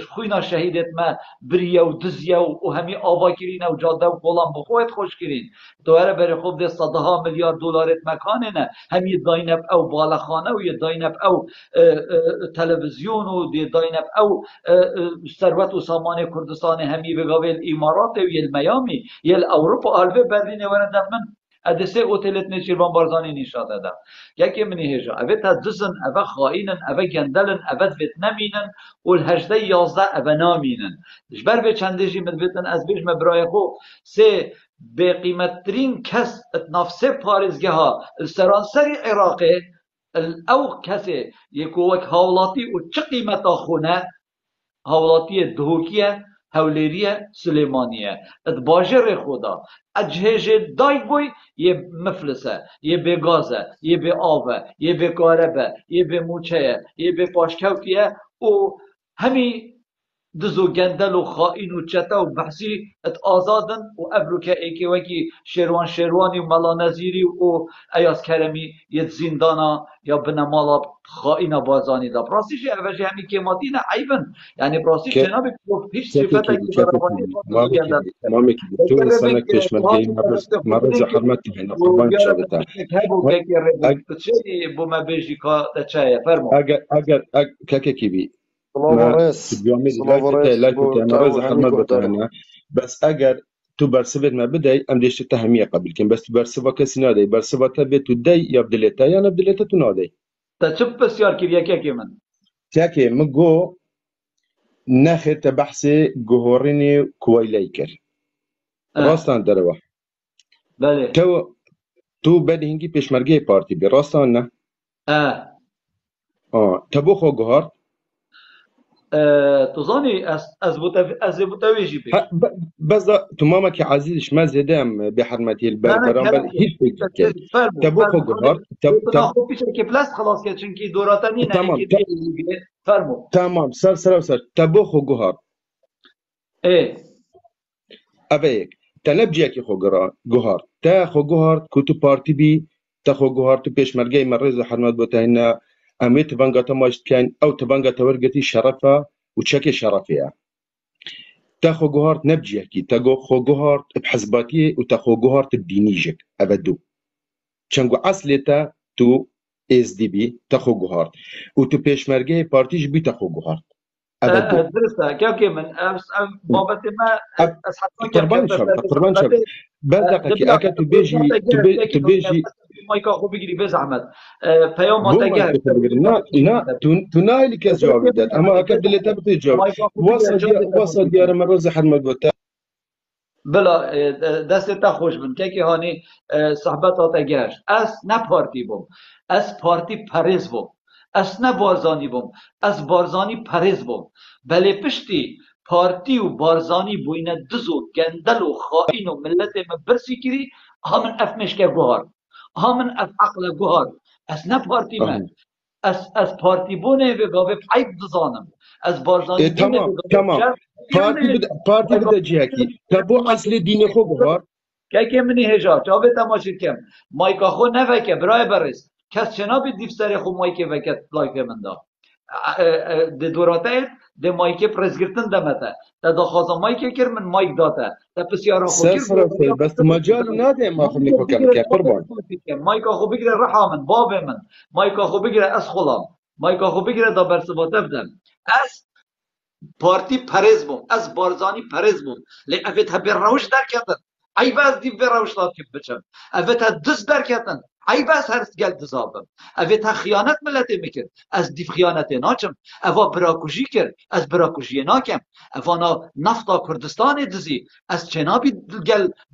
خوینا شهیدت ما بریه و دزیه و همی آواگیرین و جاده و کلام بخوید خوش گیرین دواره بری خوب ده صدها میلیارد دلارت مکانه نه همی داینب او بالاخانه و یه داینب او تلویزیون و دی داینب او ثروت و سامان کردستان همی بگاویل امارات و یل میامی یل اروپا آلوه برلین ورده من ادسه اوتلت نشیروان بارزانی نشاده ده یکی منی هجا اوه تدزن اوه خائنن اوه گندلن اوه ویتنامینن و الهجده 11 اوه نامینن جبر به چنده جی مدویتن از بیش مبرای خو سه به قیمتترین کس اتناف سه پارزگه ها سرانسری عراقه او کسی یکو وک هاولاتی و چه قیمتا خونه هاولاتی دهوکیه هوليرية سليمانية اتباجر خدا اجهج دايك بوي يه مفلسة يه بغازة يه بآوة يه بكهرباء يه بموچه يه بپاشكوكية و همي دزو گندل و خائن و چتا و بحثی ات آزادن و ابرو که ایکی وکی شیروانی و ملانزیری و ایاز کرمی یه زندانا یا بنمالا خائن بازانی دا براسیش اوشی همی که ماتین عیبن یعنی براسیش ك جنابی هیچ صفتا كاكيبي که برابانی كاكيبي دزو گندل ما مكبي تو بكره انسانك بك بيشمرجي هاتو مرز تفتفوتين حرمتي هنا و قربان يارا شادتا بك هبو بكره بك تشي بما بيجي كا تشايا فرمو اگر كاكيبي ما سلاوريس تبيومي سلاوريس لايكو بو تاع تاو مرز همي حرمت قهداري بتاعنا بس اگر تو برسبت ما بدأي ام ديش تهمية قبل كن بس برسبة كسنادي برسبة تبي تدي يا بدلتا يا نبدلتا تنادي تشب بسيار كيف يكي من تاكي مگو ناخر تبحثي جوهريني كويليكر راستان دروا بله تو تو بعد هنگی پیشمرگه پارتی بی راستان نه تبو خو گهار تظني از بوتويجي بيش بس تو ماما که عزیزش ما زدم به حرمتی انا برامبر هیچ فکر کرد فرمو تبو خو گهار خب پیش که پلاس خلاص که چونکی دوراتنی نه تمام که فرمو تمام سر تبو خو گهار ايه اوه تنبجي کی خو گهار تا خو گهار کو تو پارتی بی تا خو گهار تو پیشمرگه مرز حرمت بوتهنا امی تبنگا تماشت کن او تبنگا تورگتی شرفه و چک شرفیه تا خو گهار نبجي کی تا خو گهار بحسباتي و تا خو گهار دینیجک ابدو چنگو اصل تا تو از دی بی تا خو گهار و تو پیشمرگه پارتیش بی تا خو گهار ابدو درسته كيف من بابت ما اصحابنا كيف قربان شم بس دقيقة اكا تبيجي مايكا خو بيجري بزعمت پیام ما بو تگه نا تو نايلي كاس جواب داد اما اكا دلي تبطي جواب وصل ديار مروز حد ما قلت بلا دست تا خوش بن که هانی صحبت تگهش از نه پارتی بوم از پارتی پریز بوم از نه بارزانی بوم از بارزانی پریز بوم بله پشتی پارتی و بارزانی بوینه دزو گندل و خائن و ملت مبرسی کری همن اف مشکه گوهار همن اف عقل گوهار از نه پارتی من از پارتی بونه و گاوه عیب دزانم از بارزانی بونه تمام پارتی بده جهکی تبو اصل دین خو گوهار که منی هجا جاوه تماشید کم مایکا خو نفکه برای برس کس چنابی دیف سر خو مایکه وکت لایف من دا ده دوراته ده مایکه پرزگرتن دمته ده دخوازا مایکه کر من مایک داته ده پسیارا خو کر بس مجال ناده ما خو نیکو کم که قربان مایکا خو بگیره رحا من باب من مایکا خو بگیره از خلام مایکا خو بگیره دا برسباته بدم از پارتی پریز بوم از بارزانی پریز بوم لی افت ها روش در کتن عیب از دیو روش داد که بچم افت ها دز در کتن عیب از هر گل دزابم افت ها خیانت ملتی میکرد از دیو خیانت ناچم اوا براکوژی کرد از براکوژی ناکم اوانا نفتا کردستان دزی از چنابی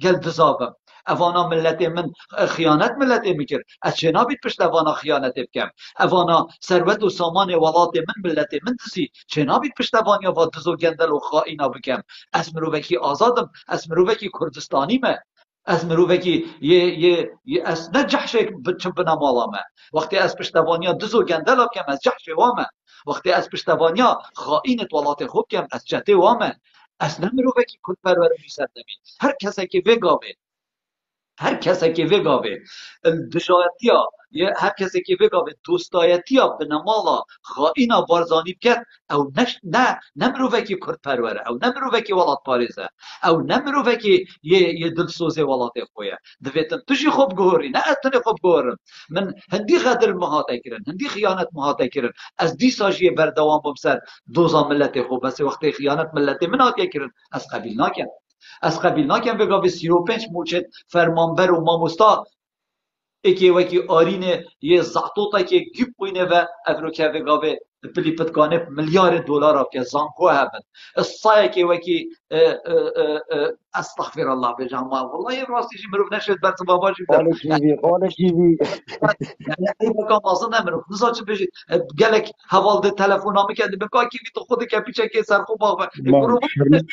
گل دزابم اوانا ملت من خیانت ملت میکرد از چنابی پشت اوانا خیانت بکم اوانا ثروت و سامان ولات من ملت من دزی چنابی پشت اوانیا و دزو گندل و خائنا بکم از مروکی آزادم از مروکی کردستانی من از مروکی از نه جحش بچم بنامالامه وقتی از پشت اوانیا دزو گندل بکم از جحش وامه وقتی از پشت اوانیا خائنت ولات خوب کم از چته وامه از نه مروکی کل پرور میسردمی هر کسی که وگاوه هر کسی که وگاوه دشایتیا یا هر کسی که وگاوه دوستایتیا به نمالا خائنا بارزانی بکرد او نه نمروه که کرد پروره او نمروه که ولات پاریزه او نمروه که یه دلسوزه ولات خویه دویتن تشی خوب گوری نه اتنی خوب گورم من هندی غدر محاطه کرن هندی خیانت محاطه کرن از دی ساجی بردوام بمسر دوزا ملت خوب بس وقتی خیانت ملت من آتیه کرن از قبیل ناکن از قبیل ناکن بگاوه 35 موچت فرمانبر و ماموستا اکی وکی آرینه یه زعطوطه که گیب بوینه و افرو که بگاوه پلی پتکانه ملیار دلار آف که زانکو هبن الصایه که وکی استغفر الله بجامع والله راستیشی مروف نشد برس باباشی قالش جیوی یعنی ای بکام آزا نمروف نزا چه بشید گلک حوالده تلفون ها میکرده بکا کی تو خود که پیچه که سرخو باقه ما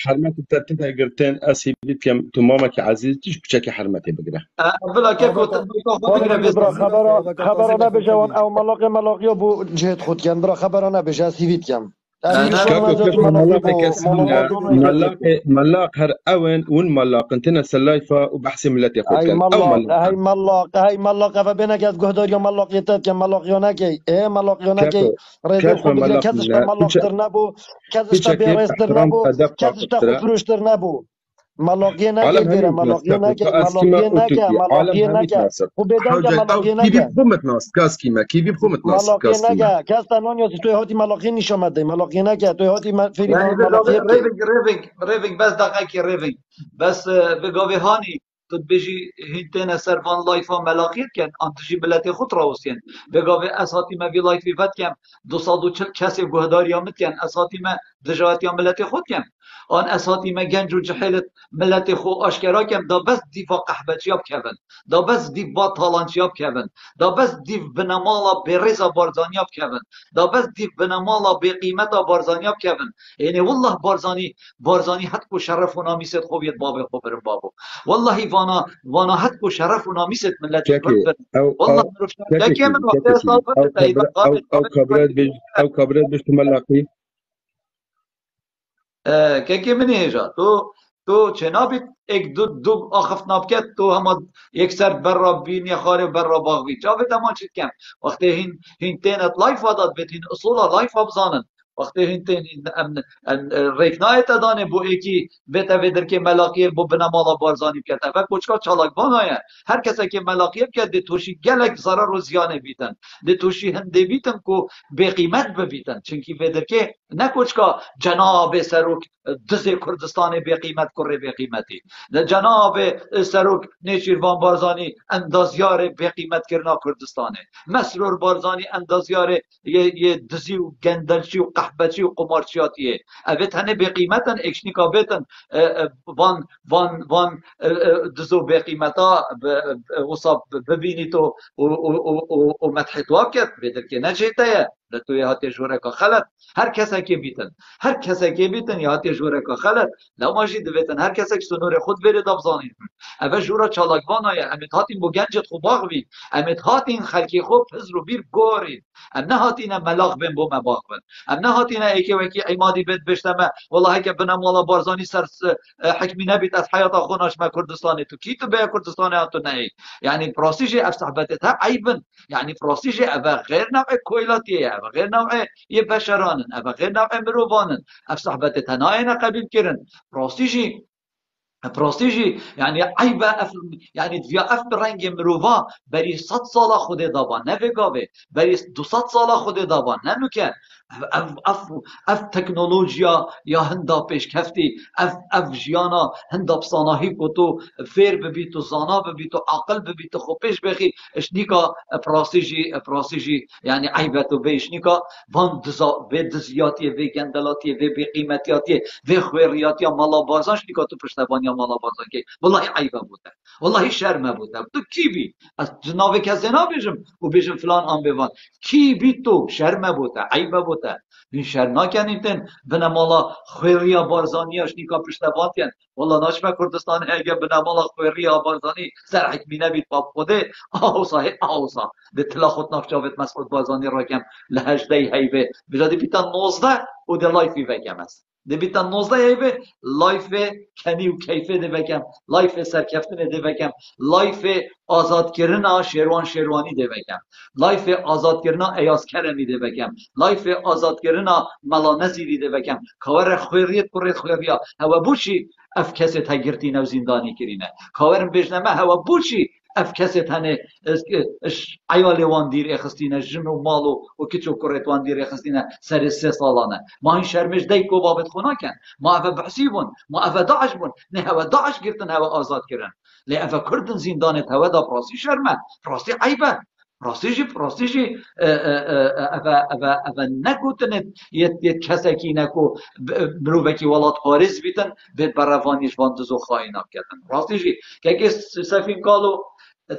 حرمت تتت اگرتن اسی بیت کم تو ماما که عزیز تیش پیچه که حرمتی بگره بلا که کوت خبر نبجوان او ملاقی بو جهت خود کن برا خبر نبج اسیویت کم ملاق هر اون ملاق انتنا سلايفه وبحسي ملتي خود هاي ملاق فبينك قهدار يوم ملاق يتات كم ملاق يوناكي ايه ملاق يوناكي ريدو خو بيجي كازش ملاق درنابو كازش بيريس درنابو كازش تاخو فروش درنابو ملاقيه نگه بیره ملاقيه نگه خو بدان که ملاقيه نگه کی بخومت ناست کاس کیما کی بخومت ناست ملاقيه نگه کاس تنون توی هاتی ملاقيه نیش آمده ملاقيه نگه توی هاتی فری ریوینگ بس دقیقی ریوینگ بس بگاوه هانی تو بجی هنتنا سرفان لایفا ملاقیت کن انتجی بلت خود راوسین بگاوه اساتی ما وی لایفی ود کم 240 کسی گهداری آمد کن اساتی ما دجاوت یا ملت خود کم آن اساتی ما گنج و جحلت ملت خو آشکارا کم دا بس دیوا قحبتیاب کبن دا بس دیوا تالانچیاب کبن دا بس دیو بنمالا برزا بارزانیاب کبن دا بس دیو بنمالا به قیمتا بارزانیاب کبن یعنی والله بارزانی حد کو شرف و نامیست خوبیت باب خوبر بابو والله وانا حد کو شرف و نامیست ملت كاكي والله او مروف كاكي لكن من وقت كاكي اصلا او فتت ايضا كبر او كبرات بيش تملاقي که منی هجا تو چنابی ایک دو آخف نابکت تو هم یک سر بر را بین یا خاره بر را باغ بین چاوه دما چید کم وقتی هین تینت لایف آداد بید هین اصولا لایف آبزانن وقتی هین تین ریکنایت دانه بو ایکی بیتا ویدر که ملاقیه بو بنامالا بارزانی بکتا و کچکا چالاک بانایه هر کسی که ملاقیه بکت دی توشی گلک ضرر و زیانه بیتن دی توشی هنده بیتن کو بی قیمت ببیتن چونکی ویدر که نکوچکا جناب سروک دز کردستان بی قیمت کره بی قیمتی جناب سروک نیچیروان بارزانی اندازیار بی قیمت کرنا کردستانه مسرور بارزانی اندازیار یه دزی و گندلچی و قحبچی و قمارچیاتیه اوه تنه بی قیمتن اکشنیکا بیتن وان دزو بی قیمتا وصاب ببینی تو و مدحتواب کرد بیدر که نجیته لتوی هاتی جوره که خلط هر کسی که بیتن یا هاتی جوره که خلط لو ماجی دویتن هر کسی که سنور خود برید افزانید اوه جورا چالاکوان های امید هاتین بو گنجت خوب باغ بین امید هاتین خلکی خوب پزر و بیر گورید ام نه هاتین ملاق بین بو مباغ بین ام نه هاتین ایکی وکی ایمادی بید بشتمه والله که بنام والا بارزانی سر حکمی نبید از حیات خوناش ما کردستانی تو کی تو به کردستانی ها تو نه یعنی پراسیجی اف صحبتت ها عیبن یعنی پراسیجی اوه غیر نوع کویلاتیه اوه غیر نوع یه بشرانن اوه غیر نوع مروانن اف صحبتت هناینا قبیل کرن پرستیجی یعنی عیب اف یعنی دیا اف برنگ مروفا بری 100 سالا خود دابان نه وگاوه بری 200 سالا خود دابان نه نوکه اف تکنولوژیا یا هندا پیش کفتی اف جیانا هندا بساناهی کو تو فیر ببی تو زانا ببی تو عقل ببی تو خو پیش بخی اشنیکا پرستیجی یعنی عیب تو بیشنیکا وان به دزیاتی و گندلاتی و به قیمتیاتی و خویریاتی مالا بازانش نیکا تو پشتبانی مالا بازان که والله عیب بوده والله شرم بوده تو کی بی از جناب کسی نبیجم و بیجم فلان آن بوان کی بی تو شرم بوده عیب بوده این شرم نکنیتن بنامالا خویریا بارزانیاش نیکا پشتبانتین والله ناشما کردستان اگه بنامالا خویریا بارزانی سر حکمی نبید باب خوده آوسا ده تلا خود نافجاوت مسعود بارزانی را کم لهجده هیبه بجادی بیتن 19 و ده لایفی وکم است ده بیتن 19 هیبه لایف کنی و کیفه ده وکم لایف سرکفتن ده وکم لایف آزاد کردن شیروانی ده وکم لایف آزاد کردن ایاز کرمی ده وکم لایف آزاد کردن ملا نزیری ده وکم کار خویریت پرید خویریا هوا بوچی اف کسی تگرتی نو زندانی کرینه کارم بجنمه هوا بوچی اف کسی تنه عیال وان دیر اخستینه جن و مال و کچو کرت وان دیر اخستینه سر 3 سالانه ما این شرمش دی کو بابت خونا کن ما اف بحثی بون ما اف داعش بون نه هوا داعش گرتن هوا آزاد کردن لی اف کردن زندانت هوا دا پراسی شرمه پراسی عیبه پراستیجی اوا نکوتنت یه کسکی نکو مروبکی ولات پاریس بیتن بید براوانیش واندزو خواهی کردن پراستیجی که سفین کالو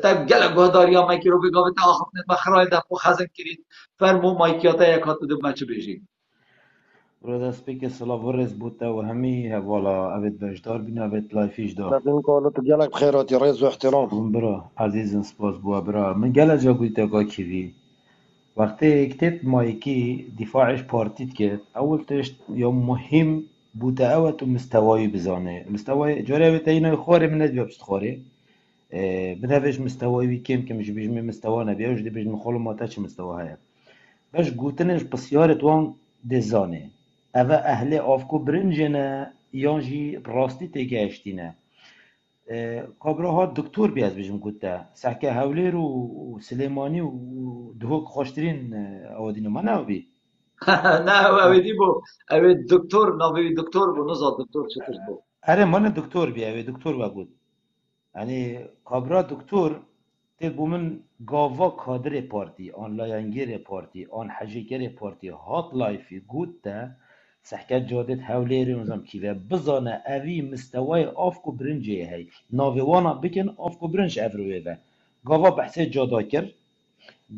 تا گله گهداریا مایکی رو بگاوه تا آخفنت بخرای دفو خزن کرید فرمو مایکیاتا یک هاتو دو مچه بیجی برادر سپیک سلاورز بوده و همی والا اوید بجدار بینه اوید لایفیش دار سفین کالو تو گلک بخیراتی ریز و احترام برا عزیزم سپاس بوا برا من گله جا گویتا گا کیوی وقتی اکتب مایکی دفاعش پارتید کرد اول تشت یا مهم بوده اوه تو مستوایی بزانه مستوای جاره اوید اینای خواره من ندبیا بشت خواره بنفش مستوایی کم کمش بیجم مستوا نبیاش دی بیجم خالو ماتا چه مستوا هیا باش گوتنش بسیارت وان دزانه اوه اهل آفکو برنجنه یانجی راستی تگهشتینه کابراها دکتور بیاد بیجم گوته سحکه هولیر و سلیمانی و دهوک خوشترین آوادینو ما نوبی نه اویدی بو اوید دکتور ناوی دکتور بو نزاد دکتور چطور بو اره من دکتور بیا اوی دکتور بگود یعنی کابرا دکتور تی بومن گاوا کادر پارتی آن لاینگر پارتی آن حجیگر پارتی هات لایفی گود ده سحكت جادت هوليري نظام كيفا بزانا اوي مستوى افكو برنجي هاي ناويوانا بكن افكو برنج افرويفا قاوا بحثي جادا كر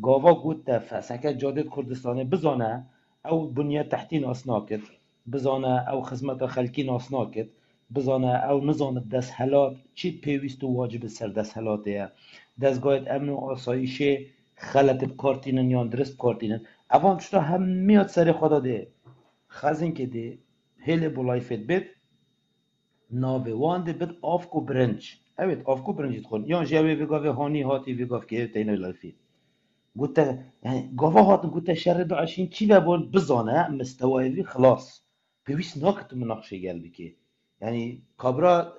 قاوا قوتا فسحكت جادت كردستاني بزانا او بنية تحتين اسناكت بزانا او خدمت خلقين اسناكت بزانا او نظام دستهلات چی پیوست و واجب سر دستهلاته دستگاه امن و آسایش خلط بکارتینن یا درست بکارتینن اوان چطور هم میاد سر خدا ده خزین که ده هل بولای فت بید ناوه وان ده بید آفکو برنج اوید آفکو برنج تخون یا جاوه بگاوه هانی هاتی بگاوه که تینه لایفی قلت يعني قفا هاتن قلت شرد عشين كي بقول بزانه مستوى خلاص بيويس ناقت مناقشة قلبك يعني كبرى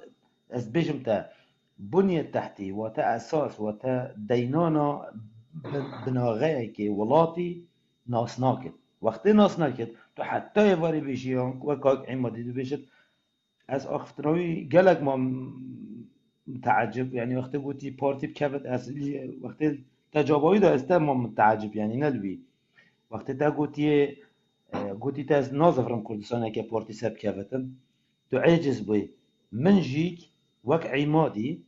از بيجم تا بنية تحتي وتا اساس وتا دينانا بناغيه كي ولاتي ناس ناكت وقتی ناس ناكت تو حتى يواري بيجيان وكاك عمادي دو بيجت از اختناوي قلق ما متعجب يعني وقتی قلتي بارتي بكبت اصلي وقتی تجابایی داشته ما متعجب يعني نلوي وقتی تا قلتي تا از نازفرم كردستان که پارتی سب كفتن تو عاجز بي من جيك وك عمادي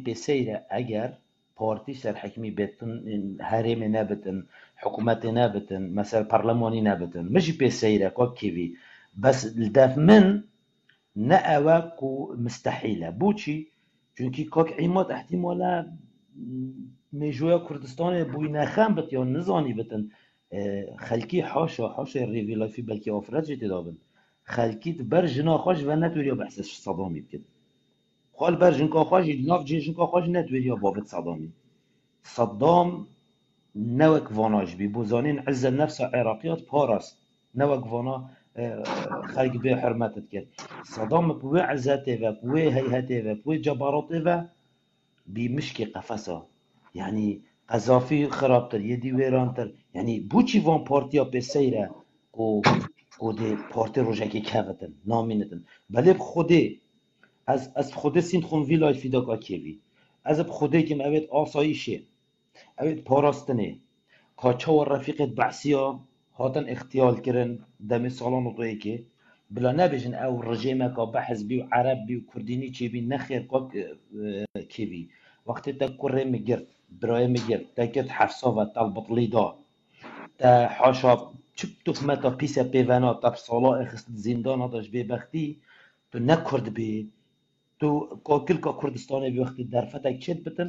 بسيرة اگر پارتی سر حکمی بتن هرم نبتن حکومت نبتن مثلا برلمانی نبتن مجي بسيرة كوك كيفي بس الدف من نأواكو مستحيلة بوشي چونكي كوك عماد احتمالا مجويا كردستان بوي نخم بت یا نزانی بتن خلکی حاشا ریویلا فی بلکه آفراد جتی دابن خلکی بر جنا خوش و نتوریا بحثش صدامی بکن خال بر جنکا خوش ناف جنکا خوش نتوریا بابت صدامی صدام نوک واناش بی بوزانین عز النفس عراقیات پاراست نوک وانا خلق به حرمتت کرد صدام بوی عزته و بوی هیهته و بوی جباراته و بمشكي قفصة يعني قذافي خرابتر يدي ويرانتر يعني بوچي وان بارتيا بسيرة كو دي بارتي روجاكي كافتن نامينتن بله بخوده از خوده سين خون ویلای فیداکا کیوی از بخوده کم اوید آسایشه اوید پاراستنه کاچا و رفیقت بعثیا هاتن اختیال کرن دم سالان و توی که بلا نبیجن او رژیمه که بحث بی و عرب بی و کردینی چی بی نخیر کیوی وقتی تا کره میگرد برای میگرد تا کت حفصا و طلبت لیدا تا حاشا چپ تخمتا پیسا پیوانا تا بسالا اخست زندان داشت بی بختی تو نکرد بی تو کل که کردستان بی وقتی در فتک چید بتن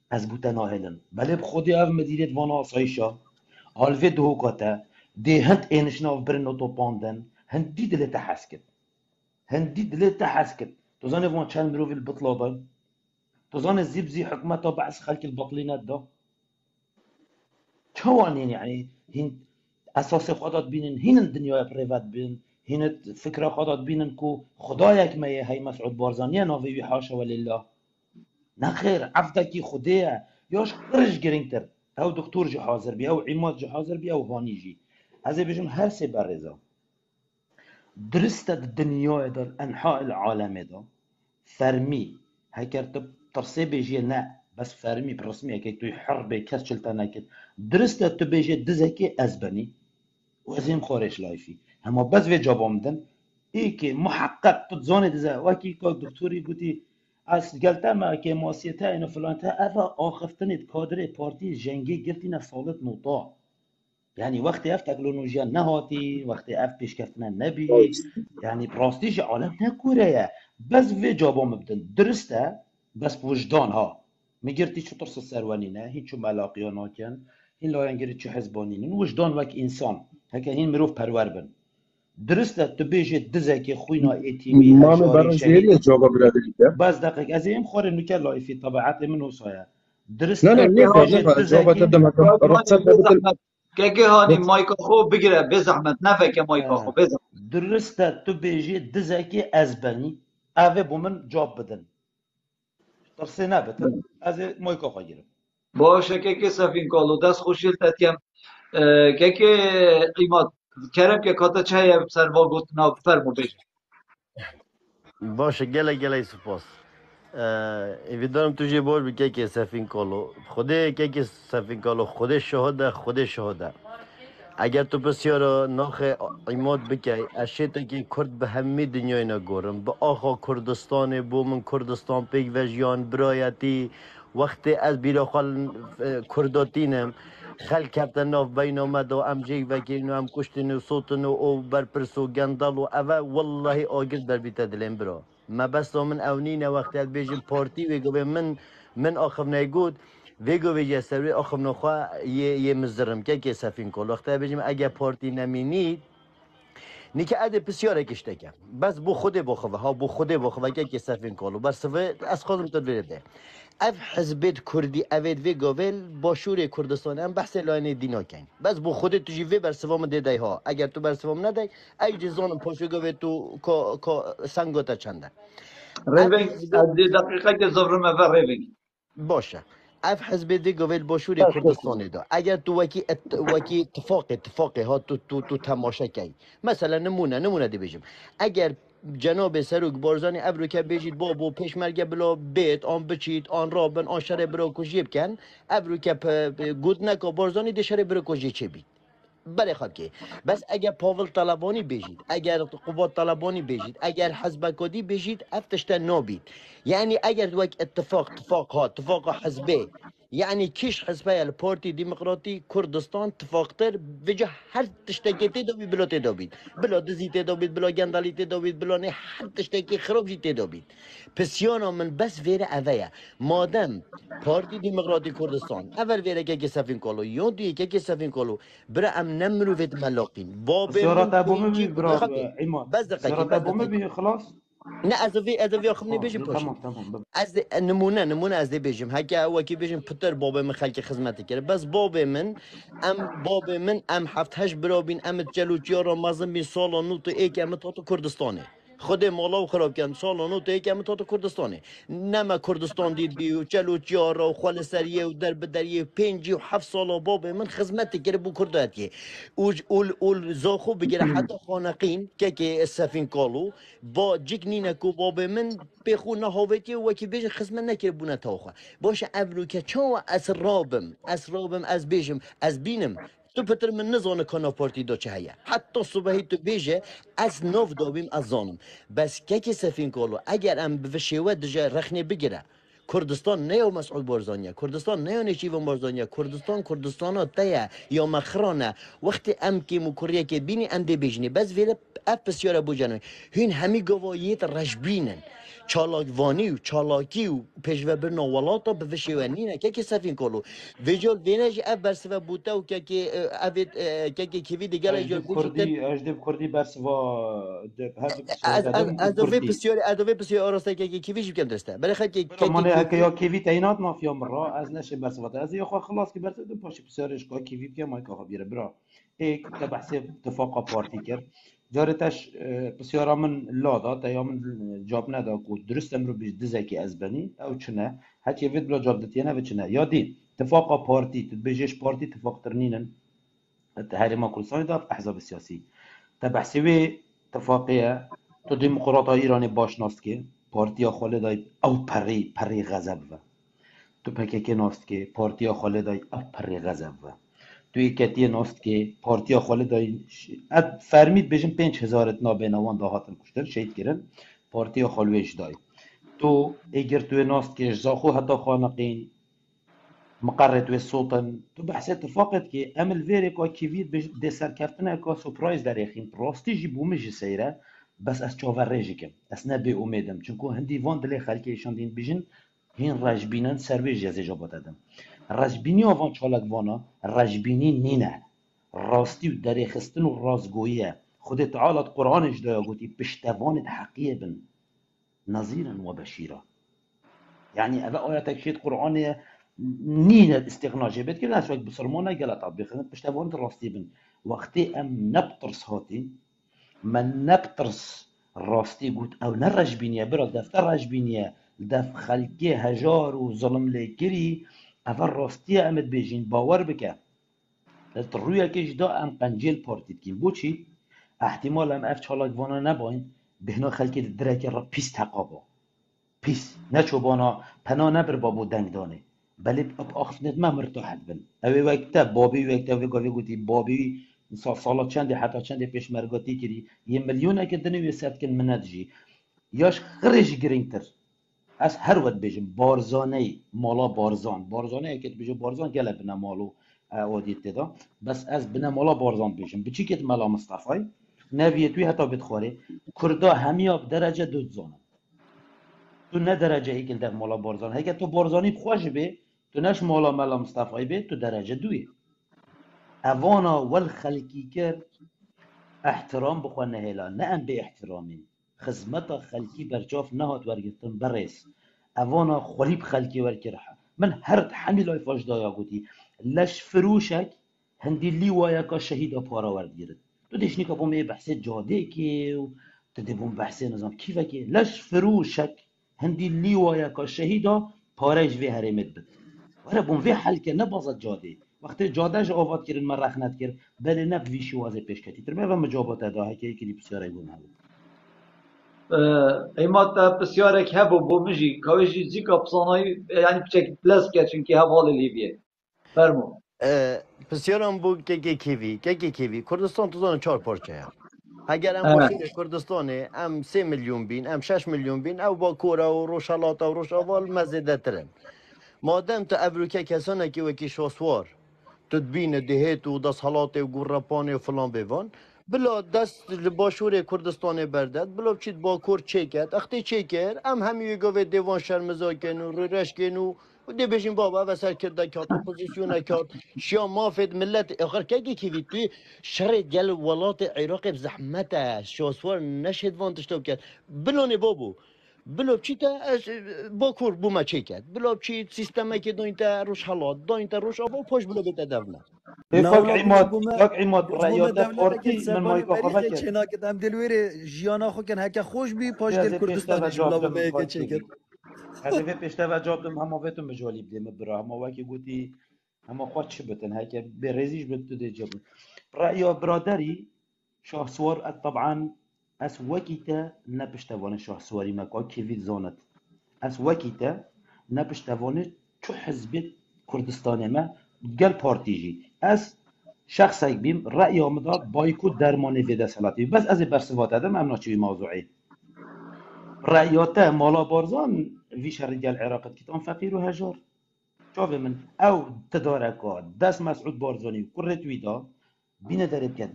از بوتا ناهلن بله بخودی او مدیریت وانا آسایشا آلوی دهو کتا دی هند اینشناف برن و تو پاندن هند دی دلیتا حسکت تو زنی وان چند مروفی البطلا دایم تظن الزبزي حكمته بعث خلق البطلينات ده شوانين يعني هين اساس خدات بينن هين الدنيا بريفات بين هين فكره خدات بينن كو خدايك ما هي مسعود بارزانيه نوفي حاشا ولله نخير عفتكي خديه ياش قرش جرينتر او دكتور جي حاضر بي او عماد جي حاضر بي او هاني جي هذا بيجون هر سي برزا درست الدنيا ده انحاء العالم ده فرمي هكرتب ترسي بيجي نا بس فرمي برسمي كي توي حرب كاس شلتنا كده درست تبيجي دزكي ازبني وزين خورش لايفي هما بس في جابومدن كي محقق تزوني دزا وكي كو دكتوري قلتي اس قلتا ما كي ماسيتا انه فلانتا افا اخفتني كادري بارتي جنگي قلتينا صالت نوطا يعني وقت اف تكنولوژيا نهاتي وقت اف بيشكفتنا نبي يعني براستيش عالم نكوريا بس في جابوم بدن درسته بس بوجدان ها میگرتی چطور سروانی نه هیچ ملاقیانا کن این لاینگری چه حزبانی وجدان وک انسان هکه این مروف پرور بن درسته تو بیجی دزه که خوینا ایتیمی هجاری شهید بس دقیق از این خواره نکر لایفی طبعات من وصایا درسته نه بیجی دزه که هانی مایکا خوب بگیره بزحمت نفکه مایکا خوب بزحمت درسته تو بیجی دزه که ازبنی اوه بومن جاب بدن ترسي نابت از مایکا خواهیرم باشه که سفین کالو دست خوشیل تتیم که قیمت کرم که کاتا چه سر واگوت نا فرمو بیشه باشه گله سپاس امیدوارم تو جی بار بگه که سفین کالو خود که سفین کالو خود شهاده اگر تو بسیار ناخ عماد بکی اشیتا که کرد به همه دنیای نگورم به آخا کردستان بو من کردستان پیک و جیان برایتی وقتی از بیرا خال کرداتینم خل کبتن ناف بین آمد و ام جیگ وکیل ام کشتن و صوتن و برپرس و گندل و اوه والله آگرد بر بیتا دلیم برا ما بس من اونین وقتی از بیجم پارتی ویگو به من آخر نگود ویگو ویجه سروی آخر نخواه یه مزرم که سفین کل وقتی بجیم اگه پارتی نمینید نیکه اده بسیار کشته کم بس بو خوده بخواه ها بو خوده بخواه که سفین کلو بر صفه از خودم تدویره اف حزبت کردی اوید وی گاول با شور کردستان هم بحث لاینه دینا کن بس بو خودت تو جیوه بر سوام دیده ها اگر تو بر سوام ندهی ای جزانم پاشو گاوه تو کا سنگاتا چنده اف ريفنج حزبت دقيقة كزوفر ما في ريفنج باشه اف حزب دی گاویل با شور کردستان دا اگر تو وکی اتفاقی ها تو تماشا کی مثلا نمونه دی بجم اگر جناب سروک بارزانی ابرو که بجید بابو پیشمرگه بلا بیت آن بچید آن رابن آن شر برا کجیب کن ابرو که گود نکا بارزانی دی شر برا کجی چه بید برای خود که بس اگر پاول طلبانی بجید اگر قوات طلبانی بجید اگر حزب کدی بجید افتشتن نابید یعنی اگر وک اتفاق حزبه یعنی کش حزبه الپارتی ديمقراطي كردستان اتفاقتر وجه هر تشتكي تدوبي بلا تدوبيد بلا دزي تدوبيد بلا جندالي تدوبيد بلا نه هر تشتكي خراب جي تدوبيد پسیانا من بس ویره اوه مادم پارتی ديمقراطي کردستان اول ویره که سفین کالو یا دوی که سفین کالو برا ام نمرو وید ملاقين باب سيارات من ابو بيجي مبي برا عماد بس دقيقة سيارات ابو مبي خلاص نه از وی آخر بیجیم پاشید تمام از نمونه از دی بیجیم هکه او کی بیجیم پتر باب من خلق خدمتی کرد بس باب من ام هفت هشت برابین ام جلوچیا را مزم بین سال و نوت ایک ام تا کردستانه خود مالا و خراب کن سال و نوت ایک ام تا کردستانه نما کردستان دید بیو جلوچیا را و خال سریه و در بدریه 5 و 7 سال باب من خدمتی کرد بو کرداتی اول زاخو بگیره حتی خانقین که سفین کالو با جگنینه کو باب من بخو نهاوتی و کی بیش خدمت نکرد بونه تاخه باشه ابرو که چون اسرابم از بیشم از بینم تو پتر من نزانه کانا پارتی دا چه هیا حتی صبحی تو بیشه از نو دابیم از زانم بس که سفین کالو اگر ام بفشیوه دجا رخنه بگیره کردستان نه مسعود بارزانیه کردستان نه نشیون بارزانیه کردستان تایه یا مخرانه وقتی ام که مکریه که بینی ام دی بیجنی بس ویره اف بسیار بوجنوی هین همی گواییت رشبینن چالاکوانی و چالاکی و پیشوه بر نوالاتا به وشیوانینه که سفین کلو ویجال وینج اف برسوه بوده و که کیوی دیگر اجدب کردی برسوا از دوی بسیار آراسته که کیویش بکن درسته برای خیلی که مانه هکه یا کیوی تینات مافیا مرا از نشه برسوا از یا خو خلاص که برسه دو پاشی بسیارش که کیوی بیا مایکا بیره برا ایک بحث اتفاق پارتی کرد جارتش بسیارا من لادا تا یا من جاب ندا کو درست امرو بیش دزکی از بنی او چنه هتی وید بلا جاب دتیه نه چنه یادی اتفاق پارتی تبجش پارتی اتفاق ترنینن هرما کردستان داد احزاب سیاسی تا بحثی اتفاقیه تو دموکرات ایرانی باش ناست که پارتیا خالدای او پری غضب و تو پکک ناست که پارتیا خالدای او پری غضب و توی کتی ناست که پارتیا خالدای فرمید بجن 5000 نابینوان داهاتن کشتر شهید کردن پارتیا خالویش دای تو اگر توی ناست که زاخو حتی خانقین مقررت و صوتن تو بحث اتفاقت که عمل ویری که کیوید به سرکفتنه که سپرایز در اخین راستی جی بومش سیره بس از چاور ریجی کم از نبی امیدم چونکو هندی وان دلی خلکی ایشان دین بیجن هین رجبینن سرویج جزی جابت ادم رجبینی آوان چالک وانا رجبینی نینه راستی و در اخستن و رازگویه خود تعالت قرآنش دایا گوتی پشتوانت حقیه بن نظیرا و بشیرا یعنی اوه آیاتک شید قرآنه نینه استغنا جبت که ناس وقت بسرمانه قلت عبیخنه پشتوانت راستی بن وقتی ام نبترس هاتی من نبترس راستی قلت او نرجبینیه برا دفتر رجبینیه دف خلقی هجار و ظلم لیکری اول راستی امد بیجین باور بکه روی کش دا ام قنجیل پارتید کیم بو چی؟ احتمال ام اف چالاک وانا نباین بهنا خلقی درکه را پیس تقابا پیس نچو بانا پنا نبر بابو دنگ دانه بله آخفنت ما مرتاحت بن اوی وقتا بابی وقتا وی گوتی بابی سالا چندی حتی چندی پیشمرگاتی کردی 1 میلیون که دنیوی سرد کن منت جی یاش خرج گرینگتر از هر وقت بیشم بارزانه مالا بارزانه که بیشم بارزان گله بنا مالو عادیت دا بس از بنا مالا بارزان بیشم بچی که مالا مصطفی نویتوی حتی بتخوره کردا همیاب درجه دو زانه تو نه درجه ای که در مالا بارزان هی که تو بارزانی خوش به تو نش مالا مصطفی به تو درجه دوی اوانا والخلقی کرد احترام بخوانه هلا نه ام به احترامی خدمت خلقی برچاف نهات ورگتن برس اوانا خلیب خلقی ورکرها من هر حمیل فاش دایا گوتی لش فروشک هندی لیوایا کا شهید پارا وردگیرد تو دیشنی که بوم بحث جاده که تدی بوم بحث نظام کیفه که لش فروشک هندی لیوایا کا شهیدا پارج وی هرمت بد وره بوم وی حل که نبازد جاده وقتی جادهش آباد کردن من رخنت کرد بله نه ویشی وازه پیش کتی ترمه و مجابات داهی که یکی بسیاره گونه بود ایمات بسیاره که هبو بو مجی کاوشی زیکا بسانایی یعنی بچک بلس که چونکی حوال لیبیه فرمو بسیارم بو که کیوی کردستان تو زن 4 پارچه هم اگر ام باشید کردستانه ام 3 میلیون بین ام 6 میلیون بین او با کورا و روشالاتا و روشاوال مزیده ترن مادام تا ابروکه کسانه که وکی شاسوار تدبین دهیت و دست حالات و گرپانه و فلان بیوان بلا دست باشور کردستان بردد بلا بچید با کور چه کرد اختی چه کرد ام همی گوه دیوان شرمزا کن و رش کن و دی بشین بابا و سر کرده کرد اپوزیسیون کرد شیا مافد ملت اخر که کیوی توی شر گل ولات عراق بزحمته شاسوار نشد وان تشتاب کرد بلانه بابو بلو چی تا با کور بوما چه کرد بلو چی سیستمی که داینتا روش حالات داینتا روش آبا پاش بلو بیت دولت کاک عماد رأیات پارتی من مایکا خواه کرد چنا که دم دلویر جیانا خو کن هکا خوش بی پاش گل کردستانش بلا ببه که چه کرد هذا پیشته و جواب دم همه ویتون بجالی بدیم برا همه وکی گوتی همه خود چه بتن هکا برزیش بتو دی جاب رأي برادري شهسوار طبعا اس وكيتا نبشتوانه شهسواري مكا كيفيت زانت اس وكيتا نبشتوانه شو حزب كردستان ما قال بارتيجي اس شخص بيم رأي مدار بايكو درماني في دسالاتي بس از برسوات هذا ما امنا موضوعي رأياته مالا بارزان في شرق العراق كتان فقير وهجار شوف من او تداركات دست مسعود بارزاني كرت ويدا بینه دارید که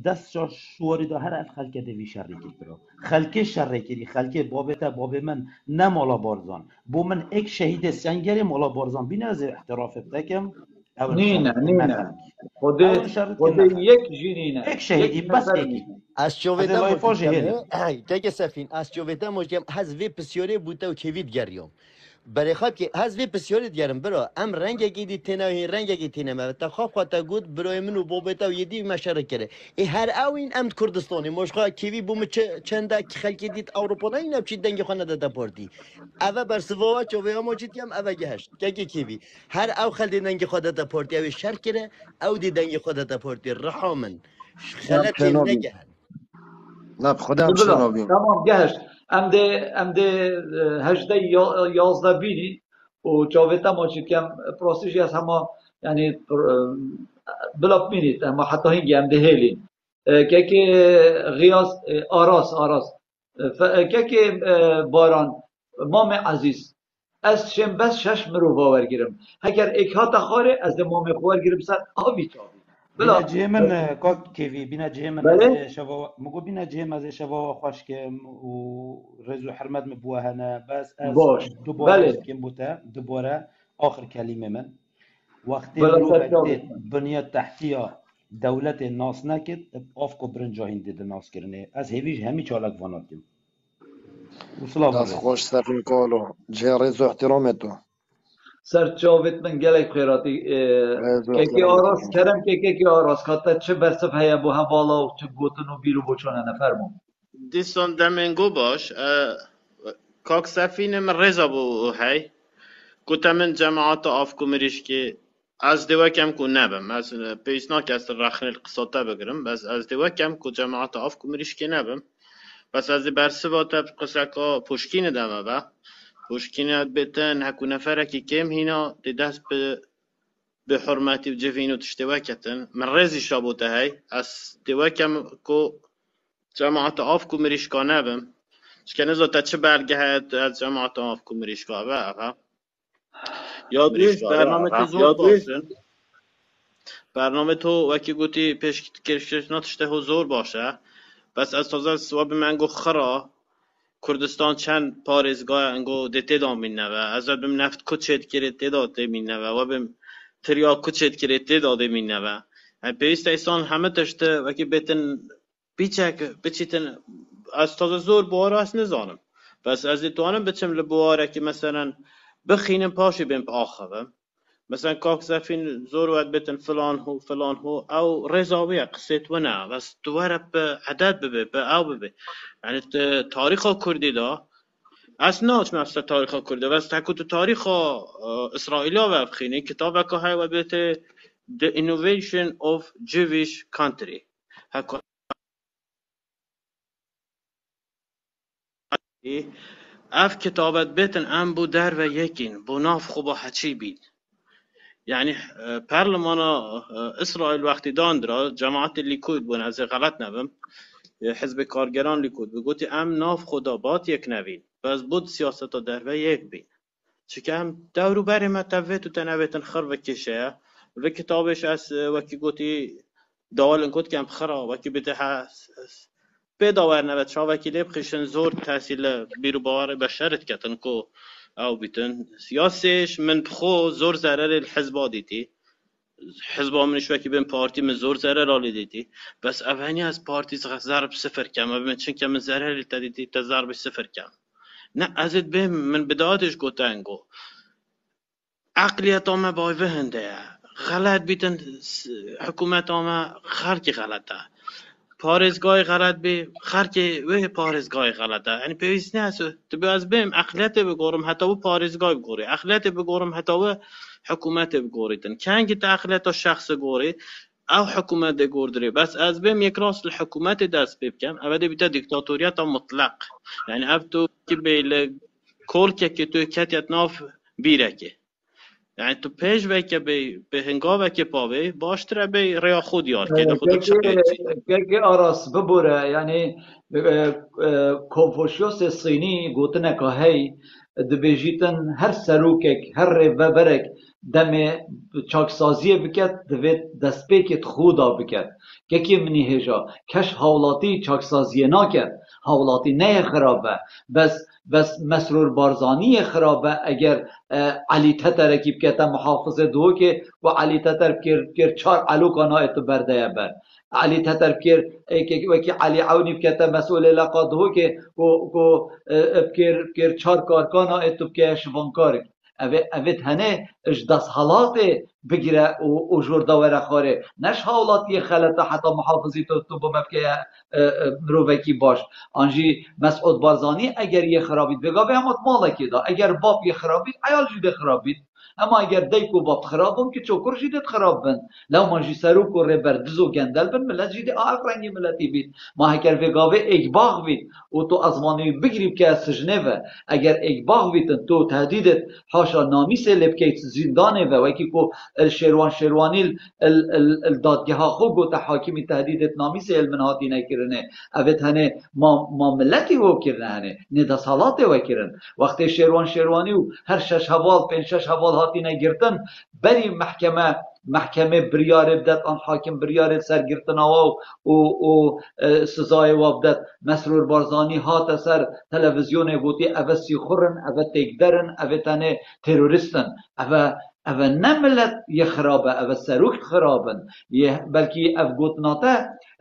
دست شواری دا هر اف خلکه دوی شرری کرد خلکه شرری کردی خلکه بابتا باب من نه مالا بارزان بو من ایک شهید سنگری مالا بارزان بینه از احتراف بتکم نینه خود یک جینینه ایک شهیدی بس ایکی از چوبیده مجیم که سفین از چوبیده مجیم هز وی پسیاره بوده و کوید گریوم برای خواب که هز وی پسیاری دیارم برا ام رنگی دی تناهی رنگی تنامه تا خواب خواهد گود برای منو بابتا و یدی مشارک کرده ای هر اوین ام کردستانی مشخواه کیوی بوم چنده خلکی دید اروپا نه اینم چی دنگی خانه داده پارتی اوه بر سواوا چوبه ها موجود کم اوه گهشت که کیوی هر او خل دی دنگی خود داده پارتی اوی شرک کرده او دی دنگی خود داده پارتی رحامن خلطی نگهن نه خودم شنابیم تمام گهشت ام ده هجده یازده بینی و جاویتا ما چید که پروسیجی از همه یعنی بلاک بینید اما حتی هنگی ام ده هیلین که غیاز آراس که باران مام عزیز از شم بس 6 مرو باور گیرم اگر اکهات خاره از ده مام خوار گیرم سر آبی تابی بلا جيمن كوك كيفي بينا جيمن شباب مقول بينا جيم از شباب خوش كم ورزو حرمت مبوهنا بس از دوباره كم بوتا دوباره آخر كلمة من وقتی مروفت بنیاد تحتیه دولت ناس نکد افکو برنجاهین دیده ناس کرنه از هیویش همی چالک واناتیم دست خوش سفین کالو جه رزو احترامتو سر جاوید من گلک خیراتی که آراس کرم که آراس کاتا چه برسف هیا بو حوالا و چه گوتن و بیرو بچانه نفرمون دیستان دمنگو باش کاک سفین من رزا بو هی کتا من جماعت آفکو مریش که از دیوه کم کو نبم از پیسنا که از رخنه القصاطه بگرم بس از دیوه کم کو جماعت آفکو مریش که نبم بس از برسفات قصکا پشکین دمه با پشکینات بتن هکو نفره که کم هینا دی دست به بحرمتي بجفينو تشتوكتن من رزي شابوته هاي اس توكم كو جماعة آفكو مريشكانه بم شكن ازا تچه برگهد از جماعة آفكو مريشكا بقى یا برنامه تو زور باشن برنامه تو وکی گوتی پیش کرشناتش ته زور باشه بس از تازه سواب من گو خرا کردستان چند پارزگاه انگو دیته دامین نوه از بم نفت کچت کرد داده مین نوه و بم تریا کچت کرد داده مین نوه پیوست ایسان همه تشته وکی بیتن بیچک بچیتن از تازه زور بواره است نزانم بس از توانم بچم لبواره که مثلا بخینم پاشی بیم آخوام مثلا كاك زفين زور وقت بيتن فلان هو او رزاوية قصيت ونا بس توارب عدد ببي او ببي يعني تاريخ كردي دا اسناش نفس تاريخ كردي بس تاكو تاريخ اسرائيليا وبخيني كتابك هاي وبيت The Innovation of Jewish Country هكو اف كتابت بيتن ام بو در و يكين بو ناف خوبا حچي بيد يعني برلمان اسرائيل وقتی داندرا جماعت لیکود بون از غلط نبم حزب کارگران لیکود بگوتی ام ناف خدا بات یک نوین بس بود سیاست در و یک بین چکه هم دورو بری متوه تو تنویتن خر و کشه و کتابش از وکی گوتی دالن کود که هم خرا وکی بیده هست بداور نوید شا وکی لیب خیشن زور تحصیل بیرو باور بشرت کتن که او بیتن سیاسیش من بخو زور ضرر الحزب دیتی حزب منش وکی بین پارتی من زور ضرر آلی دیتی بس اوانی از پارتی ضرب صفر کم و بین چون که من ضرر دیتی تا ضرب صفر کم نه ازت بیم من بدایتش گوتنگو عقلیت آمه بای وهنده غلط بیتن حکومت آمه خرکی غلطه پارزگاه غلط به خرکی و پارزگاه غلطه یعنی پیوست نیست تو بیاز بیم اقلیت بگورم حتی و پارزگاه بگوری اقلیت بگورم حتی و حکومت بگوریتن کنگی تا اقلیت شخص گوری او حکومت گوردری بس از بیم یک راست الحکومت دست بکم اولی بیتا دیکتاتوریت مطلق یعنی او تو که بیل کل که تو کتیت ناف بیره که يعني تو پیش وی که به هنگاوه که پاوی باشتره به ریا خود یار که خود که آراس ببوره یعنی کنفوشیوس صینی گوتنه که هی دبیجیتن هر سروکک هر ربرک دم چاکسازی بکت دوید دست پیکت خودا بکت که منی هجا کش حولاتی چاکسازی نکرد حولاتی نه خرابه بس مسرور بارزانی خرابه اگر علی تتر رکیب کتا محافظه دو که و علی تتر بکر چار علو کانا اتو برده بر علی تتر بکر وکی علی عونی بکتا مسئول لقا دو که بکر چار کارکانا اتو بکر شوانکار اوید هنه اش دست حالات بگیره و جور داوره خوره نش حالاتی خلطه حتی محافظی تو بمبکه مروفکی باش آنجی مسعود بارزانی اگر یه خرابید بگاه به همات مالکی دا اگر باب یه خرابید عیال جیده خرابید اما اگر دیکو باب خرابم که چوکر جیده خراب بند لو مانجی سروک و ربردز و گندل بند ملت جیده آف رنگی ملتی بید ما هکر بگاوه اگباغ بید و تو ازمانی بگریب که از سجنه و اگر اگباغ بیدن تو تهدیدت حاشا نامیسه لبکیت زندانه و وکی که شروانی الدادگه ها خوب گوت حاکمی تهدیدت نامیسه المنهاتی نکرنه اوید هنه ما ملتی و کرنه هنه ندا سالات و کرن وقتی شروانی و هر شش حوال پنج شش حوال هاتی نگرتن بری محکمه بریاره بدت آن حاکم بریاره سرگرتن و سزای وابدت مسرور بارزانی هات سر تلویزیون گوتی اوه سیخورن اوه تکدرن اوه تنه تروریستن اوه نملت یه خرابه اوه سروک خرابن بلکه اوه گوتناته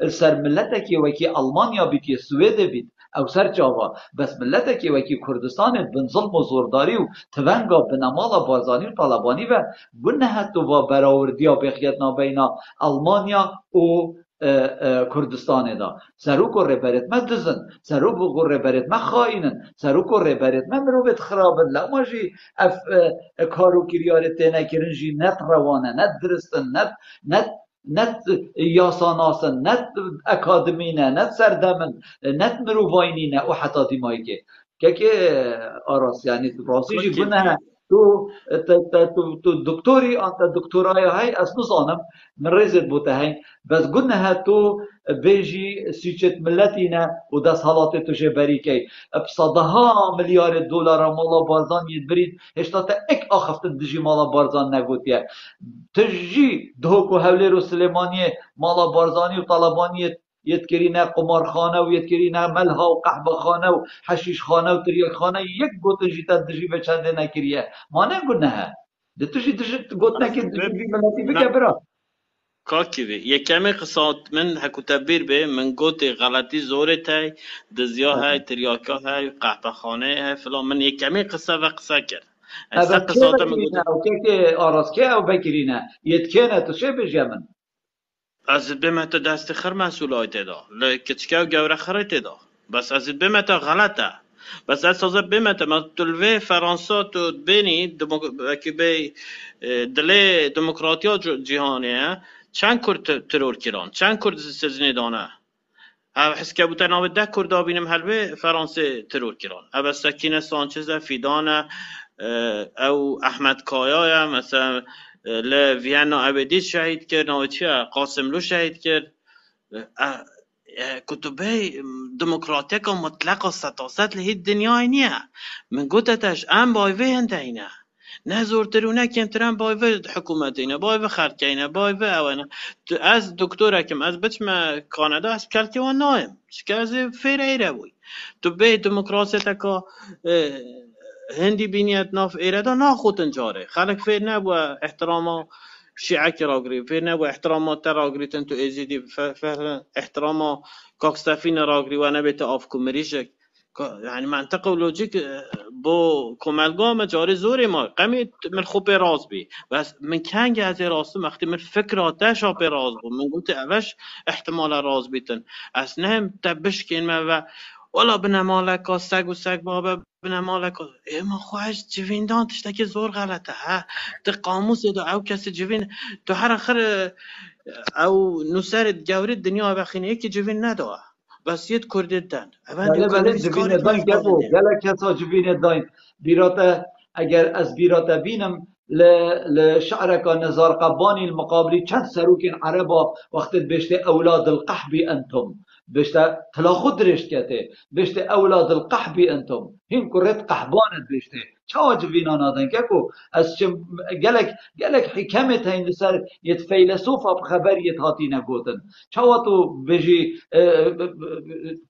سر ملته که وکی آلمانیا بید که سویده بید او سر جاوا بس ملته که وکی کردستان بن ظلم و زورداری و تونگا بنمالا بارزانی و طالبانی و بنه حتی و براوردیا بخیتنا بینا آلمانیا و کردستان دا سروک و ربرت ما دزن سروک و ربرت ما خائنن سروک و ربرت ما مروبت خرابن لما جی کارو کریارت نکرن جی نت روانه نت درستن نت یاساناسن نت اکادمینه نت سردمن نت مروواینینه و حتی دیمایی که آراس یعنی راسی جی بنه تو دكتوري أنت دكتوراي هاي أصلا من رزت بوتهين بس قلنا تو بيجي سيشت ملتنا وده صلاة تجي بريكي بصدها مليار دولار مالا بارزان يدبريد هشتا اك آخفت دجي مالا بارزان نگوتيه تجي دهوكو هوليرو سليمانية مالا بارزاني وطالبانية يتكرينا قمارخانه ويتكرينا ملها وقحبه خانه وحشيش خانه وتريال خانه يك قوتن جيتا دجي بچنده نكريه ما نقولناها ده تجي قوتنا كي دجي بملاتي بكبرا كاكيوي يكامي قصات من هكو تبير به من قوتي غلطي زوري تاي دزيا هاي ترياكا هاي قحبه خانه هاي فلان من يكامي قصة وقصة كر هذا قصات من قوتي او كي آراسكي او بكرينا يتكينا تشي بجمن از بمت دست خر مسئولای تدا لکچکه و گوره خره تدا بس از بمت غلطه بس از سازه بمت ما تلوه فرانسا تو بینی که بی دل دموکراتیا جهانیه چند کرد ترور کران چند کرد سزنی دانه حس که بوده ناوی ده کرده بینم هلوه فرانسه ترور کران او سکینه سانچز فیدانه او احمد کایای مثلا ل ویانا عبدی شهید کرد نوچه قاسم لو شهید کرد کتبه دموکراتیک و مطلق و ستاست لهی دنیای نیه من گوتتش ام بایوه هنده اینه نه زورتر و نه کمترم بایوه حکومت اینه بایوه خرک اینه بایوه اوانه از دکتر اکم از بچم کانادا از کلتی و نایم چکه از فیر ایره بوی تو به دموکراسی تکا هندی بینیت ناف ایرادا ناخوتن جاره خلق فیر نبوه احتراما شیعه که راگری فیر نبوه احتراما تراگری تن تو ازیدی فهر احتراما کاکستافین راگری و نبیت آف کمریشک يعني منطقه ولوجيك بو كمالقام جاري زوري ما قمي من خوب راز بي بس من كان جازي راس وقتی من فكرة شاب راز بو من قلت اوش احتمال راز بيتن اسنهم تبش كلمه و ولا بنمالك سگ و سگ بابا بنمالك ما خواهش جوین دان تشتكي زور غلطه ها ده قاموس دو او کسی جوین تو هر اخر او نسرد جوري الدنيا بخينه يكي جوین ندوه بس يد كرددن بله جوین داین گفو گله کسا جوین داین بیراته اگر از بیراته بینم لشعرك نزار قباني المقابلي چند سروكين عربا وقت بشت اولاد القحب انتم بشت تلاخد درشت كته بشت اولاد القحب انتم هين كرت قحبانت بشته چا جوینا نادن ككو از چم گلك حكمت هين لسر يت فيلسوفا بخبر يت هاتي نگوتن چا تو بجي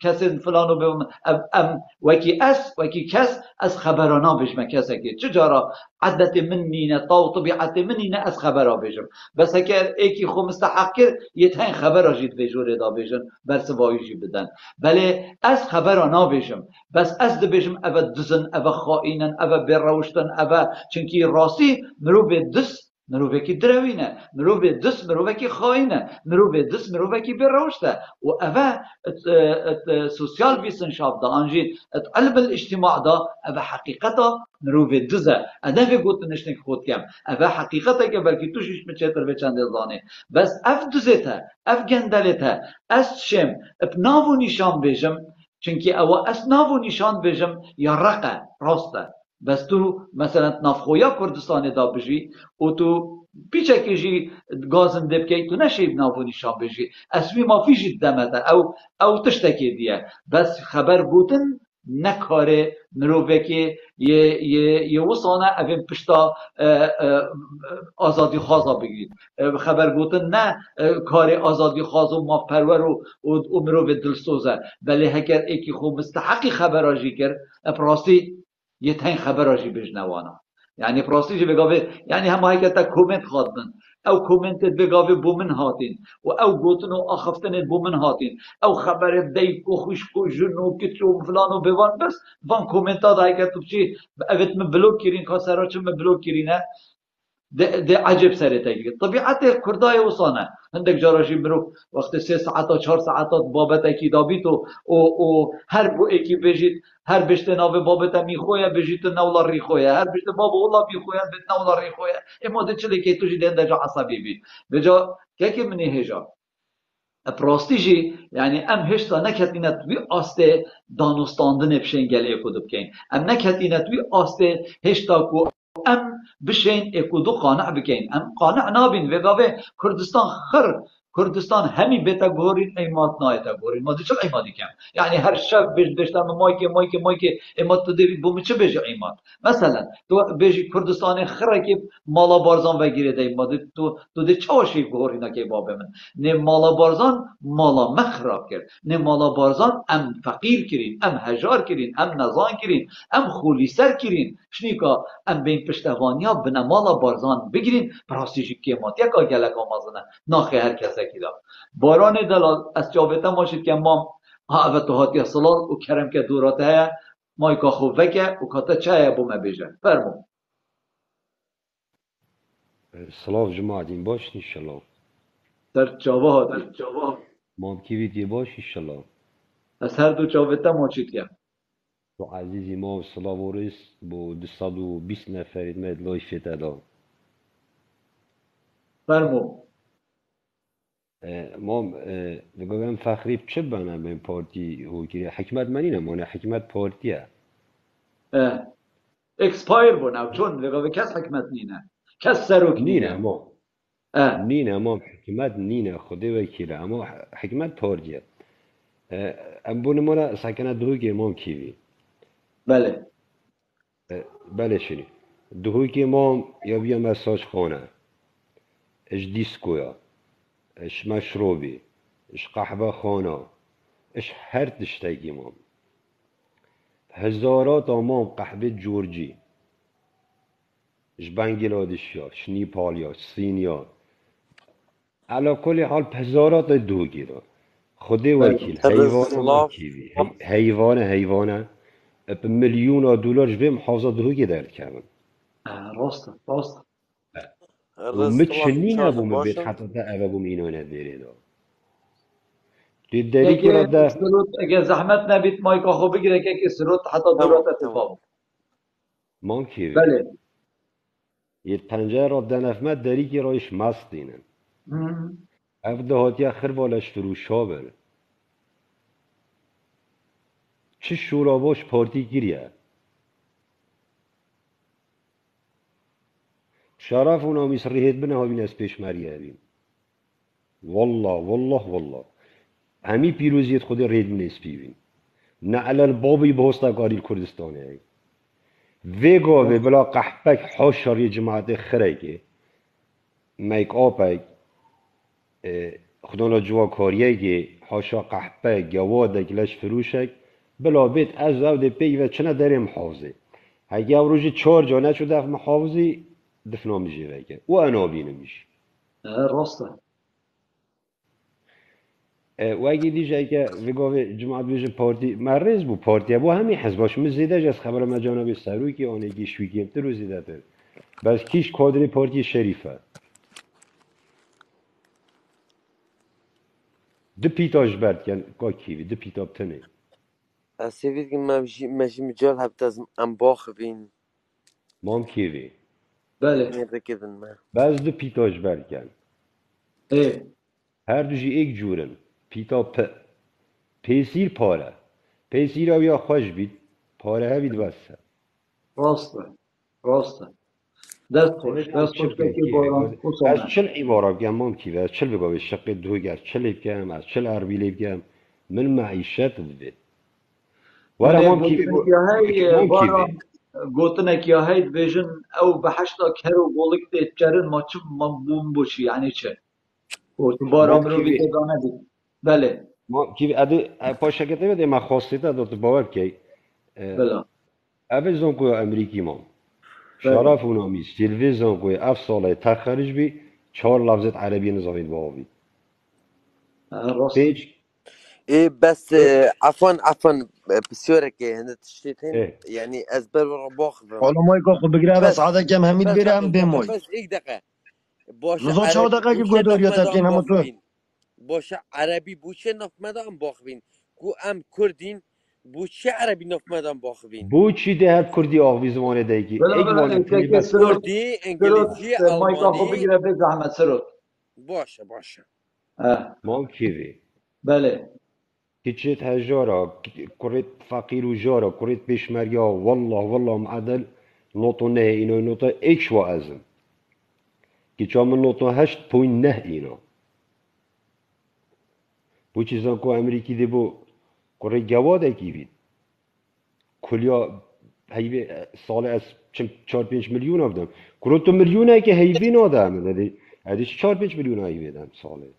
كسن فلانو بم ام وكي كس از خبرانا بجم كسكي چجارا عدت مني طاو طبيعة مني از خبرها بيجم بس هكر ايكي خو مستحق كر يتهين خبرها جيت بيجور دا بيجن برسواي جي بدن بله از خبرها نا بيجم بس از دو بيجم اوه دزن اوه خائنن اوه بروشتن اوه چنكي راسي مرو دس مروفه کی دروینه مروفه دس مروفه کی خاینه مروفه دس مروفه کی بروشته و اوه سوسیال ویسنشافت دا انجی علم الاجتماع دا اوه حقیقتا مروفه دزه انا في قلت نشنك خود كم اوه حقیقتا که بلکه توش ایش مچتر به چند زانه بس اف دزته اف گندلته از شم بناو نشان بجم چونکی اوه اس ناو نشان بجم یا رقه راسته بس تو مثلا نافخویا کردستان دا بجی و تو پیچه کجی گازن دبکی تو نشیب نافو نشان بجی اسوی ما فیجی دمته او تشتکی دیه بس خبر بودن نکاره مروفه که یه وصانه اوین پشتا آزادی خوازا بگید خبر بودن نه کار آزادی خواه و مافپرور و مروفه دلسوزه بله هکر ایکی خوب مستحقی خبر آجی کرد اپراستی یه تین خبر آجی بجنوانا یعنی پراستی جو بگاوه یعنی همه هایی که تا کومنت خواهدن او کومنتت بگاوه بومن هاتین و او گوتن و آخفتنت بومن هاتین او خبر دیک و خوشک و جن و کتر و فلان و بوان بس وان کومنتا دا هایی که تو بچی اوت من بلوک کرین خاسرها چون من بلوک کرینه ده عجب سره تاگید طبیعت کردای وصانه هندک جاراشی برو وقت 3 ساعت 4 ساعت بابت اکی دابیت و هر بو اکی بجید هر بشت ناو بابت میخویا بجید نولا ریخویا هر بشت باب والله میخویا بت نولا ریخویا اما ده چلی که تو جدی اندجا عصبی بی بجا که منی هجا پراستیجی یعنی ام هشتا نکتینت وی آسته دانستاندن بشین گلی کدوب کن ام نکتینت وی آسته هشتا کو ام بشین اکو دو قانع بکین ام قانع نابین وگاوه کردستان خر کردستان همی بتا گورین ایمات نایتا گورین ما چه ایماتی کم یعنی هر شب بشتم مایک ایمات تو دیوید بوم چه بشه ایمات مثلا تو بشی کردستان خره که مالا بارزان وگیره دی ما تو دی چاشی گورینا که بابه من نه مالا بارزان مالا مخراب کرد نه مالا بارزان ام فقیر کرین ام هجار کرین ام نزان کرین ام خولی سر کرین شنیکا ام بین پشتوانیا بنا مالا بارزان بگیرین پراستیجی که مات یکا گلک آمازنه ناخی هر کسی که دا باران دلال از جابتا ماشید که ما ها اوتو هاتی صلال و کرم که دوراته های مایکا خوبه که و کاتا چه بومه بیجه فرمو سلاف جماعتين باش إن شاء الله در جاوه هاتی مام كيفيتي باش إن شاء الله از هر دو جاوتا ماشید که تو عزيزي ما سلاف ورس بو 220 نفر مد لايفت ادا فرمو مام بگم فخری چه بنا بین پارتی هو کری حکمت منینه مانه حکمت پارتیه اکسپایر بو نو چون وگاوه کس حکمت نینه کس سروک نینه نینه ما نینه ما حکمت نینه خوده وکیله اما حکمت پارتیه ام بونه مانا سکنه دهوگی مام کیوی بله بله شنی دهوگی مام یا بیا مساج خانه اش دیسکویا اش مشروبي اش قحبة خانه اش هر تشتاقي مام هزارات مام قحبة جورجي اش بنگلاديشيا اش نيباليا اش صينيا على كل حال هزارات دوغي دا خدي وكيل حيوانه ما كيفي حيوانه بمليون دولار جبه محافظة دوغي دارد كامل راسته ومتشنين ابو مبيت حتى دا ابو مينونه ديري دا دیداری که اگه سرود اگه زحمت نبید مایکا خوب بگیره که سرود حتی دورات اتفاق مان کیوی بله یه پنجه را دنفمت داری که رایش مست دینن افده هاتی اخر بالش فروشا بره چه شورا باش پارتی گیریه شرف و نامیس ریهت بنه ها بین از پیش مریه بین والله همی پیروزیت خود رید من اسپی بین نه علال بابی بهستا کاری کردستانه ویگا به بلا قحبک حاشاری جماعت خرگه میک آپک خدانا جوا کاریه که حاشا قحبک گوادک لش فروشک بلا بیت از او ده پی و چنه داره محافظه اگه او روژی 4 جانه شو دف محافظی دفنا میشه وگه و انا بینمیش راسته و اگه دیجه که وگاوه جماعت بیجه پارتی مرز بو پارتی بو همی حزباش مزیده جز خبر ما جانب سروی که آنگی شوی کمتر رو زیده تر بس کیش کادر پارتی شریفه ده پیتاش برد کن که کیوی ده پیتاب تنه سيفيد ماشي مجال هبتاز ام باخ بين مام کیوی بله نركبن ما بس ده پیتاش برد کن هر دوشی ایک جورن پیتاب پیسیر پاره پیسیر او یا خوش بید پاره ها بید بسته راسته دست خوش که باران از چل عباره بگم مام کیوی از چل بگاوی شقه دوگر چل بگم از چل عربی بگم من معیشت بده ولا مام کیوی باران گوتنه که هایی بیشن او به 8 کرو بولک تیچرن ما چه مبوم بوشی یعنی چه باران رو بیده دانه بید بله ما کیوی اده پاشکته بده ما خواستیده داد باور که بله اول زنگوی امریکی مام شرف و نامیز تلویزیون کوی 7 ساله تخرج بی 4 لفظت عربی نزاید باوی راست ايه بس عفوا بسيورك هنا تشتيتين يعني ازبر ورباخ حالا ما يكون بقرا بس عاده كم هميد بيرم بموي بس ايك دقيقه باش نزول شو دقيقه كي قدر يتبكين هم تو باش عربي بوشه نف مدام باخبين کو ام كردين بوشه عربي نف مدام باخبين بو چی ده هب کردی آوی زمانه دیگه ایک وانه تنی بس كردي انجليزي الماني بگیره به زحمت سرود باشه مام کیوی بله کچت هجارا کرد فقیر و جارا کرد پیشمریا والله معدل نوتو نه اینا نوتو ایک و ازم که چامن نوتو 8.9 اینا بو چیزان کو امریکی دی بو کره جواده کی بید کلیا هیوی سال از 4-5 میلیون آدم کرو تو میلیونه که هیوی نادم ادی 4-5 میلیون هیوی دم ساله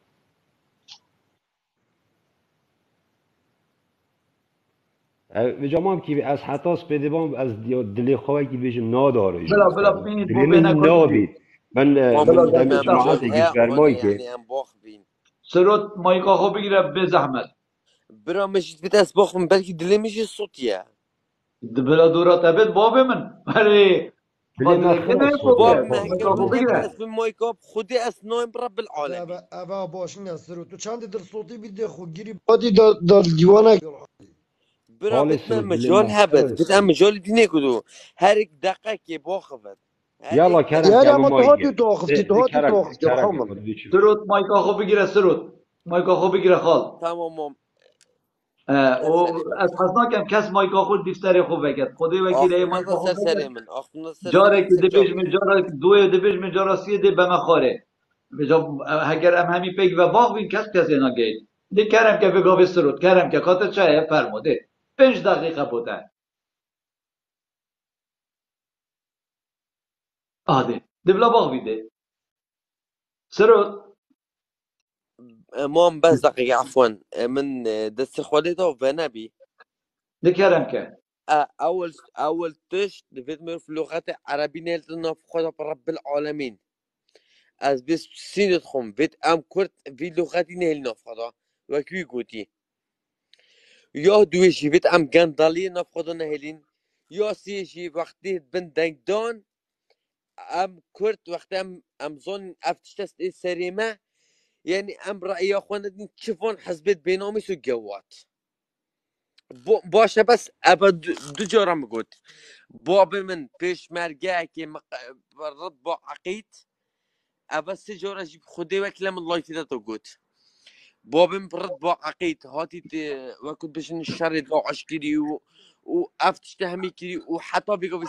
و جامعه کی از حتاس بدیوام از دلی خواه کی بیش ناداره بلا بینید بو دلی من بینه نابید من بلا دم دست جماعت کی فرمایی که يعني ام باخ بين سروت مایکا خو بگیره به زحمت برا مش بتاس باخ من بلكي دلي مش الصوتيا بلا دورات ابد باب من ولی دلی من فاضل خلاص کنه باب صوتي بابه ما مایکا هكا خو من هم بگیره بتاس بالمايكاب خدي اسنايم برب العالمين اوه باش نه سرو تو چند در صوتی بیده خو گیری بادی دار دیوانه برا خالص بت ما سرو دلی مجال من هبت خلاص بت ام مجال ديني كدو هرك دقة كي باخفت يلا هرك كرم یعنی كم اما تو هاتی مايكل تو آخفتی تو هاتی تو كرم آخفتی كرم محمد كفر بيشوف سروت مایکا خو بگیره سروت مایکا خو بگیره خال تمام و سرسري من از خواستنا کم کس مایکا خود دیفتری خوب بگد خودی وکیله اخونا مایکا دا خوب سرسري بگد من اخونا سرسري جاره من که دبیج سرجاوي من جاره دوی دبیج من جاره سی دی بما خاره بجا هگر ام همی پیگ و باغ بین کس اینا گید دی کرم که بگاوی سرود کرم که کات چه فرموده 5 دقیقه بوده آده دبلا باغ بیده سرود مام بس دقيقة عفوا من دست خولي دا وفنبي دی کرم که اول تش دفيت مير في اللغات العربية نيلتنا في خدا برب العالمين از بس سينت خم فيت ام كرت في لغاتي نيلنا في خدا وكوي قوتي یا دویشی فيت ام گندالي نف خدا نهلين یا سيشي وقتی بن دنگدان ام كرت وقت ام زون افتشتست سريمة يعني ام رأي اخوانا دين تشوفون حزبت بينامي سو جوات باشه بس ابا دو جارم گوت باب من پیش مرگه که رد با عقید ابا سه جاره جیب خوده وکلم الله تیده تو گوت باب من رد با عقید هاتی وکت بشن الشر داعش کری و افتش تهمی کری و حتی بگو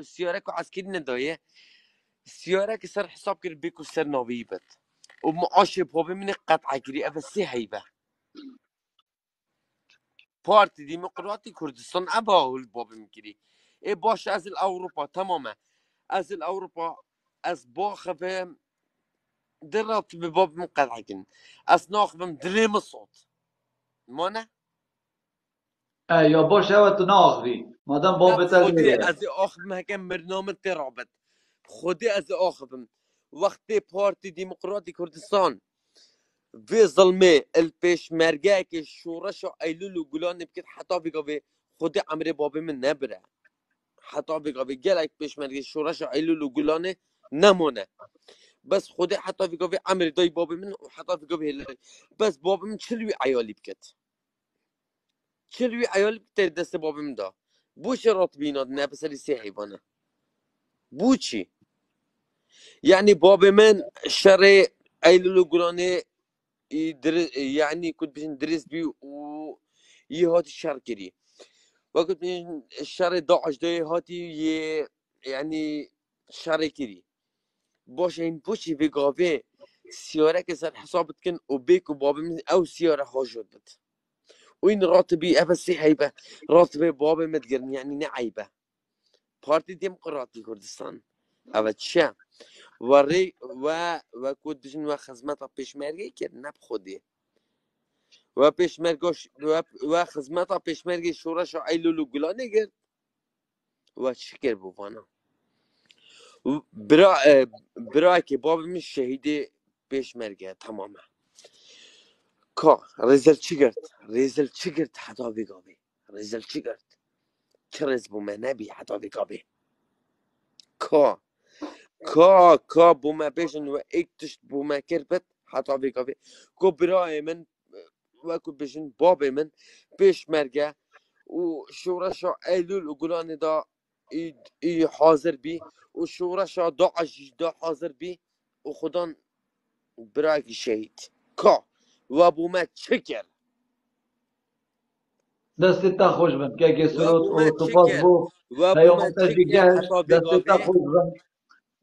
سیارک عسکری ندایه سیارک سر حساب کر بکو سر ناوی بد و معاش باب من قطع کری ابا سه هیبه پارتی دموکراتی کردستان ابا الباب میگیری ای باشه از الاوروپا تمامه از الاوروپا از باخفه درات به باب مقطع کن از ناخفم دریم الصوت مانه یا باشه و تو ناخری مادم نه باب خودی تلویه از آخفم هکم برنامه ترابط خودی از آخفم وقتی پارتی دموکراتی کردستان في ظلمه البيش مرجاك شورش ايلول وجولان بكت حتى بيقى خودي عمري بابي من نبره حتی بگاوی گلک پیشمرگی شورش ایلول و گلانه نمونه بس خودی حتی بگاوی عمر دای بابی من و حتی بگاوی هلال بس بابی من چلوی عیالی بکت چلوی عیالی بکت دست بابی من دا بوش رات بیناد نه بسری سی حیوانه بوچی يعني بابي من شري ایلول و گلانه يعني كنت بيش ندرس بي و يهاتي الشر كري وقت بيش الشر داعش داي هاتي يعني شر كري باشه این بوشی بگاوه سیاره که سر حسابت کن و بیک و بابی من او سیاره ها شدت و این راتبی افسی حیبه راتبه بابی مدگرن یعنی نه عیبه پارتی دموکراتی کردستان او چه و کودشن و خدمت پیشمرگی کرد نب خودی و پیشمرگاش و خدمت پیشمرگی شورش و ایلولو گلانه کرد و چکر بوانا برای که بابی من شهید پیشمرگه تمامه کا رزل چی کرد حتا بگاوی رزل چی کرد چه رز بومه نبی حتا بگاوی کا بومه بیشن و ایک تشت بومه کربت حتا بگاوی کو برای من و کو بیشن بابی من پیش مرگه و شورشا ایلول و گلان دا ای حاضر بی و شورشا داعش دا حاضر بی و خدان برای شهید کا و بومه چه کرد دستي تا خوش بن كي سرود وابو ما وتفاز تشكر بو وابو هيوم ما تجي تشكر جهش حتى دستي تا فيغافي خوش بن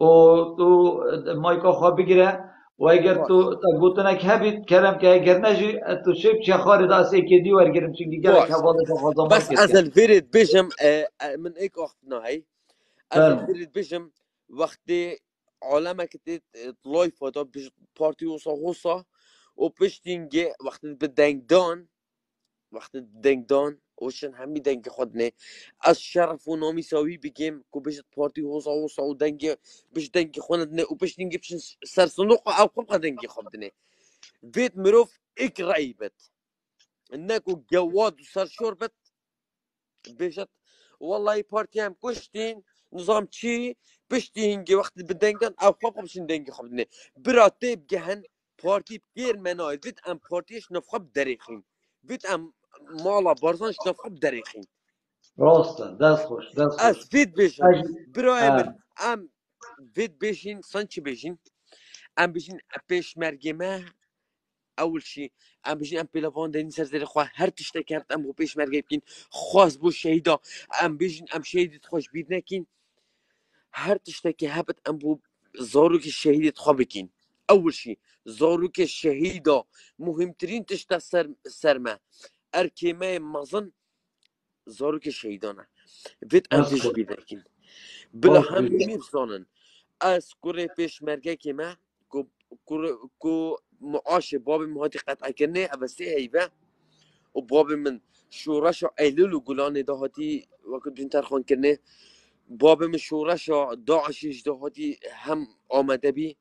و تو مايكو خو بگیره و اگر باش تو تا گوتنک هبید کلم که اگر نجی تو شیب چه خارد آسی که دی ورگرم چونگی گلک باش حواله خزامان بس کت از کن الفيرد بيجم من ايك اختنا هاي از فرمو الفيرد بيجم وقتی عالمك طلوي فوتا بيج بارتي وصا وبشتينجي وقت بدنگدان وقت دنگدان وشن همي دنگ خودنه از شرف و نامی ساوی بگیم که بشت پارتی وصا و دنگ بش دنگ خوندنه و بشتينجي بشن سر صندوق او قبقى دنگ خودنه بيت مروف ايك رأيبت انكو جواد وسر شوربت بيجت والله بارتي هم كشتين نظام چی پشتینگی وقت بدنگن او خواب خوابشین دنگی خواب نه براتی بگهن پارتی بگیر منای وید ام پارتیش نفخب دریخین وید ام مالا بارزانش نفخب دریخین راسته دست خوش دست خوش از وید بیشم اجی برای من ام وید بیشین سنچی بیشین ام بیشین پیش ما اول شيء ام بيجي ام بيلافون دني سر زي خوا هر تشتا كانت ام بيش مرقي بكين خاص بو شهيدا ام بيجي ام شهيد خوش بيدنا كين هر تشتكي هبت ام بو زاروك الشهيد تخوا بكين اول شيء زاروك الشهيدا مهمترين تشتا سرما اركيما مظن زاروك الشهيدانا فيت ام دست بيجي خوش بيدنا كين بلا باش هم بیده ميرزانن از كوري بيش مرقي كيما كو معاش باب مهاتي قطع كرنه اوسته هيبه و باب من شورش ایلول و گلان دهاتی وقت بینتر خان کرنه باب من شورش داعشش دهاتی هم آمده بی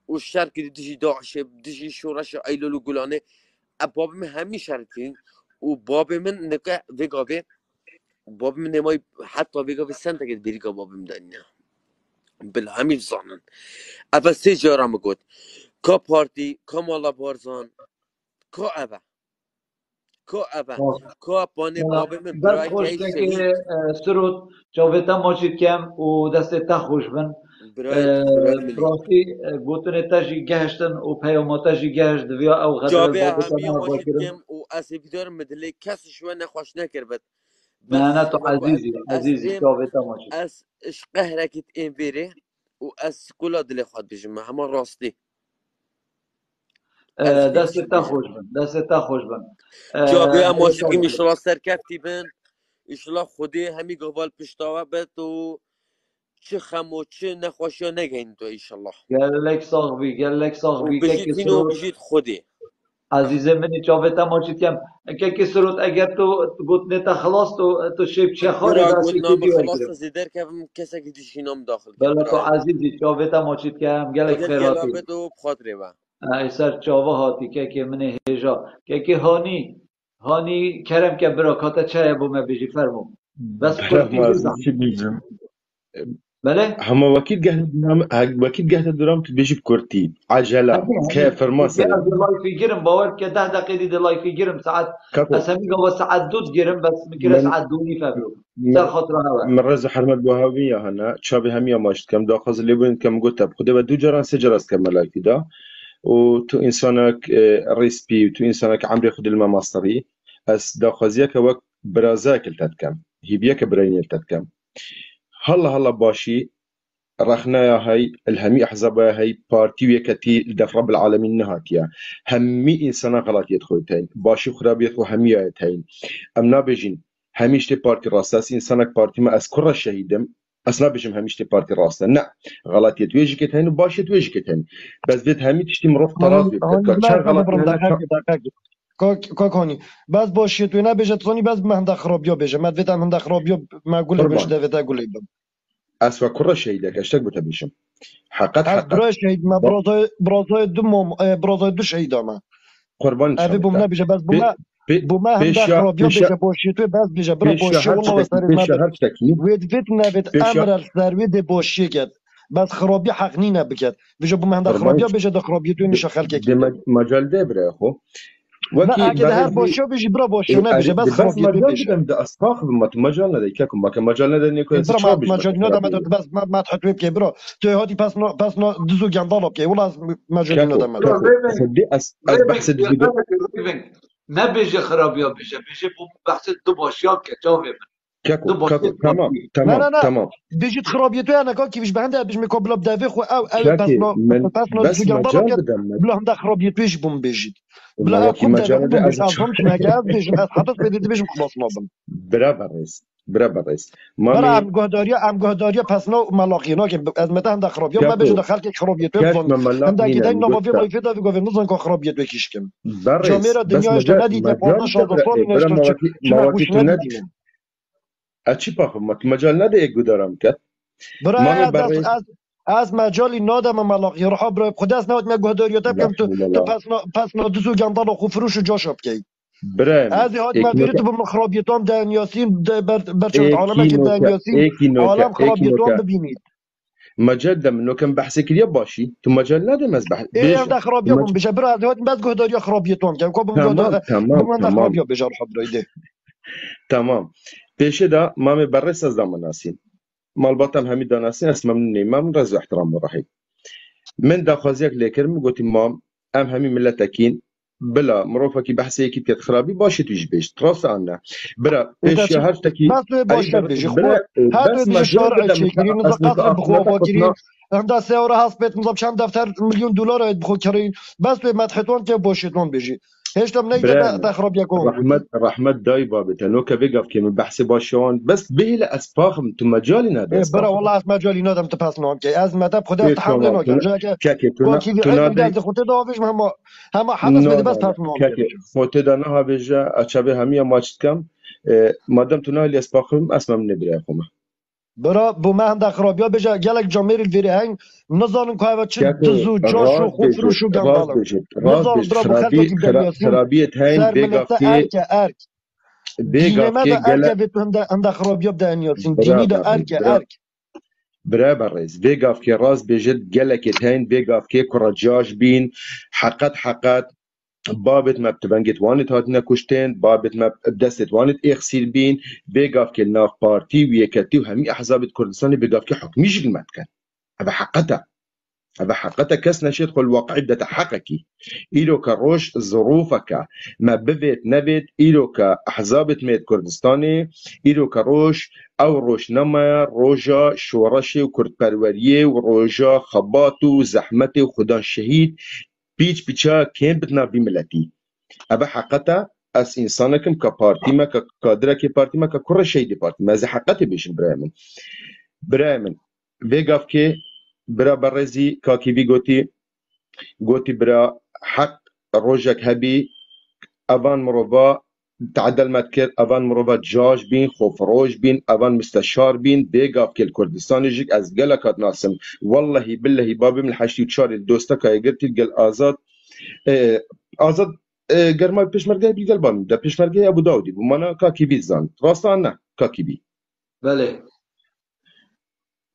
و شرک دیجی داعش دیجی شورش ایلول و گلانه باب من همی شرکین و باب من نکه وگاوه باب من نمای حتی وگاوه سنت اگه بریگا باب من دنیا بلا همی زانن اول سه جارم گود کا پارتی کا مالا بارزان کا که پانه باب من دست برای خوش که که شهید سرود جاویتا ماچید کم و دست تا خوش بن برای ملی براستی گوتن تجی گهشتن و پیاما تجی گهشت ویا او غدر جابه بابتا همی نه ماشید باکرم کم و از بیدار مدلی کسی شو نخواش نکرد نه نه بس تو وکو عزیزی از عزیزی ام جاویتا ماچید از قهرکت این بیره و از کلا دل خود بجم همه راستی از دست هیچ تا بجم خوش بن دست تا خوش بن جابه هم هیا ماشید تا که بگیر میشلا سرکفتی بن ایشلا خودی همی گوال پشتاوه بد و چه خم و چه نخواشی ها نگین تو ایشالله گل لک و صاحبی که بجید هینو و سرود بجید خودی عزیز منی جاویتا ماچید کم که سرود اگر تو گوتن تا خلاص تو شیب چه خاره برا دستی گود که نام دیور خلاص گرم زیدر که کسی که دیشی نام داخل کرد بله تو برای من عزیزی جاویتا ماچید کم گلک اگل خیراتی گلابه تو بخاطره با ایسر چاوه هاتی که من هجا که هانی کرم که براکات چه بو ما بيجي فرمو بس برا كرتي مازن بزن چی بیجم بله هما وكيل قهد درام تبيجي بكورتي عجلة همین كافر ما که سري از لایفی گیرم باور که 10 دقیقه دی لایفی گیرم ساعت كاكو اسمی گوا ساعت دود گیرم بس میکره من ساعت دونی فبرو سر من خاطر هوا من رز حرمت بوهاوية هنا شابي همية ماشت كم داخل اللي بين كم قلت بخده بدو جران سجرس كم ملاكي دا وتو إنسانك ريسبي وتو إنسانك عمري خد الماء ماستري أس داخزيك وقت برازاك التتكم هيبيك بريني التتكم هلا باشي رخنايا هاي الهمي أحزابها هاي بارتي ويكتي لدف رب العالمين نهاتيا همي إنسان غلط يدخلتين باشي خرابيت وهمي يتين أم نابجين هميشتي بارتي راساس إنسانك بارتي ما أذكر الشهيدم أصلا بجم هميشتي بارتي راسا نا غلط يتويجي كتين وباشي يتويجي كتين بس بيت همي تشتي مروف طراز بيبكت هونی كان لا غلط برم هنا دقیقه کاک هونی بس باشی تو نه بجت زونی بس مهنده خرابیا بجه مد ویتم هنده خرابیا ما گله بش قربان دویتا گله بم أسوا كرة شهيدك أشتك بتبيشم از حقت برای شهید ما برازای دو برازای دو شهید ما قربان اوی بوم شاوتا نبیشه بس بوما هنده بيشا خرابیا بجه باشی تو بس بجه برا باشی والله و سرت ما بيشا هرشتكي وید وید نوید بيشا امر سروی ده باشی کرد بس خرابی حق نی نبکد بجه بوما هنده قربان خرابیا بجه ده خرابیا تو میشه خلق دي کده مجال ده برا أخو لا وكي اگه ده هر بغزي باشی بجه برا باشی نبیشه بس دي بس خرابیا تو مجال بشه بدم ده أستاخر ما تو مجال ندي كاكم ما كان مجال ندي نيكو يسا برا شو ما بيج ما مجالینو دامه تخرابي داد بس ما تحط ويب برا تو هادی پس نو دزو گندالا بکی ولا مجالینو كاكو دامه داد برو كاكو ريفنج خدي أس ريفنج بحسد يا فيديو خالك ريفنج نبیجی خرابیا بیجه بو بحث دو باشیات که چاوه من كاكو دو باشیات تمام باشی تمام لا تمام بيجي تخرابيتو انا كي بيش بهندا بيش ميكو بلا بدافي خو او كاكي من باسنو بس زوجان دالا مجال كات بدم بلا هندا خرابيتو ايش بوم بيجي ما بلا وكي خود دافي مجال خو ده بوم بيش از ازوم مش مهجاز بيش از حدث بدي بيش مخلص نوبم برابر رئيس برا مامي ام جهداريا پسنا ملاقينا كي از متى هندا خرابيا ما بيجي كاكو دخل كي خرابيتو كاش بزون ما ملاق هندا نينا كيداي نوفا في نقطة ماي فيدا في غوفرنوس انكو خرابيتو كيشكم برئيس جاميرا بس دنيا اشتا ندي دي مجال بارنا شازوسوني برا نشتر شنا مواكي خوش ندي تند دينم اچي باخو ما مجال نده ايگو دارم كت مامي برای دست برئيس از مجالی نادم ملاقی رو برای خود از نوت مگهداری تا لا بکم حول تو الله پس نادسو گندال خو فروش و جاشاب کی برامن از هات مفیری ايكي تو بمخرابیتان دنیاسین برچوت عالمه که نوكا دنیاسین عالم ايكي خرابیتان نوكا ببینید مجال دم انه كان بحثك ليه باشي تو مجال نده مز ای هم بيجا ده خرابیا بم بشه برای از هات بس گهداری خرابیتان که کو تمام تمام بم ده تمام خرابیا بشه رو حبرایده تمام بيش دا مامي برس از دامناسين مال باتم همي داناسين اسمم من رز احترام ورحيب من دا خوازيك ليكرم قلت مام ام همي ملتكين بلا مروفكي بحثي كي خرابي باشي تيج بيش تراس عنا برا انت بيش يا هرتكي بس اي باشد بيجي خو برا هات بس بيجي مجال شارع بدا چیکرین نزا اصل قصر بخو متى واگیرین قطنا هنده سیاره هست بیت مزاب چند دفتر میلیون دلار اید بخو کرین بس به مدحتون که باشیتون بيجي هیچ تم نیده برامن تخراب یکون گوتی رحمت داي بابتا نوكا بيقف كي من بحث باشون بس به لاسباخم تو مجالي نادي برا اسباخم والله از مجالی نادم تپس نام که از مدب خدا است كي حمله تمام نکن جا که كاكي کو کی علم ده تنادي از خود داویش هم حدث نو بده بس نو نو پس نام که كاكي بيجي خوتي دا نها بيجا اتشابه همية ماچت كم مادام تنادي اسباخم اسمع من نبري اخوما برا بو ما هنده خرابیا بيجي گلک جامیر الویری هنگ نزانم که اوه چه كاكو دزو جاشو راز بيجت خوفروشو راز گندالن بيجت راز نزانم بيجت برا بو خلقه کی دنیاسین خرابية هين سر بيقف ملته كي ارک بيقف دینما كي da قلا erke handa xarabiyab da enyasin. Dini da برافو erke erk. برابر رئيس بيقف كي راس بيجد قلك هين بيقف كي كرجاج بين حقت بابت ما بتبنجت وانت هاتنا كشتين بابت ما بدست وانت اخسير بين بيقف كي الناف بارتي ويكتي وهمي احزاب كردستان بيقف كي حكميش المتكن هذا حقتها كس نشيد خل الواقع بدأ حقكي إلو كروش ظروفك ما بفيت نبت إلو كأحزاب ميت كردستاني إلو كروش أو روش نما روجا شورشي وكرد پروريه وروجا خباطو زحمتي وخدان شهيد بيچا كين بتنا بملتي أبا حقتها اس انسانكم كبارتي ما كقادره كي بارتي ما ككل شيء دي بارتي ما زي حقتي بيش برامن بيقف كي برا برزي كاكي بي قوتي برا حق روجك هبي أبان مروفا تعدل ما تكر أبان مروفا جاج بين خوف روج بين أبان مستشار بين بيقاف كل كردستان يجيك از قلقات ناسم والله بالله بابي من الحشي وشاري دوستك يقرتي قل آزاد آزاد گرمای پیشمرگه بی گلبان ده پیشمرگه ابو داودی بو مانا کاکی بی زان راستان نه کاکی بی بله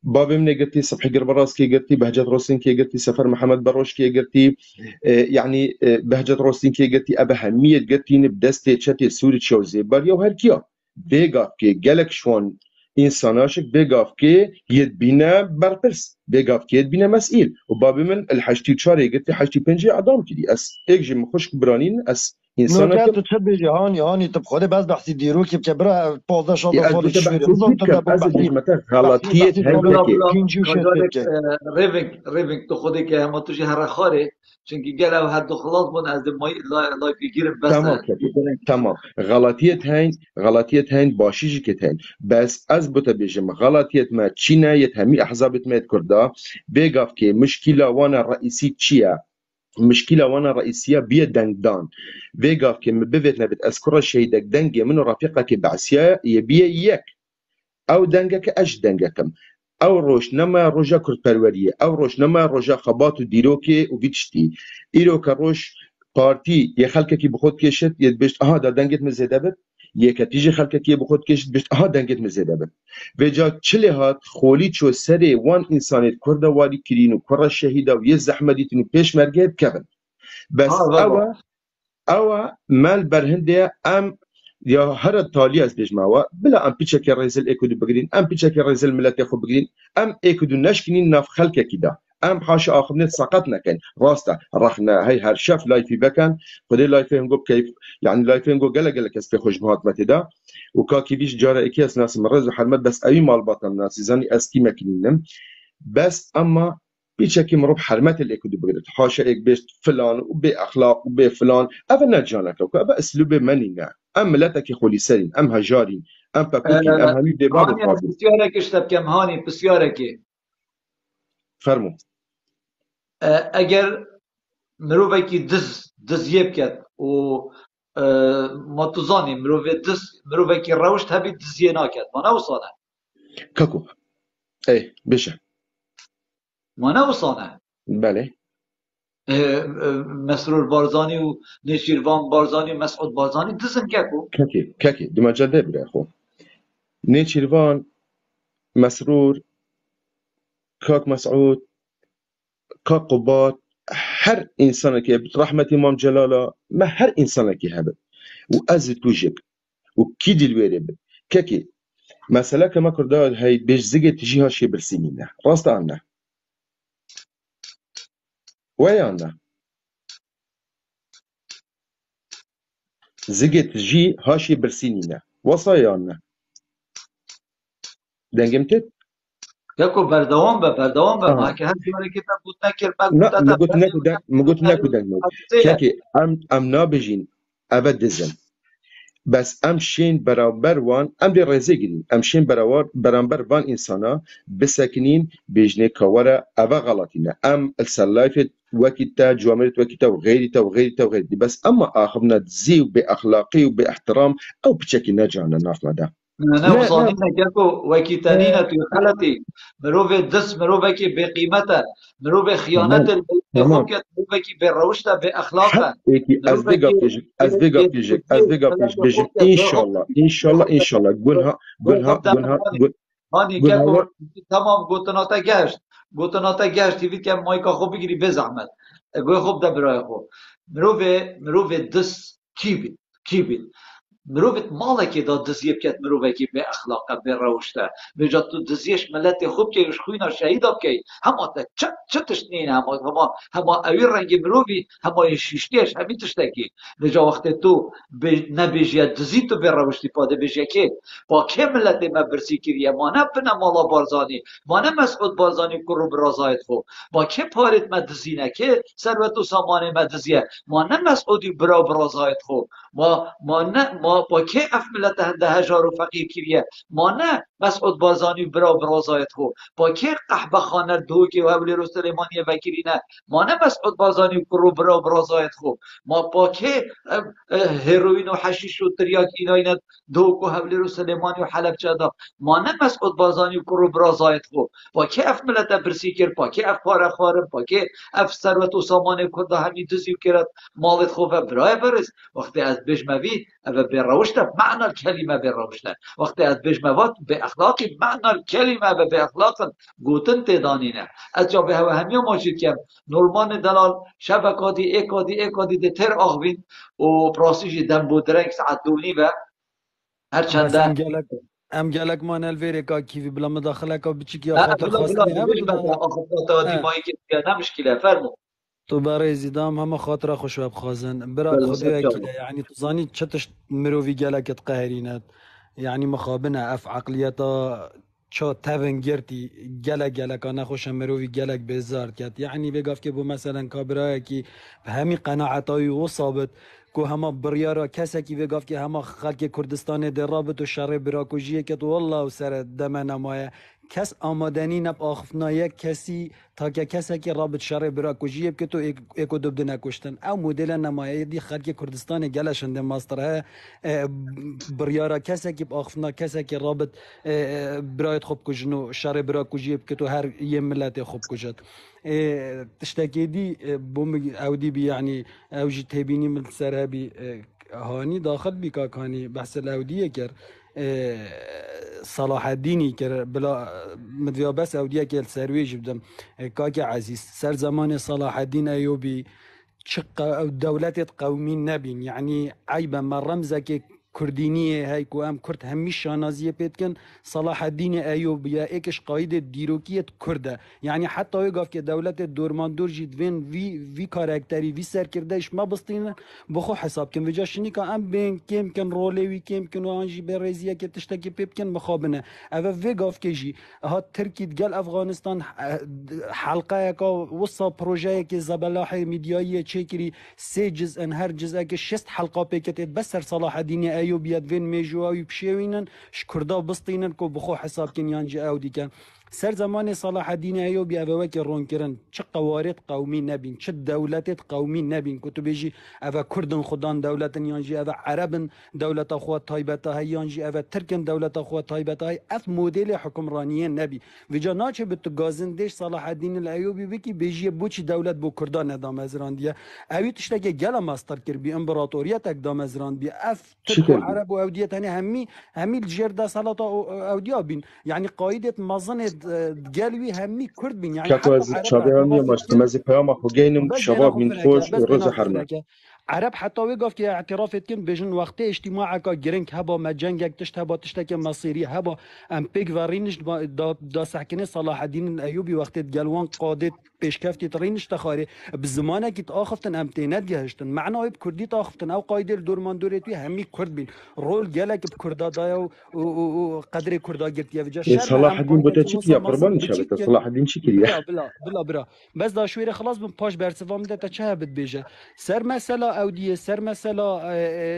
بابي من قلتي صبحي قربراس كي قلتي بهجة روسين كي قلتي سفر محمد بروش كي قلتي يعني بهجة روسين كي قلتي أبا همية قلتي نبدستي تشتي سوري تشوزي بريو هركيا بيقاف كي قالك شوان إنساناشك بيقاف كي يدبينا بربرس بيقاف كي يدبينا مسئيل وبابي من الحشتي تشاري قلتي حشتي بنجي عدام كدي أس إيجي مخشك برانين أس نوکه إنسانك تو چه بیجی هانی تب خوده بس بحثی دیرو که برای 15-16 از سال بوده چشوری بحثی نظام تو کم دبون از بحثی بجمتا غلطیت بحثی هنده سال که بلا پینجی و شد کجالك که ريفك تو خودی که همه توش هر خاره چونکی گل او حد خلاص بون از مای لایف گیرم بس تمام كده تمام غلطية هين باشيجي كتين بس از بوتا بيجم غلطية ما تشينا يتهمي احزابت ما كردا بيقاف كي مشكلة وانا رئيسي تشيا مشكلة وانا رئيسية بيا دنگدان بيقاف كي مبفت نبت اذكر الشهيدك دنگي منو رفيقك بعسيا يبيا يك او دنگك اش دنگكم او روش نما روجا كرد پروریه او روش نما روجا خبات و دیروکه و ویتشتی ایرو که روش پارتی یه خلکه کی بخود کشت یه بشت آها دا دنگت مزیده بد یه کتیجه خلکه کی بخود کشت بشت آها دنگت مزیده بد و جا چلی هات خولی چو سری وان انسانیت کرده واری کرین و کره شهیده و یه زحمدیتون و پیش مرگه کبن ها بس بابا او مال برهنده ام یا هر تالی از بجماوا بلا ام پیچه که رزل اکودو بگیرین ام پیچه که رزل ملت خو بگیرین ام اکودو نشکنین ناف خلق کیدا ام حاش اخذنا سقطنا كان راستا رخنا هي هر شاف لايفي بكن خدي لايفي نقول كيف يعني لايفي نقول قال كس في خوش بهات متدا وكاكي بيش جاره اكياس ناس مرز وحرمت بس اي مال بطن ناس زاني اسكي مكنينم بس اما بيشكي مروب حرمت الاكدو بقدر حاشا اك بيش فلان وباخلاق وبفلان افنا جانك ابا اسلوب منينا ام لا تكي خولي سرين ام هجارين ام باكوكين ام همي دباب هاني خاطر بسيارك اشتب كم هاني بسيارك فرمو اگر مروفێکی دزیە بکات و ماتوزانی مرۆڤێکی ڕەوشت هەبی دزیە ناکات مانە وسانە كاكو ايه بشا مانە وسانە بله مسرور بارزانی و نێچیروان بارزانی و مەسعود بارزانی دزن کەکو كاكي دي مجال بري اخو نيتشيرفان مسرور كاك مسعود كاك قبات هر انسان كي رحمة امام جلاله ما هر انسان كي هبت واز توجك وكيد الويرب كاكي مثلا كما كردا هي بيج زيجي تجيها شي برسينينا راست عنا ويانا زيجي تجي هاشي برسينينا وصايانا دنجمتت کەکو بەردەوام بە ماکە هەر جۆرێکی تا گوت نەکرد مقلت ناكو دنجمو كاكي ام نابجين ابا دزن بس ام شين برابر وان ام دي رزيجين ام شين برابر وان انسانا بسكنين بيجني كورا ابا غلطينا ام السلايفت وكتا جوامرت وكتا وغيري بس اما اخذنا تزيو باخلاقي وباحترام او بشكل نجانا نافلا ده نوصانين كەکو وەکی تەنینە توی خەڵەتی مرۆڤێ دەست مرۆڤێکی بێقیمەتە مرۆڤێ خیانەتە خۆ کرد مرۆڤێکی بێڕەوشتە بێ ئەخلاقە از بيجا بيجك بيجم ان شاء الله قولها هانی کەکو تمام گوتناتە گەشت تیویت کە مایکا خۆ بگیری بێ زەحمەت گوێ خۆ بدە برای خۆ مرۆڤێ دەست کی بیت مرۆڤێت ماڵێکی دا دزیە بکات مرۆڤێکی بێ ئەخلاقە بێ ڕەوشتە بێجا تو دزیەش مەلەتی خوب بکەی خوینە شەهیدا بکەی هەماتە چ تشت نینە هەما ئەوی ڕەنگی مرۆڤی هەمای شیشتێش هەمی تشتێکی بێجا وەختێ تو نەبێژیە دزی تو بێ ڕەوشتی پا دەبێژیە کێ پا کێ مەلەتێ مە برسی کردیە مانە پنە ماڵا بارزانی مانە مەسعود بارزانی کوڕ و برازایت خۆ با کێ پارێت مە دزینە کێ سەروەت و سامانێ مە دزیە مانە مەسعودی برا و برازایت خۆ ما با که اف ملت هنده هجار و فقیر کریه ما نه مسعود بازانی برا برازایت خو با که قحبه خانه دو که و اولی رو سلیمانی وکیلی نه ما نه مسعود بازانی برا برازایت خو ما با که هیروین و حشیش و تریاک ایناینت دو که اولی رو سلیمانی و حلب چادا ما نه مسعود بازانی برازایت خو با که اف ملت برسی کرد با که اف پاره خارم با که اف ثروت و سامان کرده همی دزیو کرد مالت خو و برای برس وقتی از بجموی أبا بالروشته بمعنى الكلمة بالروشته وقت از بجموات بأخلاقي بمعنى الكلمة بأخلاق قوتن تدانينه أجا به هميا ماجد كم نورمان دلال شبكاتي ايكادي ده تر آخوين و براسيجي دم بودرنك ساعت دوني و هرچنده ام گلک مان الویره کا کیوی بلا مداخله کا بچیکی خاطر خواستنی هم مشكلة فرمو تو برای زیدام همه خاطر خوشوب خازن برات خودی وکیله یعنی تو زانی چتش مروی گلکت قهرینت یعنی مخابنه اف عقلیتا چا تون گرتی گلک نخوش مروی گلک بزارد کرد یعنی بگاف که بو مثلا کابرای کی به همین قناعتای و ثابت کو همه بریارا کسی که بگاف که همه خلق کردستان در رابط و شر براکوژیه که تو والله و سر دم نمایه کس آمادنی نب آخفنایه کسی تا که کسی که رابط شر براکوژیه که تو اکو دوبد نکشتن او مدل نمایه دی خلق کردستان گلشنده ماستره بریارا کسی که آخفنا کسی که رابط برایت خوب کجنو شر براکوژیه که تو هر یه ملت خوب کجد تشتكي دي بوم اودي بي يعني اوجي تهبيني من سرابي هاني داخل بك كاني بحث الاوديه كر صلاح الديني كر بلا مدويا بس اوديه كل سرويج بدم كاكي عزيز سر زمان صلاح الدين ايوبي شق او دولة قومي نبين يعني عيبا ما رمزك كردينية هاي كو ام كرد همي شانازية بيتكن صلاح الدين ايوب يا ايكش قايد ديروكية كردة يعني حتى ويقف كدولة دورماندور جيت في كاركتري في سركردش ما بسطين بخو حساب كن وجا شنيكا ام بين كيم كن رولوي كيم كن وانجي بريزيا كي تشتكي بيبكن مخابنه اف ويقف كيجي ها تركي قال افغانستان حلقه كا وصا بروجي كي زبلاحي ميديايه تشكري سيجز ان هر جزء كي 6 حلقه بكت بس صلاح الدين ايوب يد فين ميجواوي بشوينن شكردا بسطينن كو بخو حساب كن يانجي اودي كان سر زمان صلاح الدين ايوبی اوه که رون کرن چه قوارض قومی نبین چه دولت قومی نبین که تو بیجی اوه کردن خودان دولت یانجی اوه عربن دولت خود تایبت های یانجی اوه ترکن دولت خود تایبت های اف مدل حکمرانی نبی وجا ناچه به تو گازندش صلاح الدین الایوبی بکی بیجی بوچی دولت بو کردان ادام ازران دیه اوی تشتگه گلا ماستر کر بی امپراتوریت اقدام ازران بی اف ترک و عرب و اودیت هنی همی الجرده سلطه اودیا بین یعنی قایدت مزنت قالوي همي كرد بين يعني كاكو از شابه همي مجتمع پیام خو گینم شباب من خوش و روز حرمه عرب حتى وقف كي اعتراف كن بجن وقت اجتماع كا جرينك هبا مجنجك تشت هبا تشتكي مصيري هبا ام بيك فارينش دا سحكني صلاح الدين الايوبي وقت جلوان قادت بيشكفتي ترينش تخاري بالزمانه كي تاخفتن امتينات جهشتن معناه بكردي تاخفتن او قايدل دورمان دوريتي همي كرد بين رول جالك بكردا دايا وقدر كردا جرت يا فجا صلاح الدين بوتشيك يا قربان شبكه صلاح الدين شكري بلا بس دا شويه خلاص بن باش برسفام ده تشهبت بيجا سر مثلا اودیه سر مثلا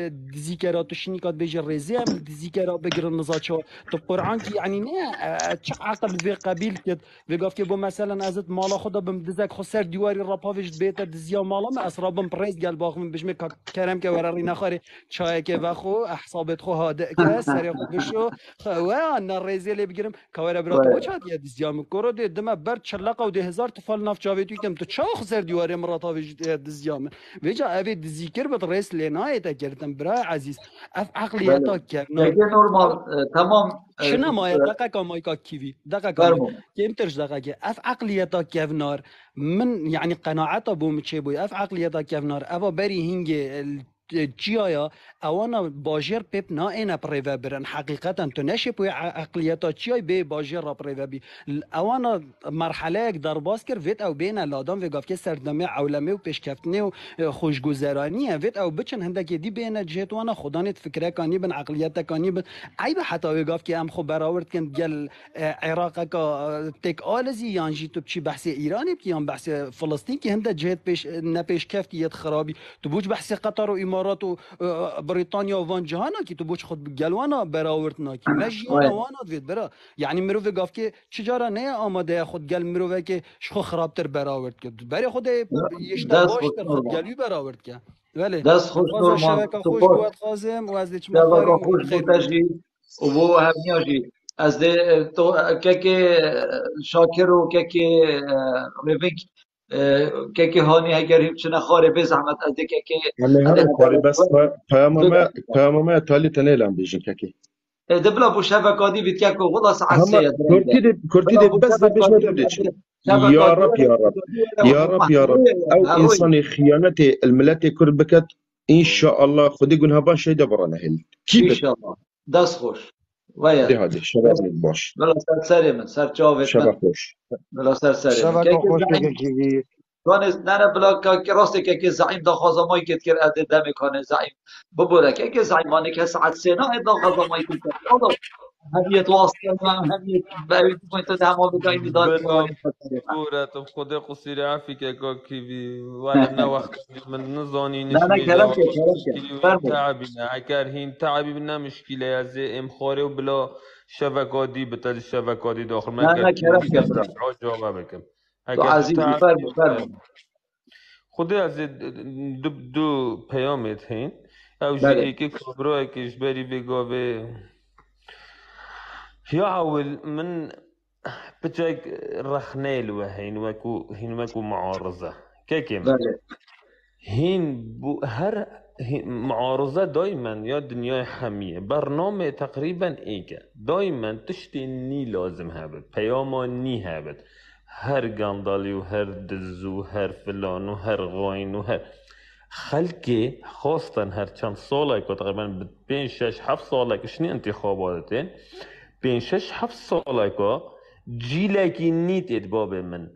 دیزیکرات شنیکات بیج رزیم دیزیکرات بگیرن نزاچو تو قرآن کی یعنی نه چه عقل و قبیل کد وگاف که با مثلا ازت مالا خدا بم دزک خو سر دیواری راپاوش بیت دزیا مالا ما اسرابم پرایز گل باخم بجم کرم که ورری نخاری چای که وخو احسابت خو هاده که سر خو بشو و انا رزیل بگیرم کاور برات وچات یا دزیا مکرو ده دم بر چلقه و 1000 تفال ناف جاویتو کم تو چا خو سر دیواری مراتاوش دزیا وجا اوی ذکر بد رئیس لنای تا کردم برای عزیز اف عقلیتا کردن نورمال تمام شنو ما دقیقا مایکا کیوی دقیقا کیم ترش دقیقا اف عقلیتا کردن من يعني قناعته بوم چه بوی اف عقلیتا کردن اوا بری هنگ چیایا اوانا باجر پیپ نا اینا پریوه برن حقیقتا تو نشه پوی عقلیتا چیای به باجر را پریوه بی اوانا مرحله یک درباز کر ویت او بین لادام و گفت که سردمه عولمه و پیشکفتنه و خوشگذرانی ویت او بچن هندکی دی بین جهتوانا خدانت فکره کانی بن عقلیتا کانی بن عیب حتی و گفت که ام خو براورد کن گل عراق کا تک آلزی یانجی تو چی بحث ایرانی کی هم بحث فلسطین کی هنده جهت پیش نپیشکفتیت خرابی تو بوج بحث قطر و امارات و بريطانيا وفان جهانا كي تبوش خد جلوانا براورتنا كي مجيانا وانا دويت برا يعني مروفي قاف كي شجارة نيا آماده خد جل مروفي كي شخو خرابتر براورت كي بري خود يشتا باشتر خد جلوي براورت كي ولی دست خوش نورمال شبکه خوش بود خازم و از دیچ شبکه خوش بودشی و بو همیاشی از ده تو که شاکر و که رویک که هانی اگر هیچ نخواره به زحمت از دیگه که همه کاری بس پیام ما تالی تنیلم بیشین که دبلا بو شبکاتی بیت که والله ساعت سه کرتی بس بیش نداره چی يا رب يا رب يا رب يا رب او انسان خيانه الملت كرد بكت ان شاء الله خدي قلها باش شيء دبرنا هل ان شاء الله دست خوش ويا دي هذه شباب باش بلا سر من سر جاوب شباب خوش بلا سر شباب خوش كي كان نانا بلا كراستي كي زعيم دا خازماي كت كر اد دم كان زعيم بقول لك كي زعيماني كساعه سنه دا خازماي كت همیت واسطه همیت باید تو تمام بگای میداد صورت خود قصير عافيك يا كيفي ولا نا وقت من نزاني لا كلام تعبنا عكار هين تعبي بنا مشكله يا زي ام خوري وبلا شبكه دي بتل الشبكه دي داخل ما لا كلام كبر جواب بكم عزيزي فرمو خود از دو پیامت هين او جي كي كبرو كيش بري بيغوبه يعول من بتجاك رخنيل وهين وكو معارضة كيكيم هين هر معارضة دايما يا دنيا حمية برنامج تقريبا ايجا دايما تشتي ني لازم هابت بياما ني هابت هر قندالي وهر دزو هر فلان وهر غاين وهر خلکه خواستن هر چند ساله که تقریبا 5-6-7 ساله که شنی انتخاباتین 5-6-7 ساله که جیله که نیت ادباب من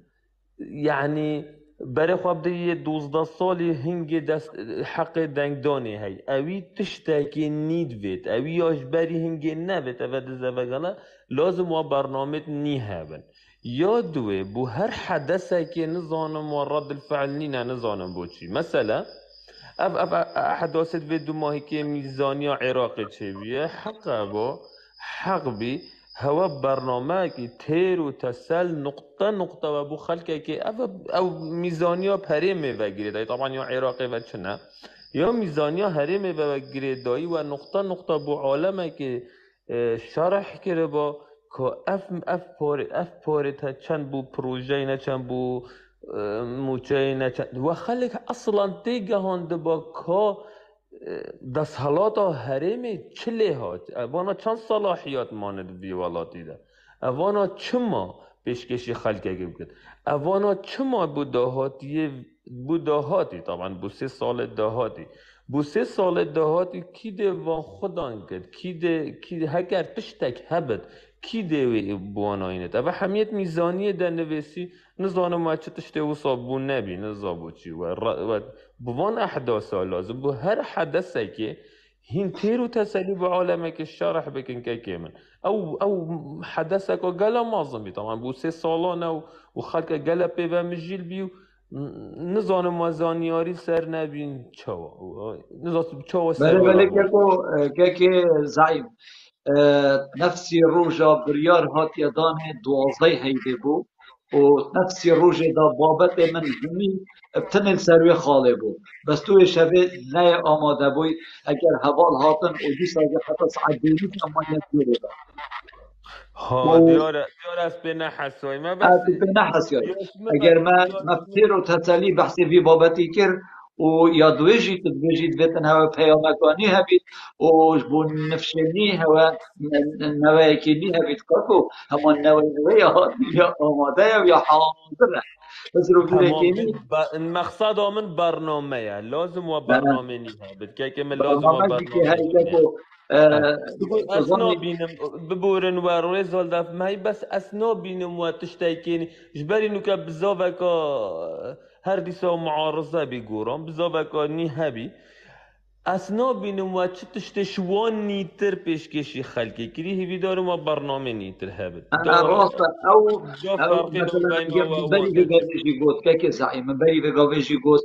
یعنی برای خواب دیگه 12 سالی هنگ دست حق دنگدانی هی اوی تشته که نید وید اوی آش بری هنگ نوید اوی دزوگانا لازم و برنامه نی هبن یا دوی بو هر حدثه که نظانم و رد الفعل نی نظانم بو چی مثلا اف حدثت به دو ماهی که میزانیا عراقی چه بیه حق بی هوا برنامه که تیر و تسل نقطه و بو خلقه که او میزانیا پریمه و گیره طبعا یا عراقی و چنه یا میزانیا هریمه و گیره دایی و نقطه بو عالمه که شرح کرده با که اف پاره تا چند بو پروژه نه چند بو موچه نه چند و خلق اصلا تیگه هنده با که دستحالات هرمی چلی هات اوانا چند صلاحیات ماند دیوالاتی ده اوانا چما پیشکشی خلقه گفت اوانا چما بو دهاتی طبعا بو 3 سال دهاتی بو 3 سال دهاتی کی ده وان خودان کرد کی ده هگر پشتک هبد کی ده بوانا اینه و همیت میزانی ده نویسی نزانم ما چه تشته و صابون نبی نزابو چی و بوان احداث لازم بو هر حدثه که هین تیرو تسلی به عالمه که شرح بکن که کمن او حدثه که گلا مازم طبعا بو 3 سالانه و خلق گلا پیوه مجیل بیو نزانم وزانیاری سر نبین چوا سر بله که زعیم نفسی روژا بریار هاتی دانه 12 هیده بو و نفسی روژه دا بابت من همی بتنین سروی خاله بو بس توی شبه نه آماده بوی اگر حوال هاتن و دیسا اگر حتی ساعت دینی اما یدیره با ها دیار از به نحس های ما بس به نحس های اگر ما مفتیر و تسلی بحثی وی بابتی کر و یا دویجی تدویجید ویتن هوا پیامکانی هبید و جبون نفشنی هوا نوایکی هبید کارکو همان نوای یا آماده یا حاضره بس رو بیره کنی مقصد آمن برنامه لازم و برنامه نی هبید که من لازم و برنامه اسنا بینم ببورن و روی زال دف مای بس اسنا بینم و تشتاکینی جبری نو که بزاوه که هر دیسا معارضه بگورم بزاوه که نی هبی اسنا بینم و چه تشتشوان نیتر پیشکشی خلقی کری هیوی دارم و برنامه نیتر هبید راسته او بری بگاویجی گوت که زعیم بری بگاویجی گوت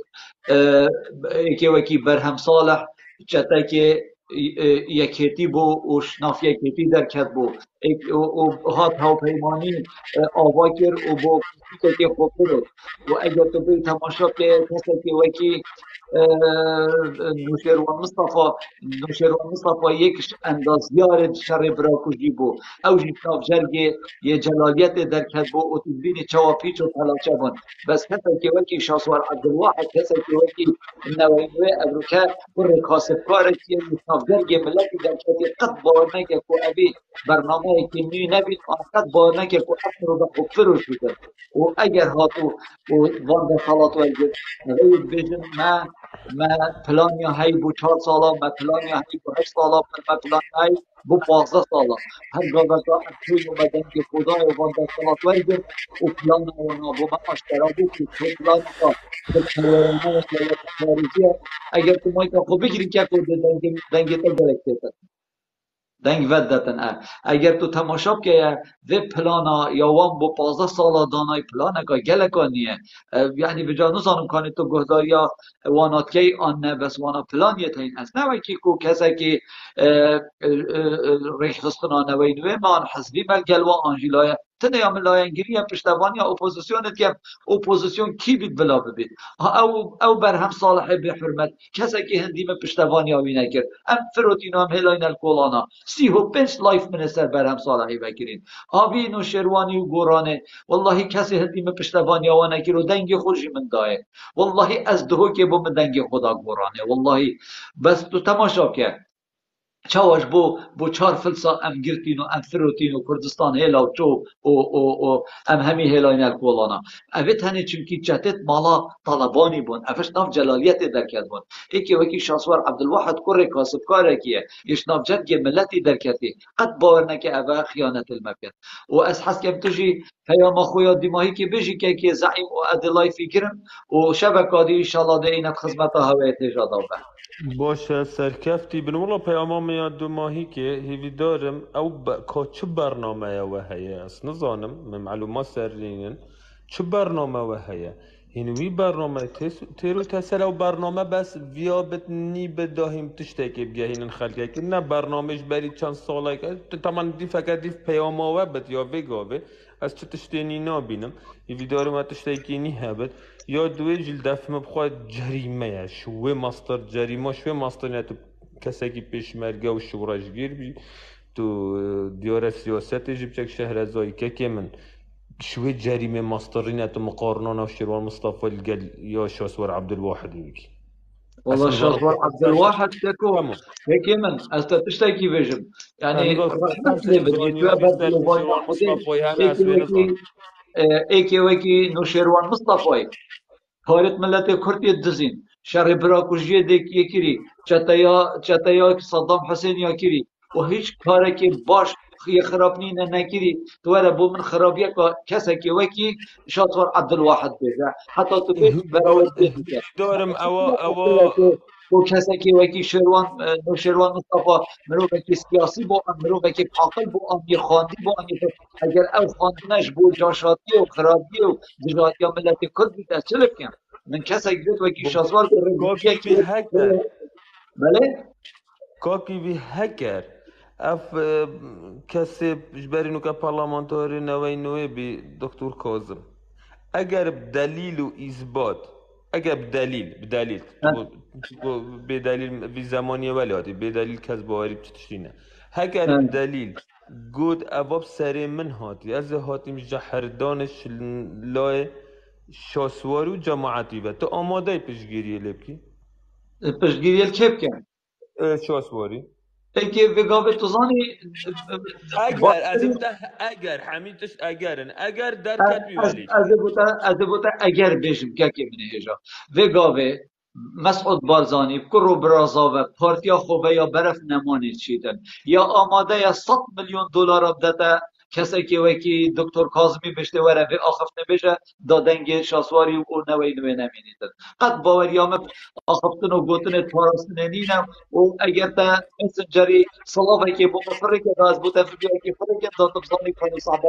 که وکی برهم صالح چطه که یکیتی بو و شناف یکیتی در کد بو و هات هاوپیمانی آوا کر و بو که خوب بود و اگر تو بی تماشا که کسی که وکی نوشیروان مصطفى یکش اندازیار شر براکوژی بو او جیتاف جرگی یه جلالیت در کد بو و تبینی چوا پیچ و تلاچه بون بس کسی که وکی شاسوار عبدالواحد کسی که وکی نوینوی ابروکه پر کاسبکار که جیتاف جرگی ملتی در کدی قد باور نکه که ابی برنامه که نی نبید آن قد باور نکه که افر رو به خفر رو شده و اگر هاتو و وان دخالات ورگید غیر بیجن ما پلان یا هی بو 4 سالا ما پلان یا هی بو 8 سالا ما پلان هی بو 15 سالا هر گاگا که اکتوی و بدن که خدای و وان دخالات ورگید و پلان اونا بو ما اشترا بو که تو پلان که بالحيوانات والحيوانات الخارجية اگر تو مایک خو بگیری که کو دنگ تا گرفته دنگ ودتن اگر تو تماشا که و پلانا یا وان با 15 سالا دانای پلانا که گلکانیه یعنی بجا نزانم کنی تو گهداریا وانات که آن نه بس وانا پلانیت این است نه وکی کو کسی که ریخ خستنا نوینوه ما آن حزبی ملگل و آنجیلای تنه یا ملاینگیری هم پشتوانی یا اپوزیسیونت که اپوزیسیون کی بید بلا ببید او برهم صالحه به حرمت کسی که هندیم پشتوانی آوی نکرد ام فروتینو هم هلاین الکولانا 35 لایف منستر برهم صالحی بکرین آوی نو شروانی و گورانه والله کسی هندیم پشتوانی آوی نکرد و دنگ خوشی من دایه والله از دهو که با من دنگ خدا گورانه والله بس تو تماشا کرد چاوش بو 4 فلسا ام گرتین و ام فروتین و کردستان هیلا و چو و ام همی هیلاین الکولانا اوید هنی چونکی جتت مالا طالبانی بون افش ناف جلالیت درکت بون ایکی وکی شاسوار عبدالواحد کره کاسبکاره کیه یش ناف جد ملتی درکتی قد باور نکه اوه خیانت المکت و از حس کم تجی هیا ما خویا دیماهی که بجی که زعیم و ادلای فکرم و شبکادی انشالله ده اینت خدمت هوای تجادا به باشه سرکفتی بن والله پیامام یاد 2 ماهی که هیوی دارم او که چه برنامه و هیا اس نظانم من معلومات سرینن چه برنامه و هیا هنوی برنامه تیرو تسل او برنامه بس ویابت نی بداهیم تشتکی بگهینن خلقه که نه برنامهش بری چند ساله که تمام دی فقط دی پیام و بد یا وگاوه از چه تشتینی نابینم هیوی دارم و تشتکی نی هبت یا دوی جل دفم بخواد جریمه شوه ماستر جریمه شوه ماستر نه تو کسی که پیشمرگه و شورش گیر بی تو دیار سیاست جیب چک شهر ازایی که من شوه جریمه ماستری نه تو مقارنه و شروان مصطفى القل یا شاسور عبدالواحد ويكي والله شاسور عبدالواحد تكو هيك من استشتكي بجم يعني رحمت لبني تو ابد لبايا خودي ایکی وکی نوشیروان مصطفی کارت ملت کردی دزین شر براکوژی دکی کری چتایا صدام حسین یا کری و هیچ کاری که باش خی خراب نینه نکری تو وره بو من خرابیه که کسی که وکی شاسوار عبدالواحد بیجه حتی تو بیش براوی بیجه دارم و کسی که وکی شیروان مصطفی مرو وکی سیاسی بو مرو وکی عاقل بو یه خواندی بو اگر او خواندنش بو جاشاتی و خرابی و دجاتی ها ملت کرد بیده چلک کن من کسی که وکی شاسوار کاکی هکر بله کاکی وی هکر اف کسی جبرینو که پارلمانتاری نوی نوی بی دکتر کاظم اگر بدلیل و اثبات اگر بدلیل به زمانی ولی بدلیل کس باوری چتشینه اگر بدلیل گود اواب سری من هاتی از هاتیم جهردانش لای شاسوار و جماعتی و تو آماده پیشگیری لبکی پیشگیری که بکن شاسواری اینکه وگاوه توزانی اگر حمیدش اگر درکت بیولی از بوده اگر بشم که منه هجا وگاوه مسعود بارزانی کرو برازاوه پارتیا خوبه یا برف نمانی چیدن یا آماده یا 100 میلیون دلار بدده کسی که وکی دکتر کاظمی بشته وره به آخفته بشه دادنگ شاسواری و نوی نمینیدن قد باوریام آخفتن و گوتن تاراستن نینم و اگر تا مسنجری صلافه که با مصره که از بوده فبیه که فره که دادم زانی کنی صحبه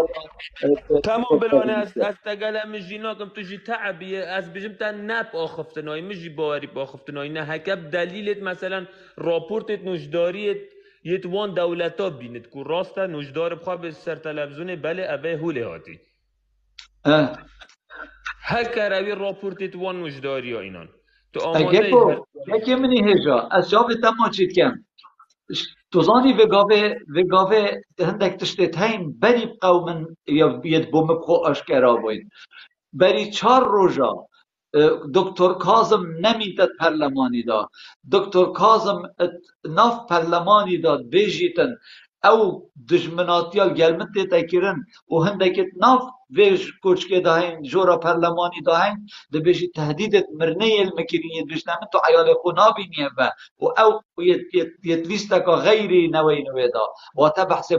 تمام بلانه از تقل مجیناکم تجی تعبیه از بجمتا نب آخفتنای مجی باوری با آخفتنای نه هکب دلیلت مثلا راپورتت نوشداریت یه توان دولتا بیند که راسته نوشدار بخواه به سر تلویزیون بله اوه هوله هاتی هکر اوی راپورتی توان نوشداری ها اینان تو آماده یکی منی هجا از جا به تما چید کم توزانی وگاوه هندک تشتت هیم بری قومن یا بید بوم بخو اشکرا بوین بری 4 روزا دکتر کاظم نمیداد پرلمانی دا دکتر کاظم ناف پرلمانی داد بیجیتن او دجمناتیال گلمت تکرن و هندکت ناف ویج کوچکه داهین جورا پرلمانی داهین ده بیجی تهدیدت مرنه المکرینیت بشنامن تو عیال خونابی نیه و او یتویستا که غیری نوی دا و تا بحث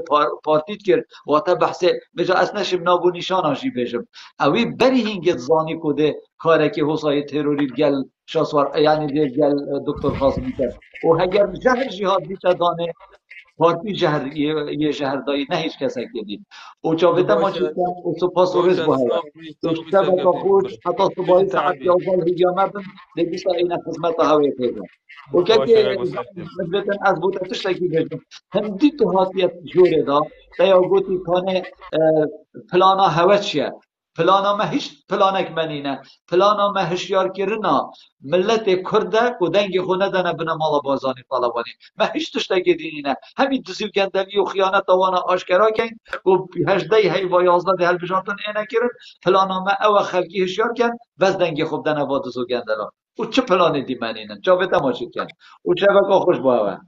پارتیت کرد و تا بحث بجا اسنشم نابو نشان آشی بیجم اوی بری هنگت زانی کده کاره که حسای تروری گل شاسوار یعنی گل دکتر خاصمی کرد و اگر جهر جهاد بیتا دانه پارتی یه شهرداری نه هیچ کسی که دید و جاویده ما چیستم و سپاس و رز باید اشتبه تا خوش حتی صبحی ساعت 11 هجامه بند لگیستا این خدمت هوای پیدا و که مدبتن از بوده تشتکی بجم هم دید تو حاتیت جوره دا یا گوتی کانه پلانا هوت چیه پلانا ما هیچ پلانک منینه پلانا ما هشیار کرنا ملت کرده و دنگ خونه دنه بنا مالا بازانی طالبانی ما هیچ تشتکی دینینه همین دزیو گندلی و خیانت وانا آشکرا کن و 18 هی و 11 ده بجارتن اینه کرن پلانا ما او خلقی هشیار کن بس دنگ خوب دنه با دزیو گندلا و چه پلانی دی منینه جا به تماشید کن و چه بکا خوش باوه